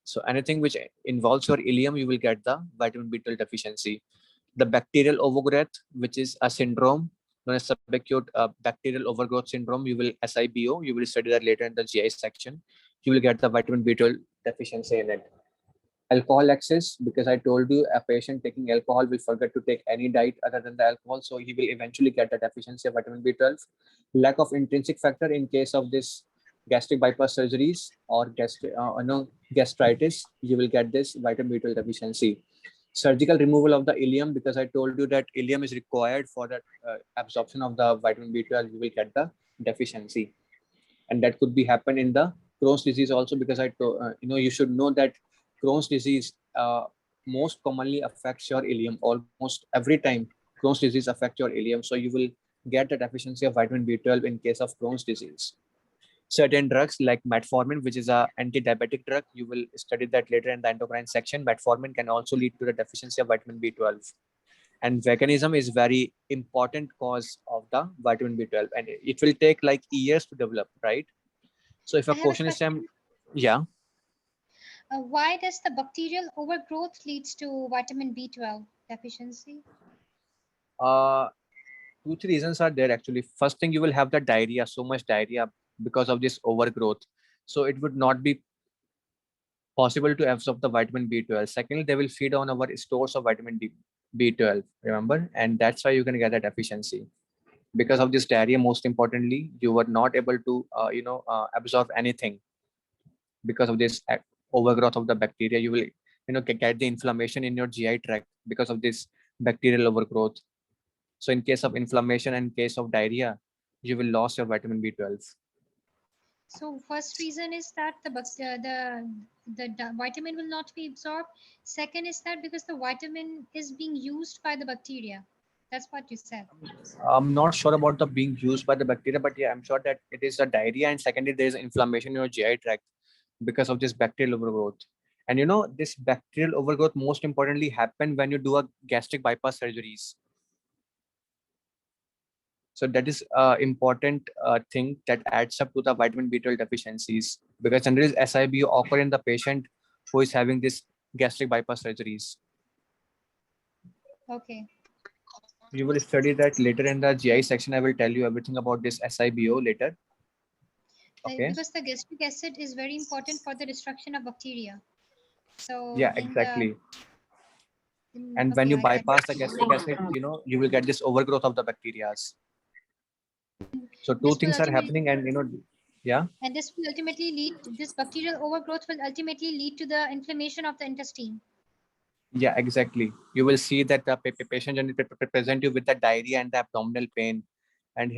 Speaker 2: So anything which involves your ileum, you will get the vitamin B12 deficiency. The bacterial overgrowth, which is a syndrome known as subacute bacterial overgrowth syndrome, you will SIBO, you will study that later in the GI section. You will get the vitamin B12 deficiency in it. Alcohol excess, because I told you a patient taking alcohol will forget to take any diet other than the alcohol, so he will eventually get the deficiency of vitamin B12. Lack of intrinsic factor in case of this gastric bypass surgeries or gastritis, you will get this vitamin B12 deficiency. Surgical removal of the ileum, because I told you that ileum is required for the absorption of the vitamin B12, you will get the deficiency. And that could be happen in the Crohn's disease also, because you should know that Crohn's disease most commonly affects your ileum. Almost every time Crohn's disease affects your ileum, so you will get the deficiency of vitamin B12 in case of Crohn's disease. Certain drugs like metformin, which is a anti-diabetic drug, you will study that later in the endocrine section. Metformin can also lead to the deficiency of vitamin B12. And veganism is very important cause of the vitamin B12, and it will take like years to develop, right? So if
Speaker 4: I
Speaker 2: a
Speaker 4: have a
Speaker 2: question is,
Speaker 4: question.
Speaker 2: yeah.
Speaker 4: Why does the bacterial overgrowth leads to vitamin B12 deficiency?
Speaker 2: 2-3 reasons are there actually. First thing, you will have the diarrhea, so much diarrhea because of this overgrowth. So it would not be possible to absorb the vitamin B12. Secondly, they will feed on our stores of vitamin B12, remember? And that's why you can get a deficiency. Because of this diarrhea, most importantly, you were not able to, absorb anything. Because of this overgrowth of the bacteria, you will, get the inflammation in your GI tract because of this bacterial overgrowth. So in case of inflammation and in case of diarrhea, you will lose your vitamin B12.
Speaker 4: So first reason is that the vitamin will not be absorbed. Second is that because the vitamin is being used by the bacteria. That's what you said.
Speaker 2: I'm not sure about the being used by the bacteria, but yeah, I'm sure that it is the diarrhea, and secondly, there is inflammation in your GI tract because of this bacterial overgrowth. And this bacterial overgrowth most importantly happen when you do a gastric bypass surgeries. So that is important thing that adds up to the vitamin B12 deficiencies, because generally SIBO occur in the patient who is having this gastric bypass surgeries.
Speaker 4: Okay.
Speaker 2: You will study that later in the GI section. I will tell you everything about this SIBO later. Okay.
Speaker 4: Because the gastric acid is very important for the destruction of bacteria. So
Speaker 2: Yeah, exactly. And
Speaker 4: okay,
Speaker 2: when you
Speaker 4: I get
Speaker 2: bypass
Speaker 4: it.
Speaker 2: the gastric acid, you will get this overgrowth of the bacteria. So two
Speaker 4: This will
Speaker 2: things are
Speaker 4: ultimately,
Speaker 2: happening, and yeah.
Speaker 4: and this will ultimately lead, this bacterial overgrowth will ultimately lead to the inflammation of the intestine.
Speaker 2: Yeah, exactly. You will see that the patient generally present you with the diarrhea and the abdominal pain, and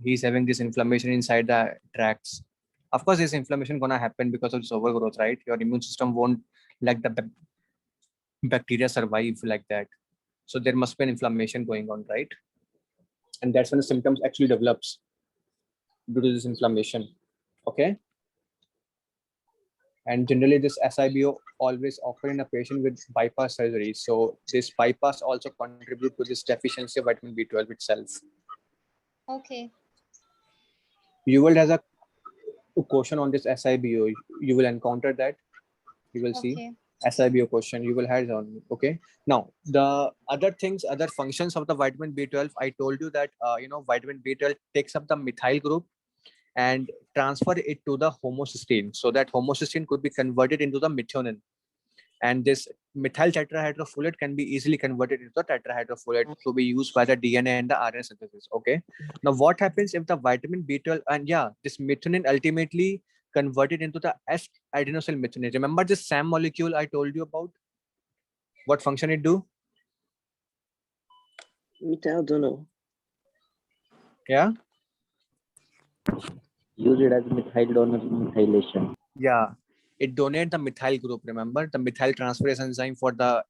Speaker 2: he's having this inflammation inside the tracts. Of course, this inflammation gonna happen because of this overgrowth, right? Your immune system won't let the bacteria survive like that. So there must be an inflammation going on, right? And that's when the symptoms actually develops due to this inflammation. Okay. And generally this SIBO always occur in a patient with bypass surgery. So this bypass also contribute to this deficiency of vitamin B12 itself.
Speaker 4: Okay.
Speaker 2: You will have a question on this SIBO. You will encounter that. You will see SIBO question. You will have it on. Okay. Now the other things, other functions of the vitamin B12. I told you that vitamin B12 takes up the methyl group and transfer it to the homocysteine, so that homocysteine could be converted into the methionine. And this methyl tetrahydrofolate can be easily converted into the tetrahydrofolate to be used by the DNA and the RNA synthesis. Okay. Now, what happens if the vitamin B12 and this methionine ultimately converted into the S-adenosyl methionine? Remember this SAM molecule I told you about? What function it do?
Speaker 6: I don't know.
Speaker 2: Yeah.
Speaker 6: Use it as methyl donor methylation.
Speaker 2: Yeah. It donates the methyl group. Remember the methyl transferase enzyme for the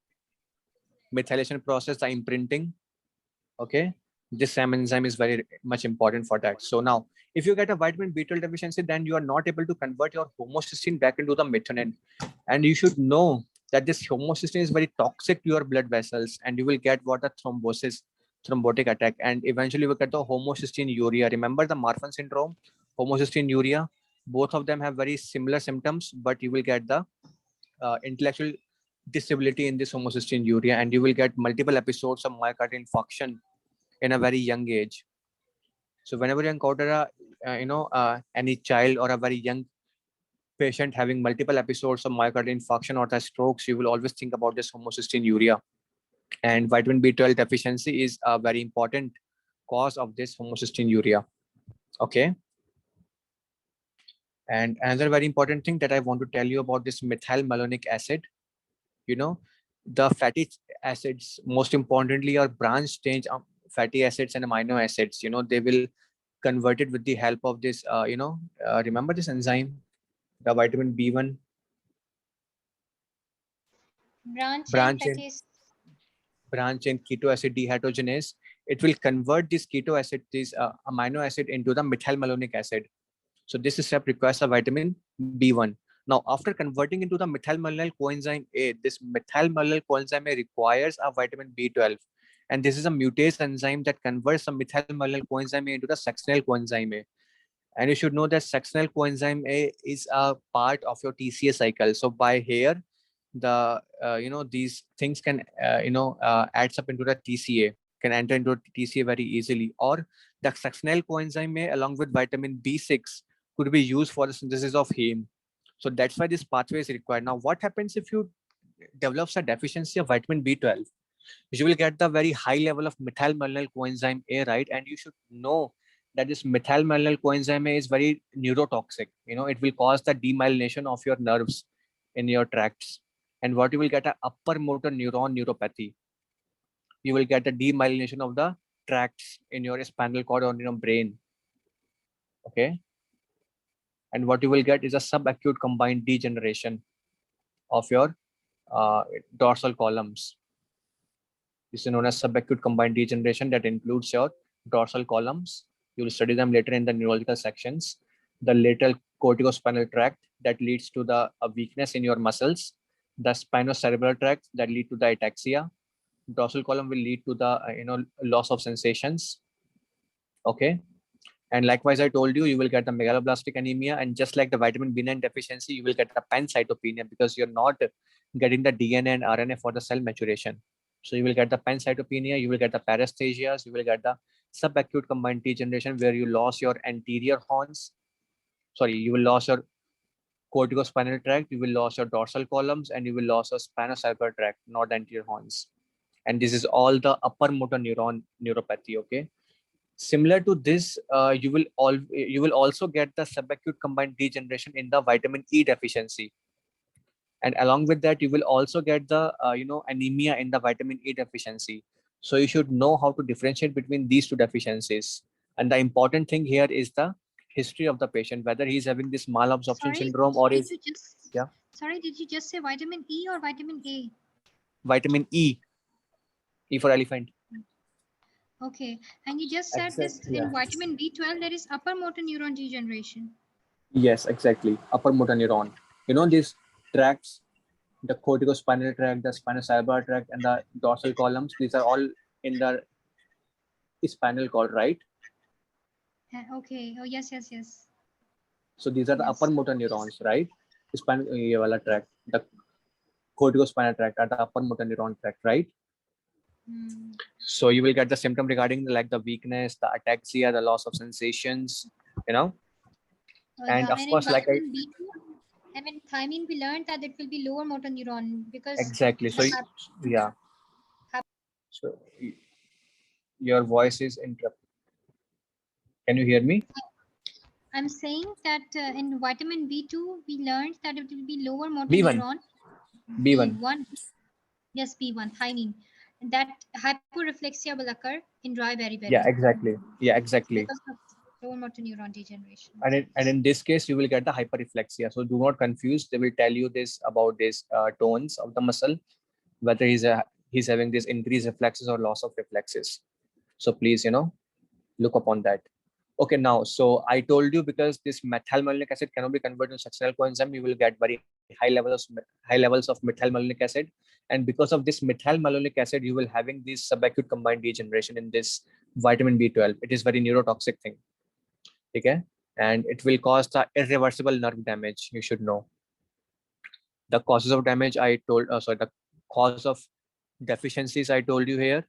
Speaker 2: methylation process, the imprinting. Okay. This SAM enzyme is very much important for that. So now, if you get a vitamin B12 deficiency, then you are not able to convert your homocysteine back into the methionine. And you should know that this homocysteine is very toxic to your blood vessels, and you will get what a thrombotic attack, and eventually you will get the homocystinuria. Remember the Marfan syndrome, homocystinuria? Both of them have very similar symptoms, but you will get the intellectual disability in this homocystinuria, and you will get multiple episodes of myocardial infarction in a very young age. So whenever you encounter any child or a very young patient having multiple episodes of myocardial infarction or the strokes, you will always think about this homocystinuria. And vitamin B12 deficiency is a very important cause of this homocystinuria. Okay. And another very important thing that I want to tell you about this methylmalonic acid, the fatty acids, most importantly, are branch change fatty acids and amino acids. They will convert it with the help of this, remember this enzyme, the vitamin B1?
Speaker 4: Branch chain
Speaker 2: Branch chain keto acid dehydrogenase. It will convert this keto acid, this amino acid, into the methylmalonic acid. So this step requires a vitamin B1. Now, after converting into the methylmalonyl coenzyme A, this methylmalonyl coenzyme A requires a vitamin B12. And this is a mutase enzyme that converts the methylmalonyl coenzyme A into the succinyl coenzyme A. And you should know that succinyl coenzyme A is a part of your TCA cycle. So by here, the these things can adds up into the TCA, can enter into TCA very easily. Or the succinyl coenzyme A along with vitamin B6 could be used for the synthesis of heme. So that's why this pathway is required. Now, what happens if you develop a deficiency of vitamin B12? You will get the very high level of methylmalonyl coenzyme A, right? And you should know that this methylmalonyl coenzyme A is very neurotoxic. It will cause the demyelination of your nerves in your tracts. And what you will get, a upper motor neuron neuropathy. You will get a demyelination of the tracts in your spinal cord or in your brain. Okay. And what you will get is a subacute combined degeneration of your dorsal columns. This is known as subacute combined degeneration that includes your dorsal columns. You will study them later in the neurological sections. The lateral corticospinal tract that leads to the weakness in your muscles. The spinocerebellar tract that lead to the ataxia. Dorsal column will lead to the loss of sensations. Okay. And likewise, I told you, you will get the megaloblastic anemia, and just like the vitamin B9 deficiency, you will get the pancytopenia because you're not getting the DNA and RNA for the cell maturation. So you will get the pancytopenia, you will get the paresthesias, you will get the subacute combined degeneration where you lost your anterior horns. Sorry, you will lose your corticospinal tract, you will lose your dorsal columns, and you will lose your spinocerebellar tract, not the anterior horns. And this is all the upper motor neuron neuropathy. Okay. Similar to this, you will also get the subacute combined degeneration in the vitamin E deficiency, and along with that, you will also get the anemia in the vitamin E deficiency. So you should know how to differentiate between these two deficiencies. And the important thing here is the history of the patient, whether he's having this malabsorption syndrome or is
Speaker 4: Sorry, did you just say vitamin E or vitamin A?
Speaker 2: Vitamin E. E for elephant.
Speaker 4: Okay, and you just said this in vitamin B12 there is upper motor neuron degeneration.
Speaker 2: Yes, exactly. Upper motor neuron. These tracts, the corticospinal tract, the spinocerebellar tract, and the dorsal columns, these are all in the spinal cord, right?
Speaker 4: Okay. Oh, yes.
Speaker 2: So these are the upper motor neurons, right? Spinal tract, the corticospinal tract are the upper motor neuron tract, right? So you will get the symptom regarding like the weakness, the ataxia, the loss of sensations, and of course, like
Speaker 4: I mean, thiamine, we learned that it will be lower motor neuron because
Speaker 2: Exactly. So yeah. So your voice is interrupted. Can you hear me?
Speaker 4: I'm saying that in vitamin B2, we learned that it will be lower motor
Speaker 2: B1.
Speaker 4: neuron.
Speaker 2: B1.
Speaker 4: B1. Yes, B1, thiamine. That hyporeflexia will occur in dry beriberi
Speaker 2: Yeah, exactly. Yeah, exactly.
Speaker 4: because of lower motor neuron degeneration.
Speaker 2: And in this case, you will get the hyperreflexia. So do not confuse. They will tell you this about this tones of the muscle, whether he's having this increased reflexes or loss of reflexes. So please, look upon that. Okay, now, so I told you because this methylmalonic acid cannot be converted to succinyl coenzyme, you will get very high levels of methylmalonic acid. And because of this methylmalonic acid, you will having this subacute combined degeneration in this vitamin B12. It is very neurotoxic thing. Okay? And it will cause the irreversible nerve damage, you should know. The causes of damage the cause of deficiencies I told you here.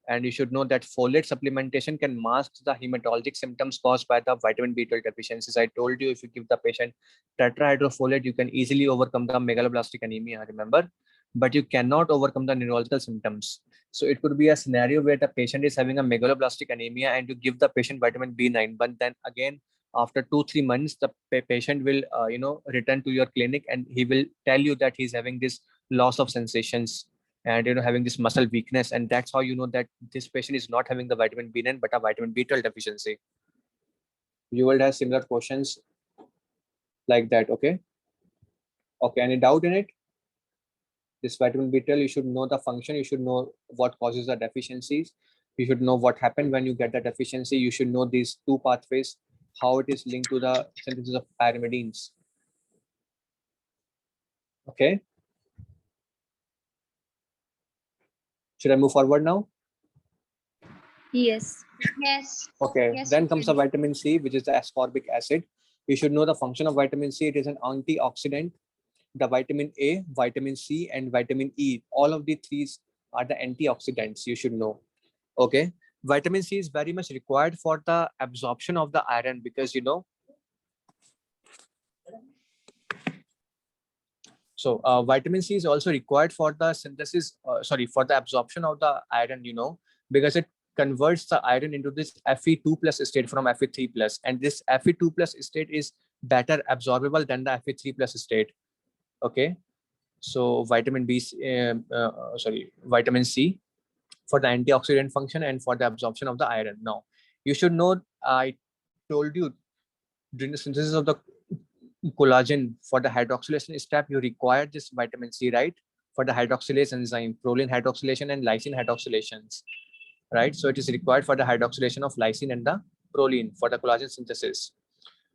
Speaker 2: And you should know that folate supplementation can mask the hematologic symptoms caused by the vitamin B12 deficiencies. I told you if you give the patient tetrahydrofolate, you can easily overcome the megaloblastic anemia, remember? But you cannot overcome the neurological symptoms. So it could be a scenario where the patient is having a megaloblastic anemia and you give the patient vitamin B9, but then again, after 2-3 months, the patient will, return to your clinic and he will tell you that he's having this loss of sensations and having this muscle weakness, and that's how you know that this patient is not having the vitamin B9 but a vitamin B12 deficiency. You will have similar questions like that. Okay, any doubt in it? This vitamin B12, you should know the function, you should know what causes the deficiencies, you should know what happened when you get the deficiency, you should know these two pathways, how it is linked to the synthesis of pyrimidines. Okay, should I move forward now?
Speaker 1: Yes.
Speaker 4: Yes.
Speaker 2: Okay,
Speaker 4: Yes,
Speaker 2: then
Speaker 4: you
Speaker 2: comes
Speaker 4: can.
Speaker 2: the vitamin C, which is the ascorbic acid. You should know the function of vitamin C. It is an antioxidant. The vitamin A, vitamin C, and vitamin E, all of the three are the antioxidants you should know. Okay, vitamin C is very much required for the absorption of the iron because so vitamin C is also required for the synthesis, for the absorption of the iron, because it converts the iron into this Fe2 plus state from Fe3 plus, and this Fe2 plus state is better absorbable than the Fe3 plus state. Okay, so vitamin C for the antioxidant function and for the absorption of the iron. Now, you should know, I told you during the synthesis of the collagen for the hydroxylation step, you require this vitamin C, right? For the hydroxylase enzyme, proline hydroxylation and lysine hydroxylations, right? So it is required for the hydroxylation of lysine and the proline for the collagen synthesis.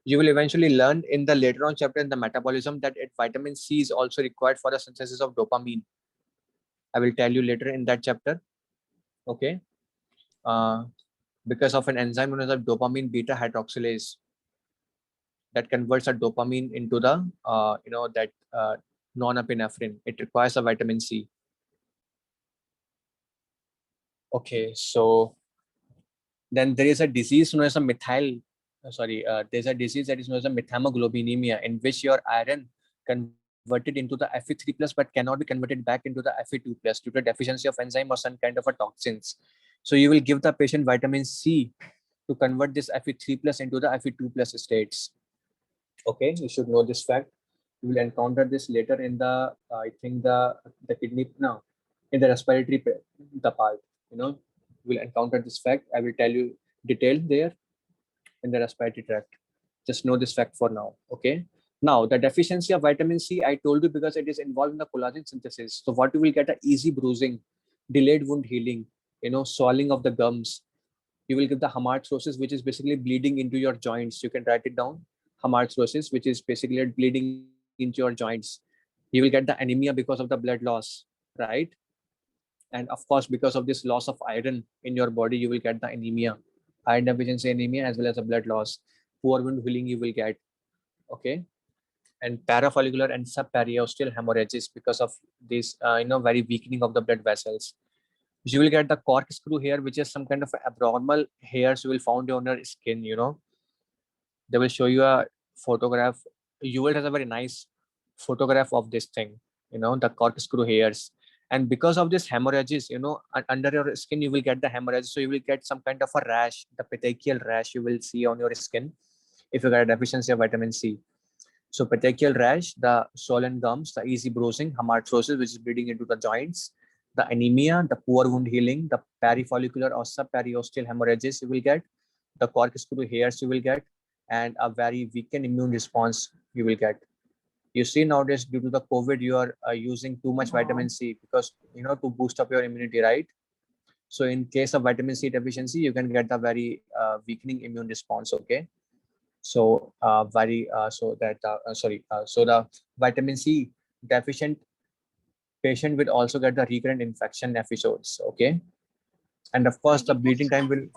Speaker 2: You will eventually learn in the later on chapter in the metabolism that vitamin C is also required for the synthesis of dopamine. I will tell you later in that chapter. Okay. Because of an enzyme known as a dopamine beta hydroxylase that converts a dopamine into the norepinephrine. It requires a vitamin C. Okay, so then there is a disease known as a there's a disease that is known as a methemoglobinemia, in which your iron converted into the Fe3 plus but cannot be converted back into the Fe2 plus due to deficiency of enzyme or some kind of a toxins. So you will give the patient vitamin C to convert this Fe3 plus into the Fe2 plus states. Okay, you should know this fact. You will encounter this later in the I think the kidney now in the respiratory the part. You will encounter this fact. I will tell you detail there in the respiratory tract. Just know this fact for now. Okay. Now the deficiency of vitamin C, I told you because it is involved in the collagen synthesis. So what you will get a easy bruising, delayed wound healing, swelling of the gums. You will get the hamartosis, which is basically bleeding into your joints. You can write it down. Hamartosis, which is basically bleeding into your joints. You will get the anemia because of the blood loss, right? And of course, because of this loss of iron in your body, you will get the anemia, iron deficiency anemia, as well as a blood loss. Poor wound healing you will get. Okay. And parafollicular and subperiosteal hemorrhages because of this, very weakening of the blood vessels. You will get the corkscrew hair, which is some kind of abnormal hairs you will find on your skin. They will show you a photograph. You will have a very nice photograph of this thing, the corkscrew hairs. And because of this hemorrhages, under your skin, you will get the hemorrhage. So you will get some kind of a rash, the petechial rash you will see on your skin if you got a deficiency of vitamin C. So petechial rash, the swollen gums, the easy bruising, hamartosis, which is bleeding into the joints, the anemia, the poor wound healing, the perifollicular or subperiosteal hemorrhages you will get, the corkscrew hairs you will get, and a very weakened immune response you will get. You see nowadays due to the COVID, you are using too much vitamin C because, to boost up your immunity, right? So in case of vitamin C deficiency, you can get the very weakening immune response. Okay. So so the vitamin C deficient patient will also get the recurrent infection episodes. Okay. And of course, the bleeding time will,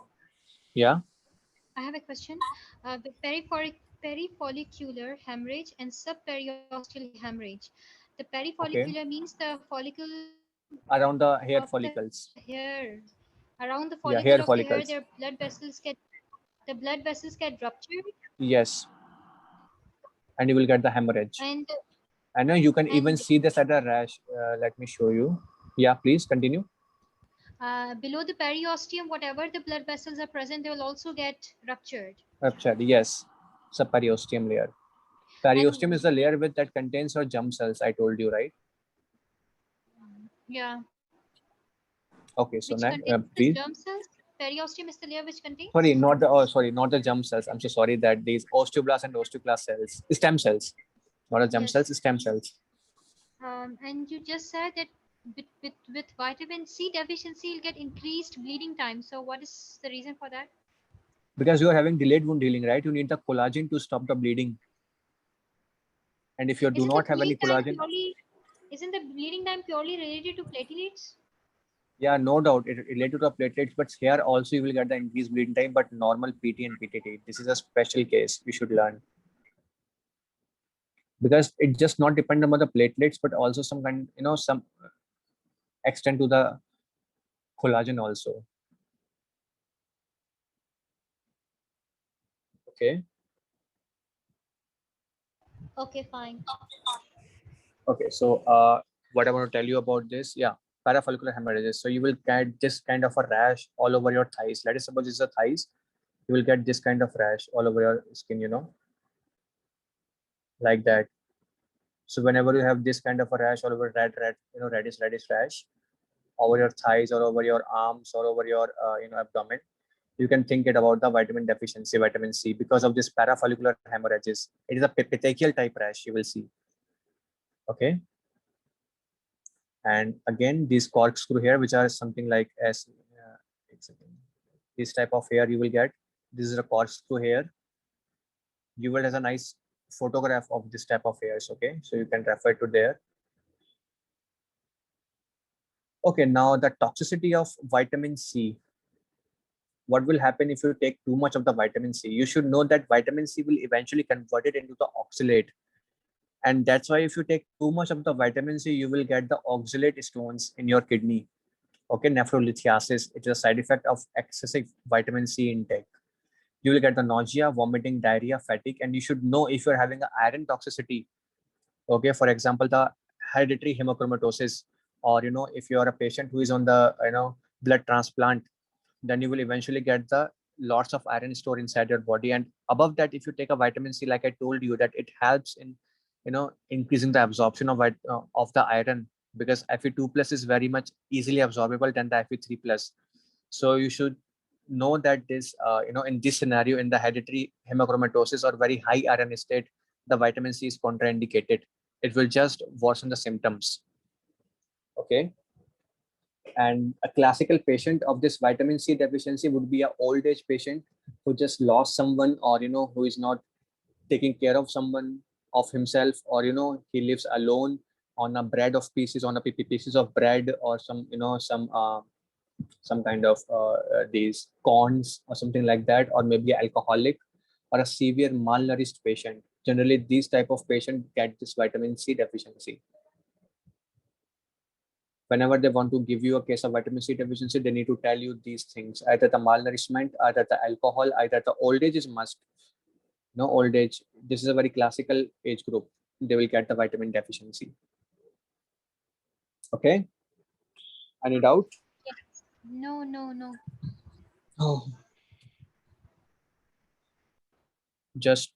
Speaker 2: yeah.
Speaker 4: I have a question. The perifollicular hemorrhage and subperiosteal hemorrhage. The perifollicular means the follicle
Speaker 2: Around the hair
Speaker 4: of
Speaker 2: follicles.
Speaker 4: the hair. Around the
Speaker 2: Yeah,
Speaker 4: follicle
Speaker 2: hair
Speaker 4: of
Speaker 2: follicles.
Speaker 4: the hair, the blood vessels get ruptured.
Speaker 2: Yes. And you will get the hemorrhage.
Speaker 4: And
Speaker 2: I know you can even
Speaker 4: and
Speaker 2: see this at a rash. Let me show you. Yeah, please continue.
Speaker 4: below the periosteum, whatever the blood vessels are present, they will also get ruptured.
Speaker 2: Ruptured, yes. Subperiosteum layer. Periosteum is the layer that contains your germ cells. I told you, right?
Speaker 4: Yeah.
Speaker 2: Okay, so
Speaker 4: Which
Speaker 2: now,
Speaker 4: contains the
Speaker 2: please.
Speaker 4: germ cells. Periosteum is the layer which contains.
Speaker 2: Sorry, not the germ cells. I'm so sorry that these osteoblasts and osteoclast cells, stem cells, not the germ cells, stem cells.
Speaker 4: And you just said that with vitamin C deficiency, you'll get increased bleeding time. So what is the reason for that?
Speaker 2: Because you are having delayed wound healing, right? You need the collagen to stop the bleeding. And if you do not have any collagen,
Speaker 4: isn't the bleeding time purely related to platelets?
Speaker 2: yeah, no doubt it related to the platelets, but here also you will get the increased bleeding time, but normal PT and PTT. This is a special case you should learn. Because it just not depend on the platelets, but also some kind, some extent to the collagen also. Okay.
Speaker 4: Okay, fine.
Speaker 2: Okay, so what I want to tell you about this, yeah, parafollicular hemorrhages. So you will get this kind of a rash all over your thighs. Let us suppose it's a thighs, you will get this kind of rash all over your skin, like that. So whenever you have this kind of a rash all over reddish rash over your thighs or over your arms or over your abdomen, you can think it about the vitamin deficiency, vitamin C, because of this parafollicular hemorrhages. It is a petechial type rash you will see. Okay. And again, these corkscrew hair, which are something like this type of hair you will get. This is a corkscrew hair. You will have a nice photograph of this type of hairs. Okay, so you can refer to there. Okay, now the toxicity of vitamin C. What will happen if you take too much of the vitamin C? You should know that vitamin C will eventually convert it into the oxalate. And that's why if you take too much of the vitamin C, you will get the oxalate stones in your kidney. Okay, nephrolithiasis. It is a side effect of excessive vitamin C intake. You will get the nausea, vomiting, diarrhea, fatigue, and you should know if you're having an iron toxicity. Okay, for example, the hereditary hemochromatosis, or if you are a patient who is on the blood transplant, then you will eventually get the lots of iron stored inside your body. And above that, if you take a vitamin C, like I told you, that it helps in increasing the absorption of the iron, because Fe2 plus is very much easily absorbable than the Fe3 plus. So you should know that this in this scenario, in the hereditary hemochromatosis or very high iron state, the vitamin C is contraindicated. It will just worsen the symptoms. Okay. And a classical patient of this vitamin C deficiency would be an old age patient who just lost someone, or who is not taking care of someone, of himself, or he lives alone on a bread of pieces, on a pieces of bread, or some some kind of these corns or something like that, or maybe an alcoholic or a severe malnourished patient. Generally, these type of patients get this vitamin C deficiency. Whenever they want to give you a case of vitamin C deficiency, they need to tell you these things: either the malnourishment, either the alcohol, either the old age is must. No, old age. This is a very classical age group. they will get the vitamin deficiency. Okay. Any doubt?
Speaker 4: No, no, no.
Speaker 2: Oh. Just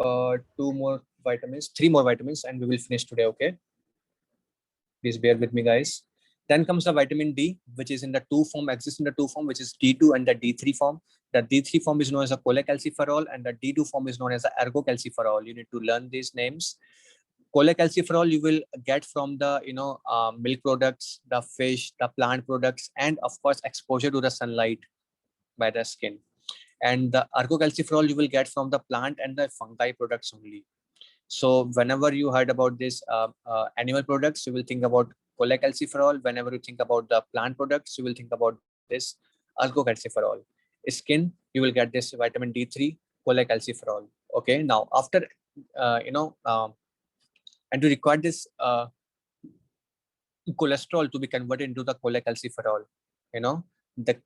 Speaker 2: three more vitamins, and we will finish today. Okay. Please bear with me, guys. Then comes the vitamin D, which is in the exists in the two form, which is D2 and the D3 form. The D3 form is known as a cholecalciferol, and the D2 form is known as the ergocalciferol. You need to learn these names. Cholecalciferol you will get from the milk products, the fish, the plant products, and of course exposure to the sunlight by the skin. And the ergocalciferol you will get from the plant and the fungi products only. So whenever you heard about this animal products, you will think about cholecalciferol. Whenever you think about the plant products, you will think about this ergocalciferol. Skin, you will get this vitamin D3, cholecalciferol. Okay. Now after and to require this cholesterol to be converted into the cholecalciferol, the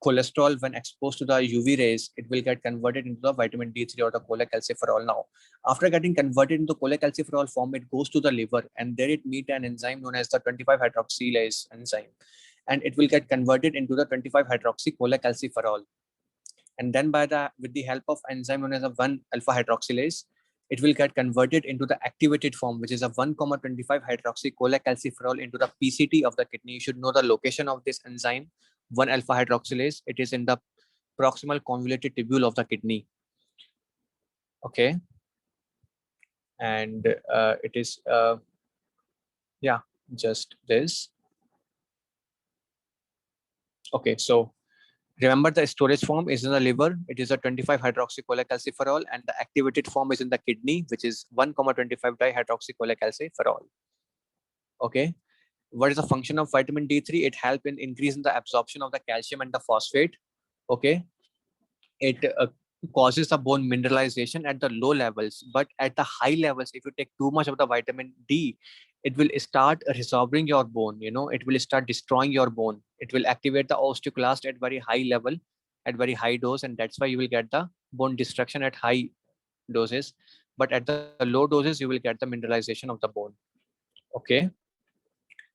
Speaker 2: cholesterol, when exposed to the UV rays, it will get converted into the vitamin D3 or the cholecalciferol. Now, after getting converted into cholecalciferol form, it goes to the liver, and there it meets an enzyme known as the 25-hydroxylase enzyme, and it will get converted into the 25-hydroxycholecalciferol. And then with the help of enzyme known as a 1-alpha-hydroxylase, it will get converted into the activated form, which is a 1,25-hydroxycholecalciferol into the PCT of the kidney. You should know the location of this enzyme, 1-alpha-hydroxylase. It is in the proximal convoluted tubule of the kidney. Okay. And it is, just this. Okay, so remember the storage form is in the liver. It is a 25-hydroxycholecalciferol, and the activated form is in the kidney, which is 1,25-dihydroxycholecalciferol. Okay. What is the function of vitamin D3? It helps in increasing the absorption of the calcium and the phosphate. Okay. It causes the bone mineralization at the low levels, but at the high levels, if you take too much of the vitamin D, it will start resorbing your bone. It will start destroying your bone. It will activate the osteoclast at very high level, at very high dose, and that's why you will get the bone destruction at high doses. But at the low doses, you will get the mineralization of the bone. Okay.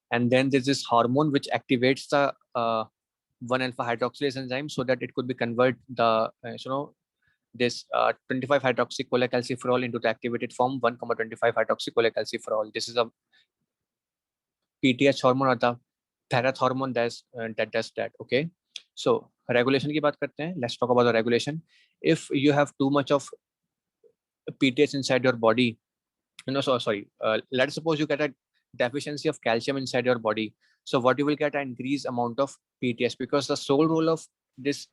Speaker 2: And then there's this hormone which activates the 1-alpha-hydroxylase enzyme so that it could be convert the this 25-hydroxycholecalciferol into the activated form 1,25-hydroxycholecalciferol. This is a PTH hormone or the thyroid hormone that does that. Okay. So regulation की बात करते हैं. Let's talk about the regulation. If you have too much of PTH inside your body, let's suppose you get a deficiency of calcium inside your body. So what you will get an increased amount of PTH, because the sole role of this.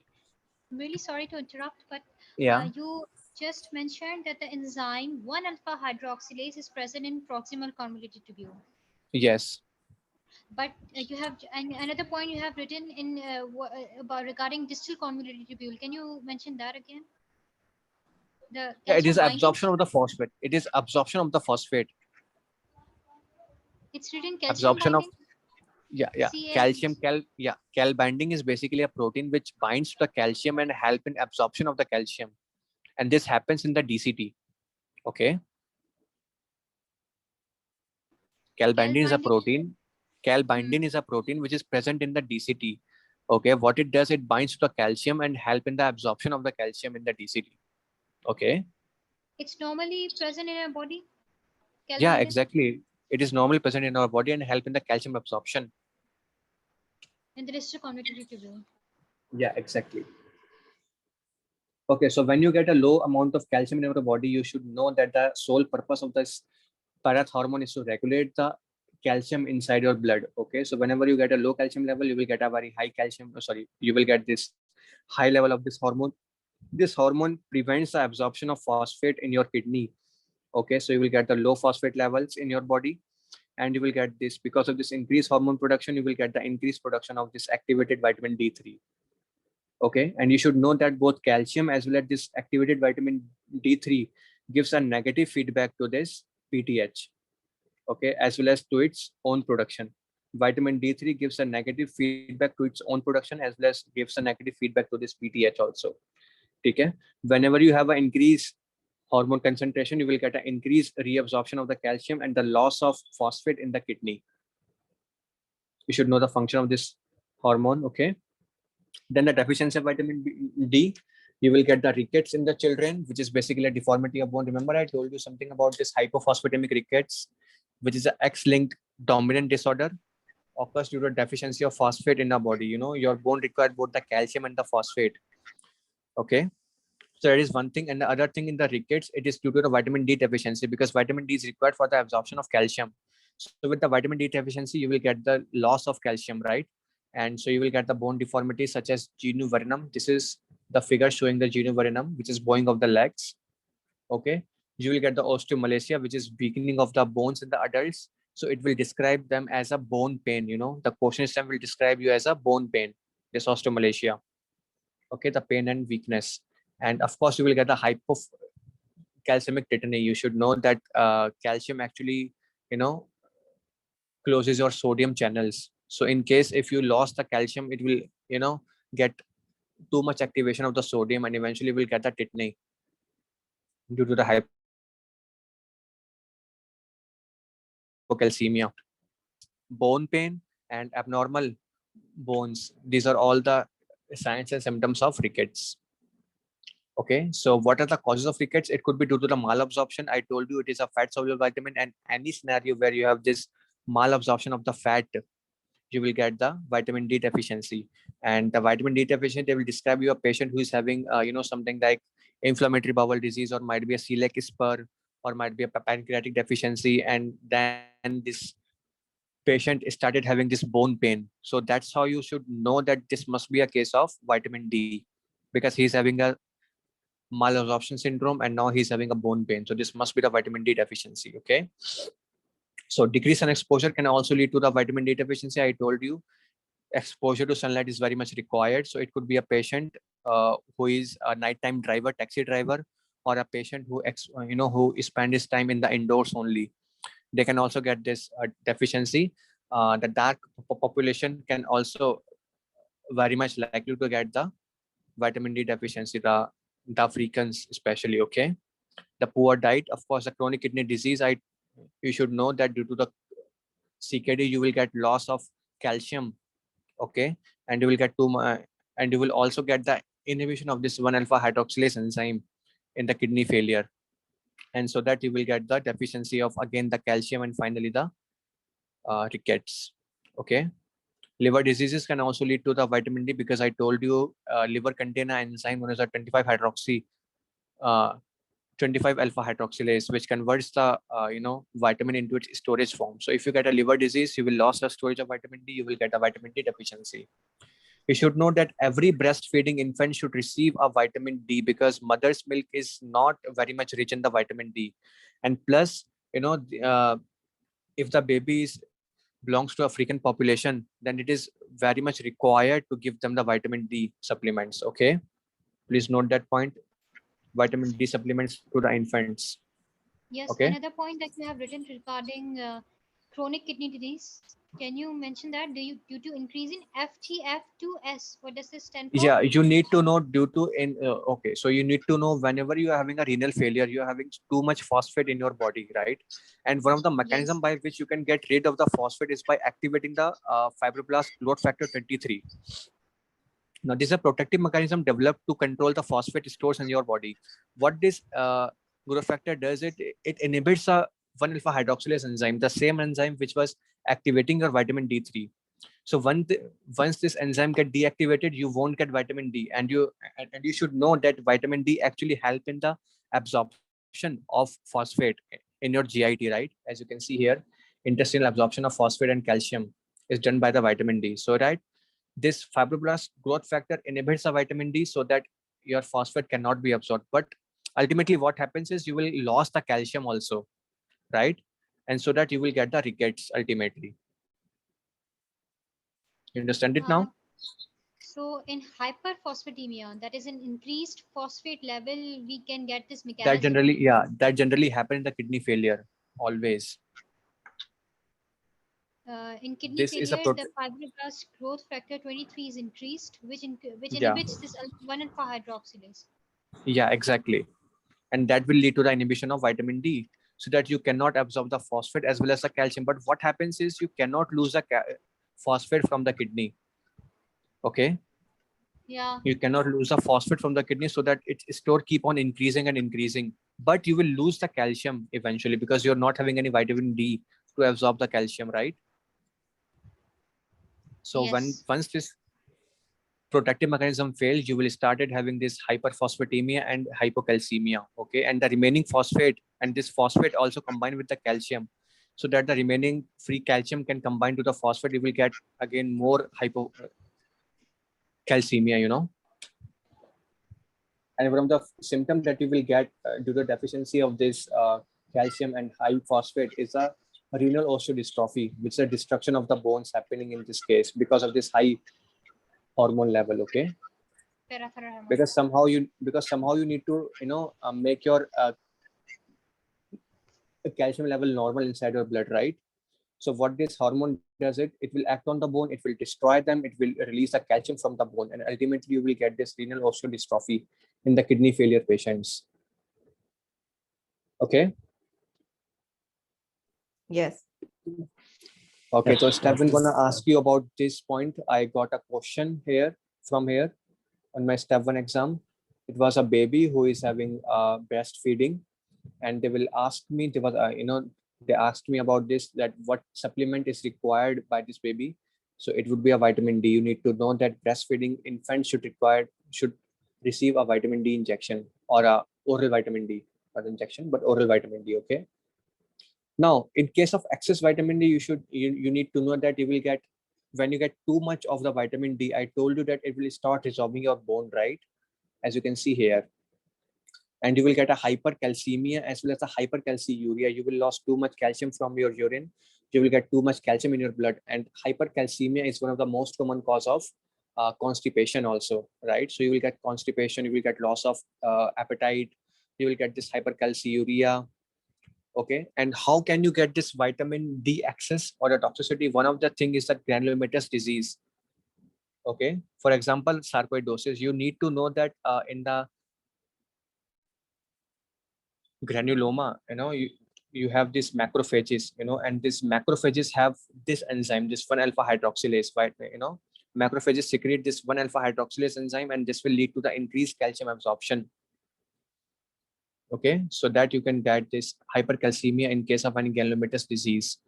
Speaker 4: I'm really sorry to interrupt, but
Speaker 2: yeah,
Speaker 4: you just mentioned that the enzyme 1-alpha-hydroxylase is present in proximal convoluted tubule.
Speaker 2: Yes.
Speaker 4: But you have another point you have written in about regarding distal convoluted tubule. Can you mention that again?
Speaker 2: It is absorption of the phosphate. It is absorption of the phosphate.
Speaker 4: It's written calcium
Speaker 2: absorption
Speaker 4: binding?
Speaker 2: Calcium. Cal binding is basically a protein which binds to the calcium and help in absorption of the calcium, and this happens in the DCT. Okay. Cal binding is a protein. Cal binding is a protein which is present in the DCT. Okay. What it does, it binds to the calcium and help in the absorption of the calcium in the DCT. Okay.
Speaker 4: It's normally present in our body?
Speaker 2: Yeah, exactly. It is normally present in our body and help in the calcium absorption.
Speaker 4: In the distal convoluted tubule.
Speaker 2: Yeah, exactly. Okay, so when you get a low amount of calcium in your body, you should know that the sole purpose of this parath hormone is to regulate the calcium inside your blood. Okay, so whenever you get a low calcium level, you will get a very high calcium. You will get this high level of this hormone. This hormone prevents the absorption of phosphate in your kidney. Okay, so you will get the low phosphate levels in your body, and you will get this, because of this increased hormone production, you will get the increased production of this activated vitamin D3. Okay, and you should know that both calcium as well as this activated vitamin D3 gives a negative feedback to this PTH. Okay, as well as to its own production. Vitamin D3 gives a negative feedback to its own production as well as gives a negative feedback to this PTH also. Okay, whenever you have an increased hormone concentration, you will get an increased reabsorption of the calcium and the loss of phosphate in the kidney. You should know the function of this hormone, okay? Then the deficiency of vitamin D, you will get the rickets in the children, which is basically a deformity of bone. Remember, I told you something about this hypophosphatemic rickets, which is an X-linked dominant disorder, occurs due to deficiency of phosphate in the body. You know, your bone requires both the calcium and the phosphate. Okay. So that is one thing. And the other thing in the rickets, it is due to the vitamin D deficiency, because vitamin D is required for the absorption of calcium. So with the vitamin D deficiency, you will get the loss of calcium, right? And so you will get the bone deformities such as genu varinum. This is the figure showing the genu varinum, which is bowing of the legs. Okay. You will get the osteomalacia, which is weakening of the bones in the adults. So it will describe them as a bone pain. You know, the question stem will describe you as a bone pain, this osteomalacia. Okay, the pain and weakness. And of course, you will get the hypocalcemic tetany. You should know that calcium actually, you know, closes your sodium channels. So in case if you lost the calcium, it will, you know, get too much activation of the sodium and eventually will get the tetany due to the hypocalcemia. Bone pain and abnormal bones. These are all the signs and symptoms of rickets. Okay, so what are the causes of rickets? It could be due to the malabsorption. I told you it is a fat soluble vitamin, and any scenario where you have this malabsorption of the fat, you will get the vitamin D deficiency. And the vitamin D deficiency, they will describe you a patient who is having, you know, something like inflammatory bowel disease, or might be a celiac spur, or might be a pancreatic deficiency. And then this patient started having this bone pain. So that's how you should know that this must be a case of vitamin D, because he's having a malabsorption syndrome and now he's having a bone pain. So this must be the vitamin D deficiency. Okay. So decrease in exposure can also lead to the vitamin D deficiency. I told you exposure to sunlight is very much required. So it could be a patient who is a nighttime driver, taxi driver, or a patient who who spend his time in the indoors only. They can also get this deficiency. The dark population can also very much likely to get the vitamin D deficiency, the Africans especially. Okay. The poor diet, of course, the chronic kidney disease, you should know that due to the CKD, you will get loss of calcium. Okay. And you will get and you will also get the inhibition of this 1-alpha hydroxylase enzyme in the kidney failure. And so that you will get the deficiency of, again, the calcium, and finally the rickets. Okay. Liver diseases can also lead to the vitamin D, because I told you liver contain an enzyme known as a 25-alpha hydroxylase, which converts the vitamin into its storage form. So if you get a liver disease, you will lose the storage of vitamin D. You will get a vitamin D deficiency. You should know that every breastfeeding infant should receive a vitamin D, because mother's milk is not very much rich in the vitamin D. And plus, if the baby belongs to African population, then it is very much required to give them the vitamin D supplements. Okay, please note that point. Vitamin D supplements to the infants.
Speaker 4: Yes.
Speaker 2: Okay.
Speaker 4: Another point that you have written regarding chronic kidney disease. Can you mention that? Due to increase in FGF2S? What does this stand for?
Speaker 2: Yeah, you need to know due to okay. So you need to know whenever you are having a renal failure, you are having too much phosphate in your body, right? And one of the mechanism by which you can get rid of the phosphate is by activating the fibroblast growth factor 23. Now, this is a protective mechanism developed to control the phosphate stores in your body. What this growth factor does, it inhibits a 1-alpha hydroxylase enzyme, the same enzyme which was activating your vitamin D3. So once this enzyme get deactivated, you won't get vitamin D, and you should know that vitamin D actually help in the absorption of phosphate in your GIT, right? As you can see here, intestinal absorption of phosphate and calcium is done by the vitamin D. So right, this fibroblast growth factor inhibits the vitamin D so that your phosphate cannot be absorbed. But ultimately what happens is you will lose the calcium also, right? And so that you will get the rickets ultimately. You understand it now?
Speaker 4: So in hyperphosphatemia, that is an increased phosphate level, we can get this mechanism.
Speaker 2: That generally happens in the kidney failure always.
Speaker 4: In kidney failure, the fibroblast growth factor 23 is increased, which inhibits this 1-alpha hydroxylase.
Speaker 2: Yeah, exactly. and that will lead to the inhibition of vitamin D, so that you cannot absorb the phosphate as well as the calcium. But what happens is you cannot lose the phosphate from the kidney. Okay,
Speaker 4: Yeah.
Speaker 2: you cannot lose the phosphate from the kidney, so that its store keep on increasing and increasing. But you will lose the calcium eventually because you're not having any vitamin D to absorb the calcium, right? So
Speaker 4: Yes.
Speaker 2: once this protective mechanism fails, you will started having this hyperphosphatemia and hypocalcemia. Okay, and the remaining phosphate, and this phosphate also combined with the calcium, so that the remaining free calcium can combine to the phosphate. You will get again more hypocalcemia, you know. And one of the symptoms that you will get due to deficiency of this calcium and high phosphate is a renal osteodystrophy, which is a destruction of the bones happening in this case because of this high hormone level. Okay,
Speaker 4: Peripheral hormone.
Speaker 2: because somehow you need to make your calcium level normal inside your blood, right? So what this hormone does, it will act on the bone, it will destroy them, it will release the calcium from the bone, and ultimately you will get this renal osteodystrophy in the kidney failure patients. Okay.
Speaker 5: Yes.
Speaker 2: Okay,
Speaker 6: Yes.
Speaker 2: so Steph, I'm gonna ask you about this point. I got a question here from here on my step 1 exam. It was a baby who is having breastfeeding, and they will ask me. They asked me about this, that what supplement is required by this baby. So it would be a vitamin D. You need to know that breastfeeding infants should receive a vitamin D injection or a oral vitamin D, not injection, but oral vitamin D. Okay. Now, in case of excess vitamin D, you need to know that you will get, when you get too much of the vitamin D, I told you that it will start resorbing your bone, right? As you can see here. And you will get a hypercalcemia as well as a hypercalciuria. You will lose too much calcium from your urine. You will get too much calcium in your blood. And hypercalcemia is one of the most common cause of constipation also, right? So you will get constipation, you will get loss of appetite, you will get this hypercalciuria. Okay, and how can you get this vitamin D excess or the toxicity? One of the thing is that granulomatous disease. Okay, for example, sarcoidosis. You need to know that in the granuloma, you have these macrophages, and these macrophages have this enzyme, this 1-alpha hydroxylase, right? Macrophages secrete this 1-alpha hydroxylase enzyme, and this will lead to the increased calcium absorption. Okay, so that you can get this hypercalcemia in case of any granulomatous disease.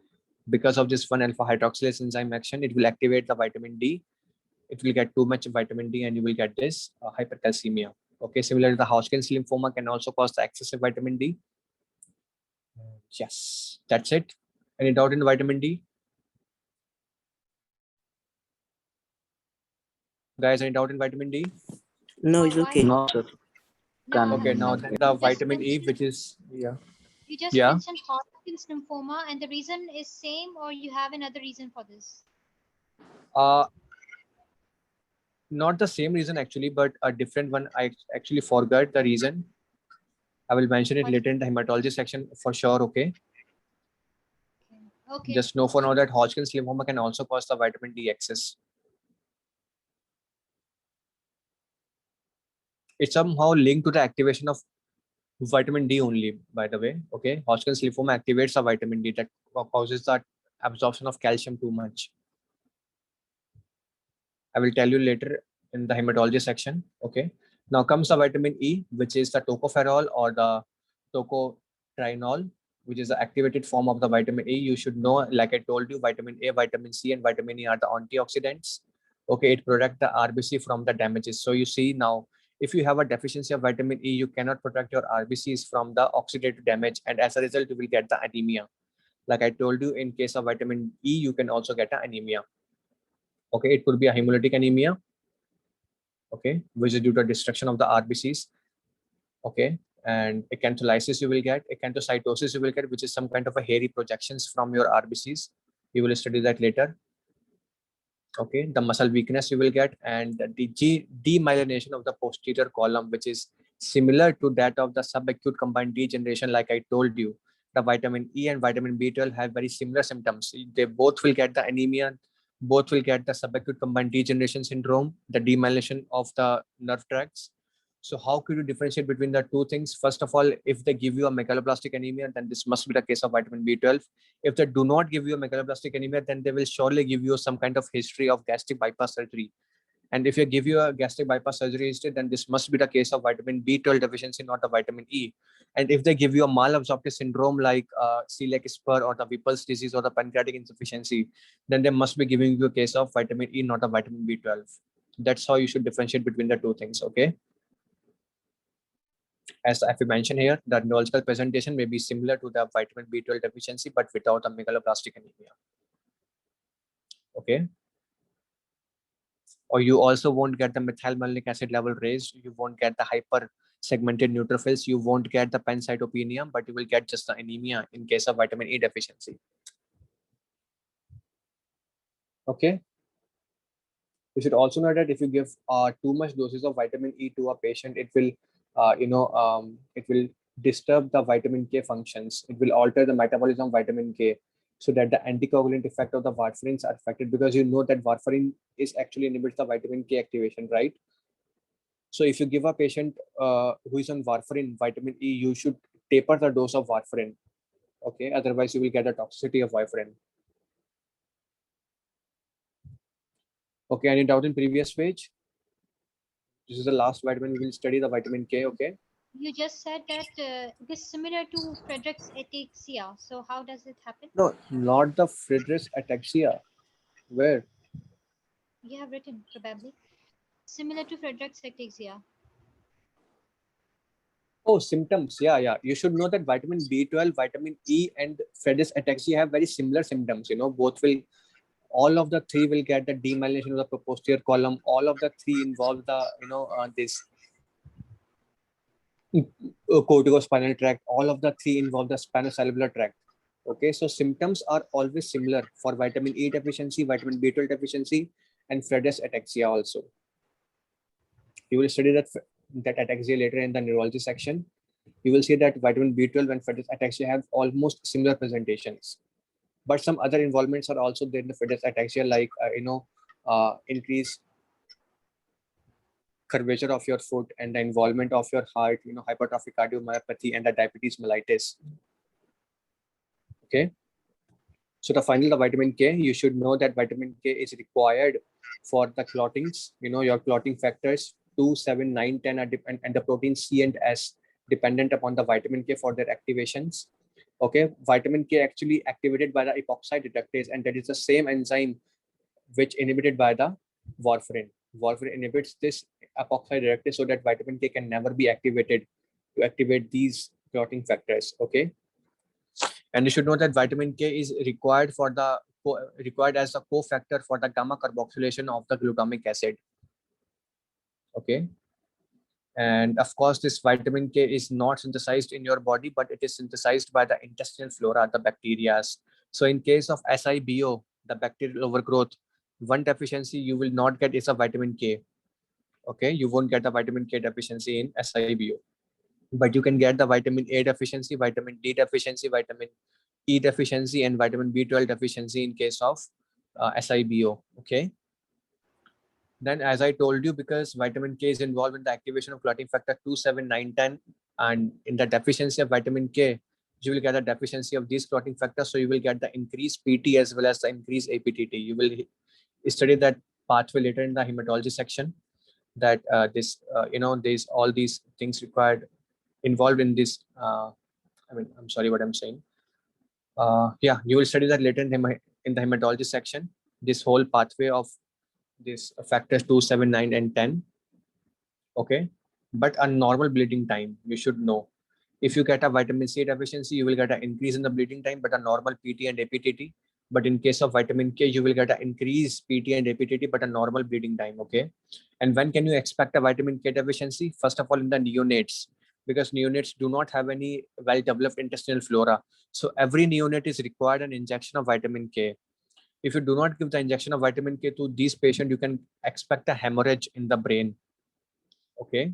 Speaker 2: Because of this 1-alpha hydroxylase enzyme action, it will activate the vitamin D. It will get too much vitamin D, and you will get this hypercalcemia. Okay, similarly, the Hodgkin's lymphoma can also cause the excessive vitamin D. Yes, that's it. Any doubt in vitamin D? Guys, any doubt in vitamin D?
Speaker 6: No, it's
Speaker 4: Why
Speaker 6: okay.
Speaker 4: not?
Speaker 6: No, sir.
Speaker 4: No,
Speaker 2: Okay, now
Speaker 4: no.
Speaker 2: the
Speaker 4: You just
Speaker 2: vitamin E,
Speaker 4: mentioned-
Speaker 2: which is,
Speaker 4: You just
Speaker 2: Yeah.
Speaker 4: mentioned Hodgkin's lymphoma, and the reason is same, or you have another reason for this?
Speaker 2: Not the same reason actually, but a different one. I actually forgot the reason. I will mention it
Speaker 4: What-
Speaker 2: later in the hematology section for sure. Okay.
Speaker 4: Okay.
Speaker 2: Just know for now that Hodgkin's lymphoma can also cause the vitamin D excess. It's somehow linked to the activation of vitamin D only, by the way. Okay. Hodgkin's lymphoma activates the vitamin D that causes the absorption of calcium too much. I will tell you later in the hematology section. Okay. Now comes the vitamin E, which is the tocopherol or the tocotrienol, which is the activated form of the vitamin E. You should know, like I told you, vitamin A, vitamin C, and vitamin E are the antioxidants. Okay, it protects the RBC from the damages. So you see now, if you have a deficiency of vitamin E, you cannot protect your RBCs from the oxidative damage, and as a result, you will get the anemia. Like I told you, in case of vitamin E, you can also get an anemia. Okay, it could be a hemolytic anemia. Okay, which is due to destruction of the RBCs. Okay, and acantholysis you will get, acanthocytosis you will get, which is some kind of a hairy projections from your RBCs. You will study that later. Okay, the muscle weakness you will get, and the demyelination of the posterior column, which is similar to that of the subacute combined degeneration. Like I told you, the vitamin E and vitamin B12 have very similar symptoms. They both will get the anemia, both will get the subacute combined degeneration syndrome, the demyelination of the nerve tracts. So how could you differentiate between the two things? First of all, if they give you a megaloblastic anemia, then this must be the case of vitamin B12. If they do not give you a megaloblastic anemia, then they will surely give you some kind of history of gastric bypass surgery. And if you give you a gastric bypass surgery history, then this must be the case of vitamin B12 deficiency, not a vitamin E. And if they give you a malabsorptive syndrome like celiac spur or the Whipple's disease or the pancreatic insufficiency, then they must be giving you a case of vitamin E, not a vitamin B12. That's how you should differentiate between the two things, okay? As I mentioned here, the neurological presentation may be similar to the vitamin B12 deficiency, but without a megaloblastic anemia. Okay. Or you also won't get the methylmalonic acid level raised. You won't get the hyper segmented neutrophils. You won't get the pancytopenia, but you will get just the anemia in case of vitamin E deficiency. Okay. You should also know that if you give too much doses of vitamin E to a patient, it will, it will disturb the vitamin K functions. It will alter the metabolism of vitamin K, so that the anticoagulant effect of the warfarins are affected, because you know that warfarin is actually inhibits the vitamin K activation, right? So if you give a patient who is on warfarin, vitamin E, you should taper the dose of warfarin. Okay, otherwise you will get a toxicity of warfarin. Okay, any doubt in previous page? This is the last vitamin we will study, the vitamin K. Okay.
Speaker 4: You just said that it is similar to Friedreich's ataxia. So how does it happen?
Speaker 2: No, not the Friedreich's ataxia. Where?
Speaker 4: You have written probably similar to Friedreich's ataxia.
Speaker 2: Oh, symptoms. Yeah, yeah. You should know that vitamin B12, vitamin E, and Friedreich's ataxia have very similar symptoms. You know, both will, all of the three will get the demyelination of the posterior column. All of the three involve the, this corticospinal tract. All of the three involve the spinocerebellar tract. Okay, so symptoms are always similar for vitamin E deficiency, vitamin B12 deficiency, and Friedreich's ataxia also. You will study that ataxia later in the neurology section. You will see that vitamin B12 and Friedreich's ataxia have almost similar presentations. But some other involvements are also there in the Friedreich's ataxia, like, increase curvature of your foot and the involvement of your heart, hypertrophic cardiomyopathy and the diabetes mellitus. Okay. So the vitamin K, you should know that vitamin K is required for the clottings. Your clotting factors 2, 7, 9, 10 are and the protein C and S dependent upon the vitamin K for their activations. Okay, vitamin K actually activated by the epoxide reductase, and that is the same enzyme which inhibited by the warfarin. Warfarin inhibits this epoxide reductase so that vitamin K can never be activated to activate these clotting factors. Okay. And you should know that vitamin K is required for the as a cofactor for the gamma carboxylation of the glutamic acid. Okay. And of course, this vitamin K is not synthesized in your body, but it is synthesized by the intestinal flora, the bacteria. So in case of SIBO, the bacterial overgrowth, one deficiency you will not get is a vitamin K. Okay, you won't get a vitamin K deficiency in SIBO, but you can get the vitamin A deficiency, vitamin D deficiency, vitamin E deficiency, and vitamin B12 deficiency in case of SIBO. Okay. Then, as I told you, because vitamin K is involved in the activation of clotting factor 2, 7, 9, 10, and in the deficiency of vitamin K, you will get a deficiency of these clotting factors. So you will get the increased PT as well as the increased APTT. You will study that pathway later in the hematology section. That all these things required involved in this. I'm sorry what I'm saying. Yeah, you will study that later in the hematology section. This whole pathway of this factors 2, 7, 9, and 10. Okay, but a normal bleeding time, you should know. If you get a vitamin C deficiency, you will get an increase in the bleeding time, but a normal PT and APTT. But in case of vitamin K, you will get an increased PT and APTT, but a normal bleeding time. Okay, and when can you expect a vitamin K deficiency? First of all, in the neonates, because neonates do not have any well-developed intestinal flora. So every neonate is required an injection of vitamin K. If you do not give the injection of vitamin K to these patients, you can expect a hemorrhage in the brain. Okay,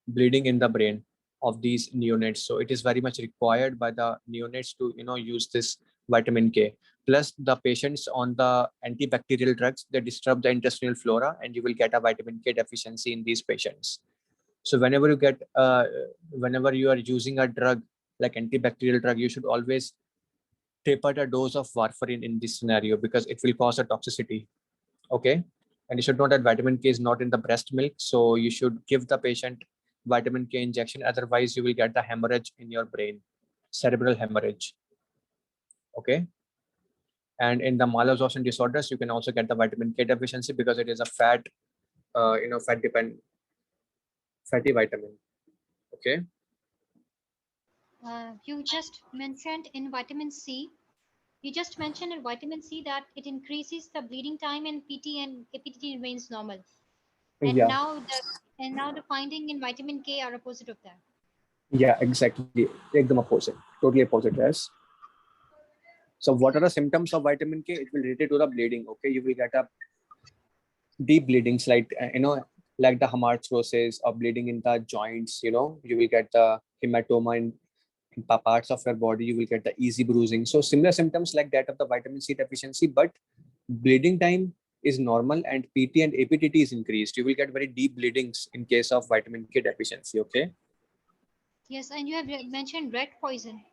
Speaker 2: bleeding in the brain of these neonates. So it is very much required by the neonates to use this vitamin K. Plus the patients on the antibacterial drugs, they disturb the intestinal flora, and you will get a vitamin K deficiency in these patients. So whenever you are using a drug like antibacterial drug, you should always taper the dose of warfarin in this scenario because it will cause a toxicity. Okay. And you should know that vitamin K is not in the breast milk. So you should give the patient vitamin K injection. Otherwise, you will get the hemorrhage in your brain, cerebral hemorrhage. Okay. And in the malabsorption disorders, you can also get the vitamin K deficiency because it is a fatty vitamin. Okay.
Speaker 4: You just mentioned in vitamin C. You just mentioned in vitamin C that it increases the bleeding time and PT and APT remains normal. And
Speaker 2: Yeah.
Speaker 4: now the finding in vitamin K are opposite of that.
Speaker 2: Yeah, exactly. Ekdam opposite. Totally opposite, yes. So what are the symptoms of vitamin K? It will relate to the bleeding. Okay, you will get a deep bleedings like like the hamartosis or bleeding in the joints. You will get the hematoma in parts of your body. You will get the easy bruising. So similar symptoms like that of the vitamin C deficiency, but bleeding time is normal and PT and APTT is increased. You will get very deep bleedings in case of vitamin K deficiency. Okay.
Speaker 4: Yes, and you have mentioned red poison.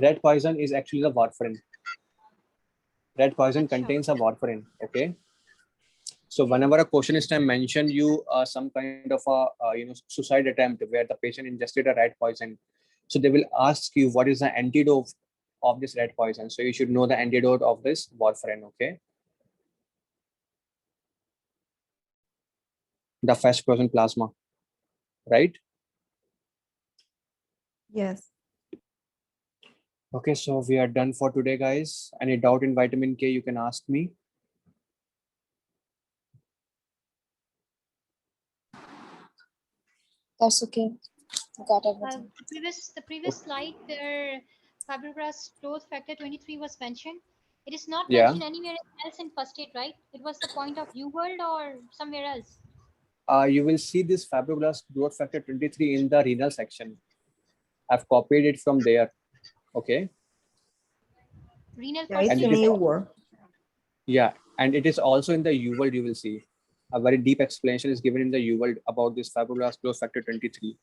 Speaker 2: Red poison is actually the warfarin. Red poison
Speaker 4: Acha.
Speaker 2: contains a warfarin. Okay. So whenever a question is time mention you some kind of a suicide attempt where the patient ingested a red poison, so they will ask you what is the antidote of this red poison. So you should know the antidote of this warfarin. Okay. The fast frozen plasma, right?
Speaker 5: Yes.
Speaker 2: Okay, so we are done for today, guys. Any doubt in vitamin K, you can ask me.
Speaker 1: That's okay. Got everything.
Speaker 4: The previous slide where fibroblast growth factor 23 was mentioned. It is not
Speaker 2: Yeah.
Speaker 4: mentioned anywhere else in first aid, right? It was the point of UWorld or somewhere else.
Speaker 2: You will see this fibroblast growth factor 23 in the renal section. I've copied it from there. Okay.
Speaker 4: Renal
Speaker 5: Yeah, it's
Speaker 4: first
Speaker 2: And
Speaker 5: in
Speaker 2: it is,
Speaker 4: aid.
Speaker 5: UWorld.
Speaker 2: yeah, and it is also in the UWorld. You will see a very deep explanation is given in the UWorld about this fibroblast growth factor 23.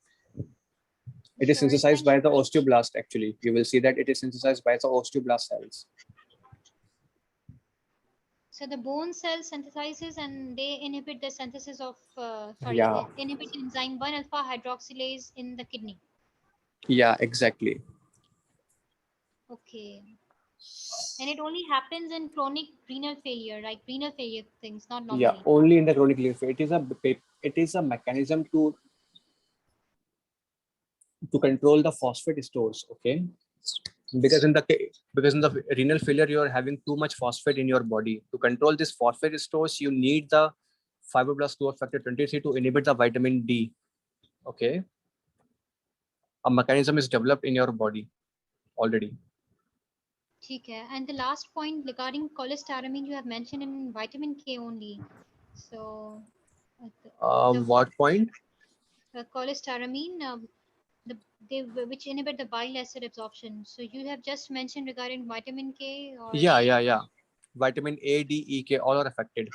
Speaker 2: It is
Speaker 4: Sure, it's
Speaker 2: synthesized by the
Speaker 4: mentioned.
Speaker 2: osteoblast. Actually, you will see that it is synthesized by the osteoblast cells.
Speaker 4: So the bone cell synthesizes and they inhibit the synthesis of
Speaker 2: Yeah.
Speaker 4: inhibit enzyme 1 alpha hydroxylase in the kidney.
Speaker 2: Yeah, exactly.
Speaker 4: Okay. And it only happens in chronic renal failure, like renal failure things, not normally.
Speaker 2: Yeah, only in the chronic liver failure. It is a mechanism to control the phosphate stores. Okay. Because in the renal failure, you are having too much phosphate in your body. To control this phosphate stores, you need the fibroblast growth factor 23 to inhibit the vitamin D. Okay. A mechanism is developed in your body already.
Speaker 4: Okay. And the last point regarding cholestyramine you have mentioned in vitamin K only. So
Speaker 2: What point?
Speaker 4: cholestyramine, which inhibit the bile acid absorption. So you have just mentioned regarding vitamin K or
Speaker 2: Yeah. Vitamin A, D, E, K, all are affected.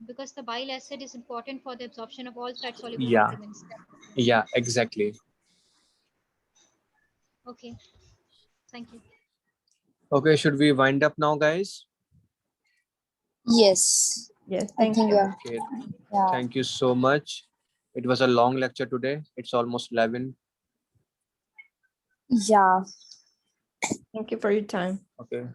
Speaker 4: because the bile acid is important for the absorption of all fat soluble
Speaker 2: Yeah.
Speaker 4: vitamins.
Speaker 2: Yeah, exactly.
Speaker 4: Okay. Thank you.
Speaker 2: Okay, should we wind up now, guys?
Speaker 1: Yes.
Speaker 5: Yes,
Speaker 1: I
Speaker 5: thank
Speaker 1: think
Speaker 5: you.
Speaker 2: Okay.
Speaker 1: yeah.
Speaker 2: Thank you so much. It was a long lecture today. It's almost 11.
Speaker 1: Yeah.
Speaker 5: Thank you for your time.
Speaker 2: Okay.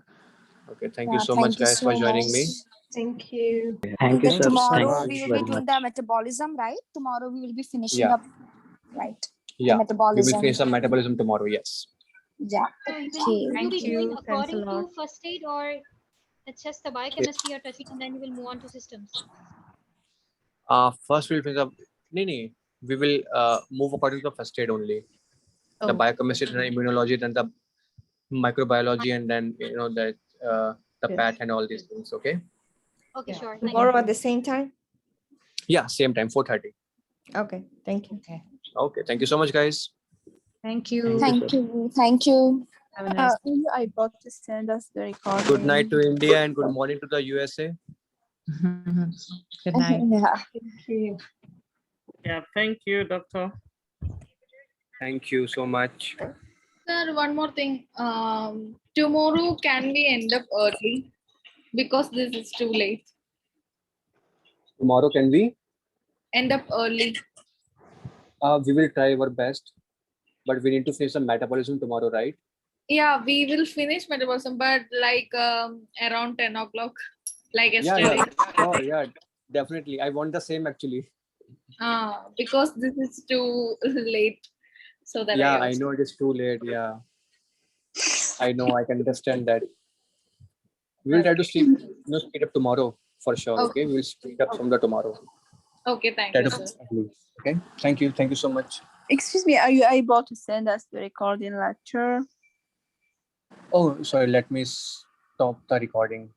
Speaker 2: Thank
Speaker 1: Yeah,
Speaker 2: you so
Speaker 1: thank
Speaker 2: much,
Speaker 1: you
Speaker 2: guys,
Speaker 1: so
Speaker 2: for joining me.
Speaker 1: much.
Speaker 5: Thank you.
Speaker 6: Thank you,
Speaker 1: Then
Speaker 6: sir.
Speaker 1: tomorrow
Speaker 6: Thank
Speaker 1: we
Speaker 6: you
Speaker 1: will be
Speaker 6: very
Speaker 1: doing
Speaker 6: much.
Speaker 1: the metabolism, right? Tomorrow we will be finishing
Speaker 2: Yeah.
Speaker 1: up, right? The
Speaker 2: Yeah. We will
Speaker 1: metabolism.
Speaker 2: finish some metabolism tomorrow. Yes.
Speaker 1: Yeah.
Speaker 4: So you
Speaker 1: Okay.
Speaker 4: will be
Speaker 5: Thank
Speaker 4: doing
Speaker 5: you. Thanks a
Speaker 4: according to
Speaker 5: lot.
Speaker 4: first aid or it's just the biochemistry you're touching and then you will move on to systems.
Speaker 2: First we'll finish up. Nee. We will move according to the first aid only. The
Speaker 5: Oh,
Speaker 2: biochemistry, then immunology, then the microbiology, and then the
Speaker 5: Yes.
Speaker 2: PAT and all these things. Okay.
Speaker 4: Okay,
Speaker 5: yeah.
Speaker 4: sure. Thank
Speaker 5: Tomorrow
Speaker 4: you.
Speaker 5: at the same time?
Speaker 2: Yeah, same time, 4:30.
Speaker 5: Okay, thank you.
Speaker 2: Okay. Thank you so much, guys.
Speaker 5: Thank you.
Speaker 1: Thank you. Thank you.
Speaker 5: Have a nice
Speaker 7: I got to send us the recording.
Speaker 2: Good night to India and good morning to the USA.
Speaker 5: Good night.
Speaker 1: Yeah.
Speaker 7: Thank you.
Speaker 8: Yeah, thank you, doctor.
Speaker 2: Thank you so much.
Speaker 9: Sir, one more thing. Tomorrow can we end up early because this is too late.
Speaker 2: Tomorrow can we?
Speaker 9: End up early.
Speaker 2: We will try our best, but we need to finish the metabolism tomorrow, right?
Speaker 9: Yeah, we will finish metabolism, but like around 10 o'clock, like
Speaker 2: Yeah,
Speaker 9: yesterday.
Speaker 2: sure, yeah, definitely. I want the same actually.
Speaker 9: Because this is too late. So that
Speaker 2: Yeah,
Speaker 9: I
Speaker 2: I know it is too late. Yeah, I know. I can understand that. We'll try to speed up tomorrow for sure. Okay, we'll speed up from the tomorrow.
Speaker 9: Okay, thank
Speaker 2: Try
Speaker 9: you,
Speaker 2: to
Speaker 9: sir.
Speaker 2: Okay, thank you. Thank you so much.
Speaker 7: Excuse me, are you able to send us the recording lecture?
Speaker 2: Oh, sorry. Let me stop the recording.